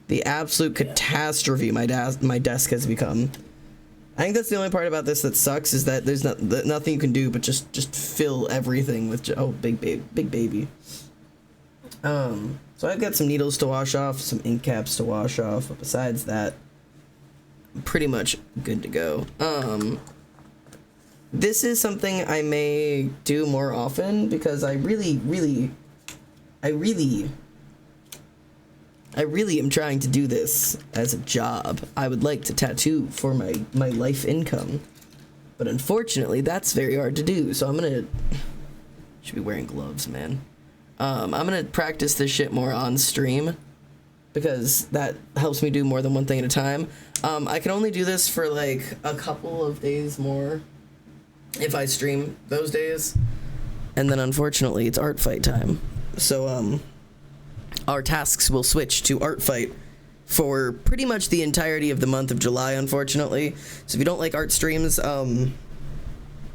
The absolute catastrophe my desk has become. I think that's the only part about this that sucks, is that there's nothing you can do but just fill everything with big baby. So I've got some needles to wash off, some ink caps to wash off, but besides that, I'm pretty much good to go. This is something I may do more often because I really am trying to do this as a job. I would like to tattoo for my life income. But unfortunately, that's very hard to do. So should be wearing gloves, man. I'm gonna practice this shit more on stream because that helps me do more than one thing at a time. I can only do this for like a couple of days more if I stream those days. And then unfortunately, it's art fight time. So, our tasks will switch to art fight for pretty much the entirety of the month of July, unfortunately. So if you don't like art streams,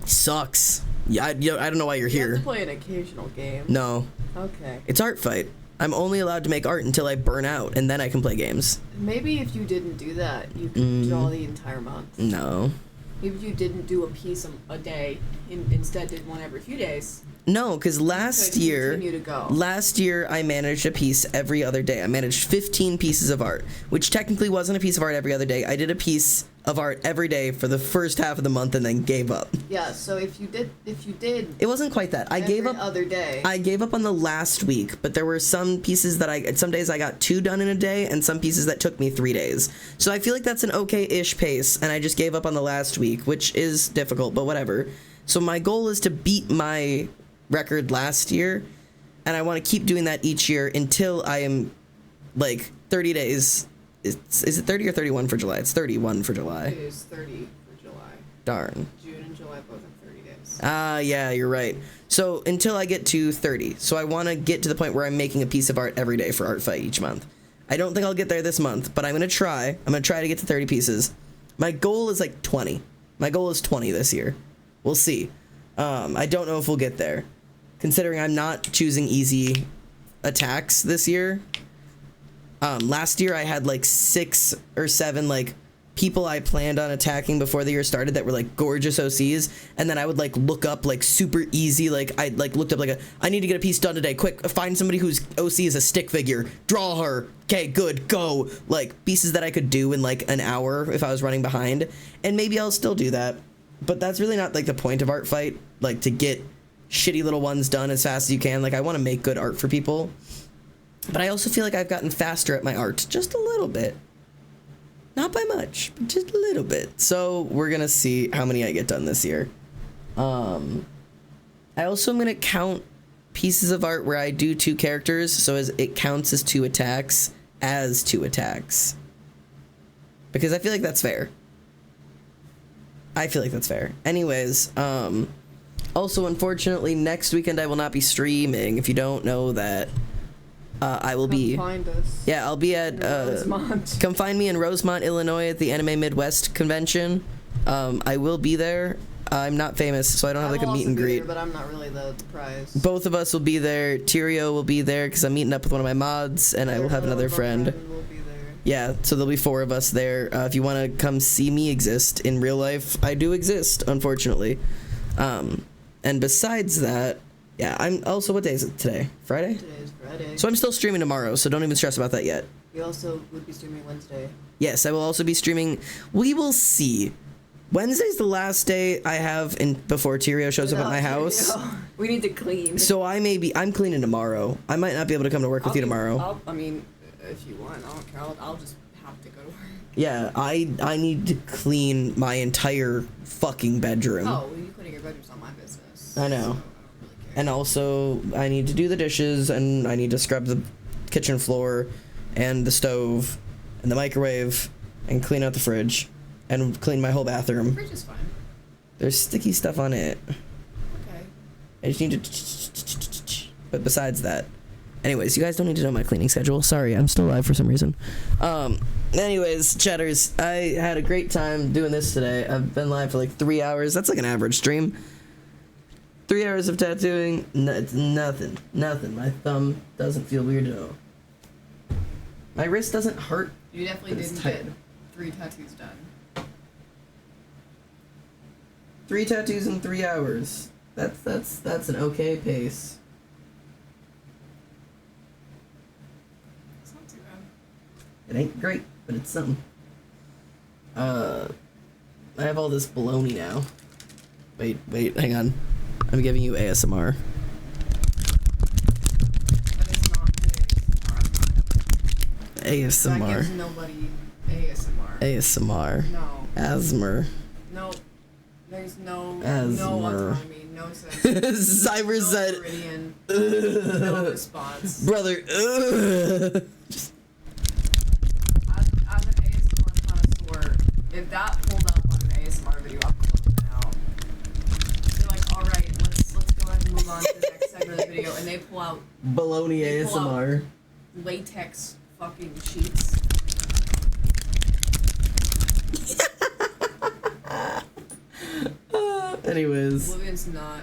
sucks. Yeah, I don't know why you're here. You have to play an occasional game. No. Okay. It's art fight. I'm only allowed to make art until I burn out, and then I can play games. Maybe if you didn't do that, you could draw the entire month. No. Maybe if you didn't do a piece a day, instead did one every few days. No, because last year I managed a piece every other day. I managed 15 pieces of art, which technically wasn't a piece of art every other day. I did a piece of art every day for the first half of the month and then gave up. Yeah, so if you did it wasn't quite that. I gave up other day. I gave up on the last week, but there were some pieces that some days I got 2 done in a day and some pieces that took me 3 days. So I feel like that's an okay-ish pace, and I just gave up on the last week, which is difficult, but whatever. So my goal is to beat my record last year, and I want to keep doing that each year until I am like 30 days. Is it 30 or 31 for July? It's 31 for July. It is 30 for July. Darn. June and July both have 30 days. Yeah, you're right. So until I get to 30. So I want to get to the point where I'm making a piece of art every day for Art Fight each month. I don't think I'll get there this month, but I'm going to try. I'm going to try to get to 30 pieces. My goal is like 20. My goal is 20 this year. We'll see. I don't know if we'll get there, considering I'm not choosing easy attacks this year. Last year I had like 6 or 7 like people I planned on attacking before the year started that were like gorgeous OCs, and then I would like look up like super easy, like I like looked up like I need to get a piece done today, quick, find somebody whose OC is a stick figure, draw her, okay, good, go, like pieces that I could do in like an hour if I was running behind, and maybe I'll still do that. but that's really not like the point of art fight, like to get shitty little ones done as fast as you can. Like I want to make good art for people, but I also feel like I've gotten faster at my art just a little bit. Not by much, but just a little bit. So we're gonna see how many I get done this year. I also am gonna count pieces of art where I do 2 characters, so as it counts as 2 attacks, because I feel like that's fair. Anyways, also unfortunately next weekend I will not be streaming. If you don't know that, I will be. Find us. Yeah, I'll be at. Rosemont. Come find me in Rosemont, Illinois, at the Anime Midwest convention. I will be there. I'm not famous, so I don't have like a meet and greet. But I'm not really the prize. Both of us will be there. Tyrio will be there because I'm meeting up with one of my mods, and I will have another friend. Will be there. Yeah, so there'll be 4 of us there. If you want to come see me exist in real life, I do exist, unfortunately. And besides that, yeah, I'm also, what day is it today? Friday? Today is Friday. So I'm still streaming tomorrow, so don't even stress about that yet. We also would be streaming Wednesday. Yes, I will also be streaming. We will see. Wednesday's the last day I have before Tyrio shows up at my house. We need to clean. So I'm cleaning tomorrow. I might not be able to come to work with you tomorrow. I mean, if you want, I don't care. I'll just have to go to work. Yeah, I need to clean my entire fucking bedroom. Oh, you cleaning your bedroom's not my business. I know. So I don't really care. And also, I need to do the dishes, and I need to scrub the kitchen floor, and the stove, and the microwave, and clean out the fridge, and clean my whole bathroom. Fridge is fine. There's sticky stuff on it. Okay. I just need to... But besides that... Anyways, you guys don't need to know my cleaning schedule. Sorry, I'm still live for some reason. Anyways, chatters, I had a great time doing this today. I've been live for like 3 hours. That's like an average stream. 3 hours of tattooing. No, it's nothing. My thumb doesn't feel weird at all. My wrist doesn't hurt. You definitely But it's didn't tight. get 3 tattoos done. 3 tattoos in 3 hours. That's an okay pace. It's not too bad. It ain't great, but it's something. I have all this baloney now. Wait, hang on. I'm giving you ASMR. That is not ASMR. That ASMR. gives nobody ASMR. ASMR. No. Asthma. No. There's no Asthma. autonomy, no sense. Cyber No said, meridian, no response. brother, Just, As an ASMR connoisseur, if that pulled up on an ASMR video, I'm closing it out. They're like, alright, let's go ahead and move on to the next segment of the video, and they pull out baloney They pull out- ASMR. latex fucking sheets. Anyways, Oblivion's not.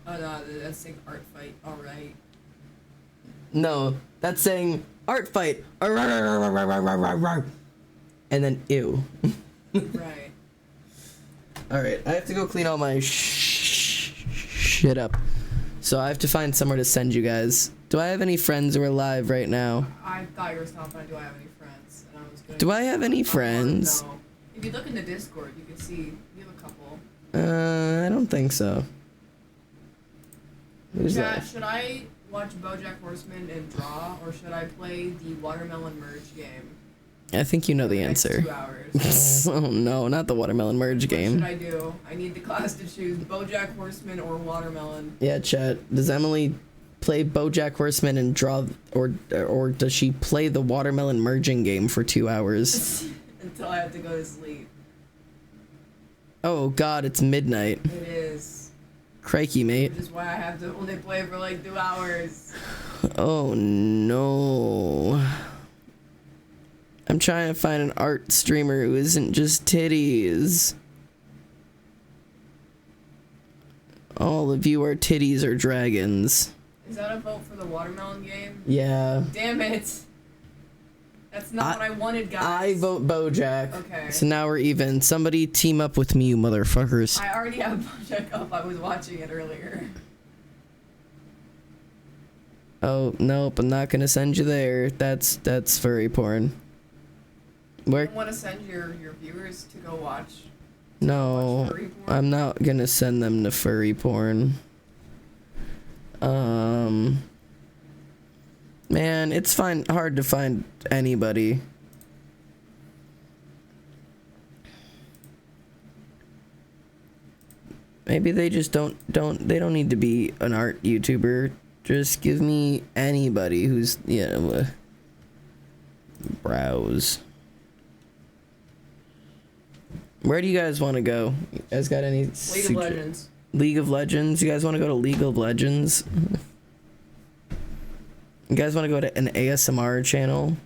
Oh no, that's saying art fight. Alright. no, that's saying art fight. And then ew. Right. Alright, I have to go clean all my shit up. So I have to find somewhere to send you guys. Do I have any friends who are live right now? I thought you were stopping by, do I have any friends? And I was gonna Do I have any Oh, friends? No. If you look in the Discord, you can see you have a couple. I don't think so. Who's Chat, that? should I watch BoJack Horseman and draw, or should I play the Watermelon Merge game? I think you know the for next answer. 2 hours. Oh no, not the watermelon merge What game. should I do? I need the class to choose BoJack Horseman or Watermelon. Yeah, chat. Does Emily play BoJack Horseman and draw, or does she play the watermelon merging game for 2 hours? Until I have to go to sleep. Oh God, it's midnight. It is. Crikey, mate. Which is why I have to only play for like 2 hours. Oh no. I'm trying to find an art streamer who isn't just titties. All of you are titties or dragons. Is that a vote for the Watermelon game? Yeah. Damn it. That's not what I wanted, guys. I vote BoJack. Okay. So now we're even. Somebody team up with me, you motherfuckers. I already have BoJack up. I was watching it earlier. Oh, nope, I'm not gonna send you there. That's furry porn. I Where? want to send your viewers to go watch No, furry porn? I'm not gonna send them to furry porn. Man, it's hard to find anybody. Maybe they just don't need to be an art YouTuber. Just give me anybody who's, browse. Where do you guys want to go? You guys got any League of Legends. League of Legends? You guys want to go to League of Legends? You guys want to go to an ASMR channel?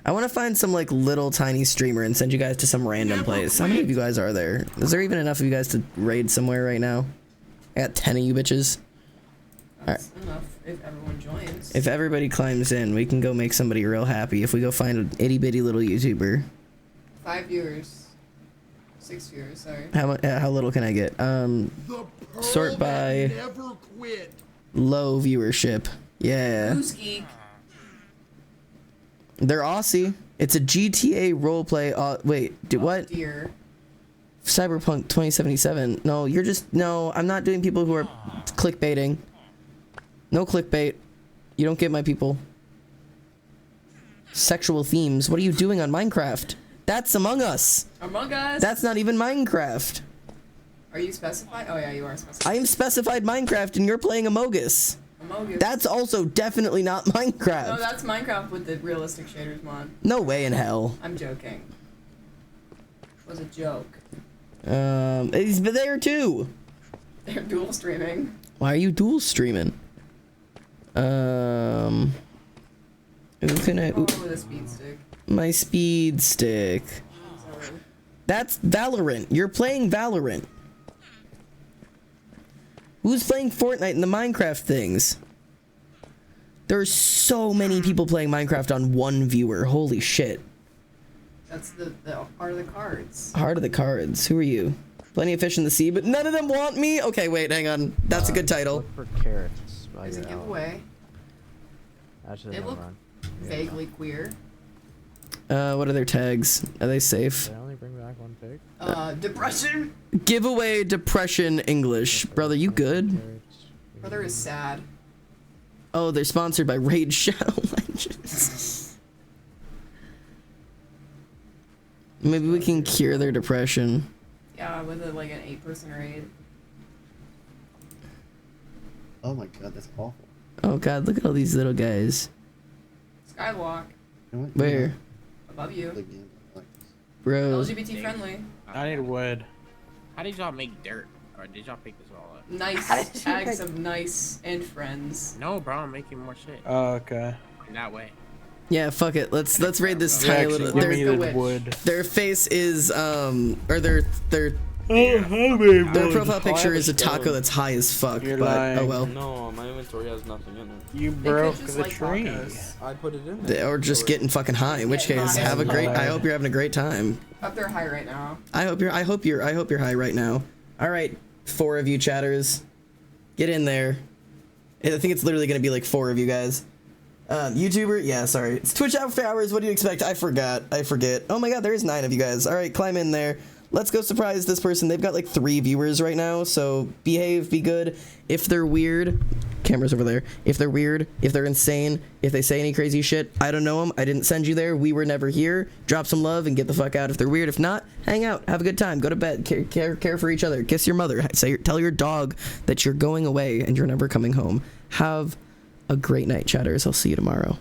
I want to find some like little tiny streamer and send you guys to some random place. How many of you guys are there? Is there even enough of you guys to raid somewhere right now? I got 10 of you bitches. That's enough if everyone joins. If everybody climbs in, we can go make somebody real happy. If we go find an itty bitty little YouTuber. 5 viewers. 6 viewers, sorry. How little can I get? Sort by low viewership. Yeah. Goose Geek. They're Aussie. It's a GTA roleplay. Wait, what? Dear. Cyberpunk 2077. No, no, I'm not doing people who are clickbaiting. No clickbait. You don't get my people. Sexual themes. What are you doing on Minecraft? That's Among Us. Among Us? That's not even Minecraft. Are you specified? Oh yeah, you are specified. I am specified Minecraft and you're playing Amogus. Amogus. That's also definitely not Minecraft. No, that's Minecraft with the realistic shaders mod. No way in hell. I'm joking. It was a joke. He's there too. They're dual streaming. Why are you dual streaming? Who can I? Oh, with a speed stick. My speed stick. Sorry. That's Valorant. You're playing Valorant. Who's playing Fortnite and the Minecraft things? There's so many people playing Minecraft on one viewer. Holy shit. That's the Heart of the Cards. Heart of the Cards. Who are you? Plenty of fish in the sea, but none of them want me? Okay, wait, hang on. That's a good title. Look for carrots. while There's a you're out. giveaway. Actually, They never look mind. vaguely queer. What are their tags? Are they safe? Did I only bring back one pig? Depression. Giveaway depression English. Brother, you good? Carrots. Brother is sad. Oh, they're sponsored by Raid Shadow Legends. Maybe we can cure their depression. Yeah, with like an 8-person raid. Oh my god, that's awful. Oh god, look at all these little guys. Skywalk. You know what? Where? Above you. Like game, like this. Bro. LGBT friendly. I need wood. How did y'all make dirt? Or did y'all pick this all up? Nice tags of nice and friends. No, bro, I'm making more shit. Oh, okay. In that way. Yeah, fuck it. Let's raid this You tiny actually little. give me the the witch. wood. Their face is or their Their profile picture is a taco that's high as fuck. You're But lying. oh well. No, my inventory has nothing in it. You They broke could just the like tree. tacos. I put it in there. Or just getting fucking high. In which Getting case, high. have a great. I High. hope you're having a great time. Up there high right now. I hope you're high right now. All right, 4 of you chatters, get in there. I think it's literally gonna be like 4 of you guys. YouTuber, yeah, sorry. It's Twitch after hours. What do you expect? I forget. Oh my god, there is 9 of you guys. All right, climb in there. Let's go surprise this person. They've got like 3 viewers right now, so behave, be good. If they're weird, camera's over there. If they're weird, if they're insane, if they say any crazy shit, I don't know them. I didn't send you there. We were never here. Drop some love and get the fuck out. If they're weird, if not, hang out, have a good time, go to bed, care for each other, kiss your mother, tell your dog that you're going away and you're never coming home. Have a great night, chatters. I'll see you tomorrow.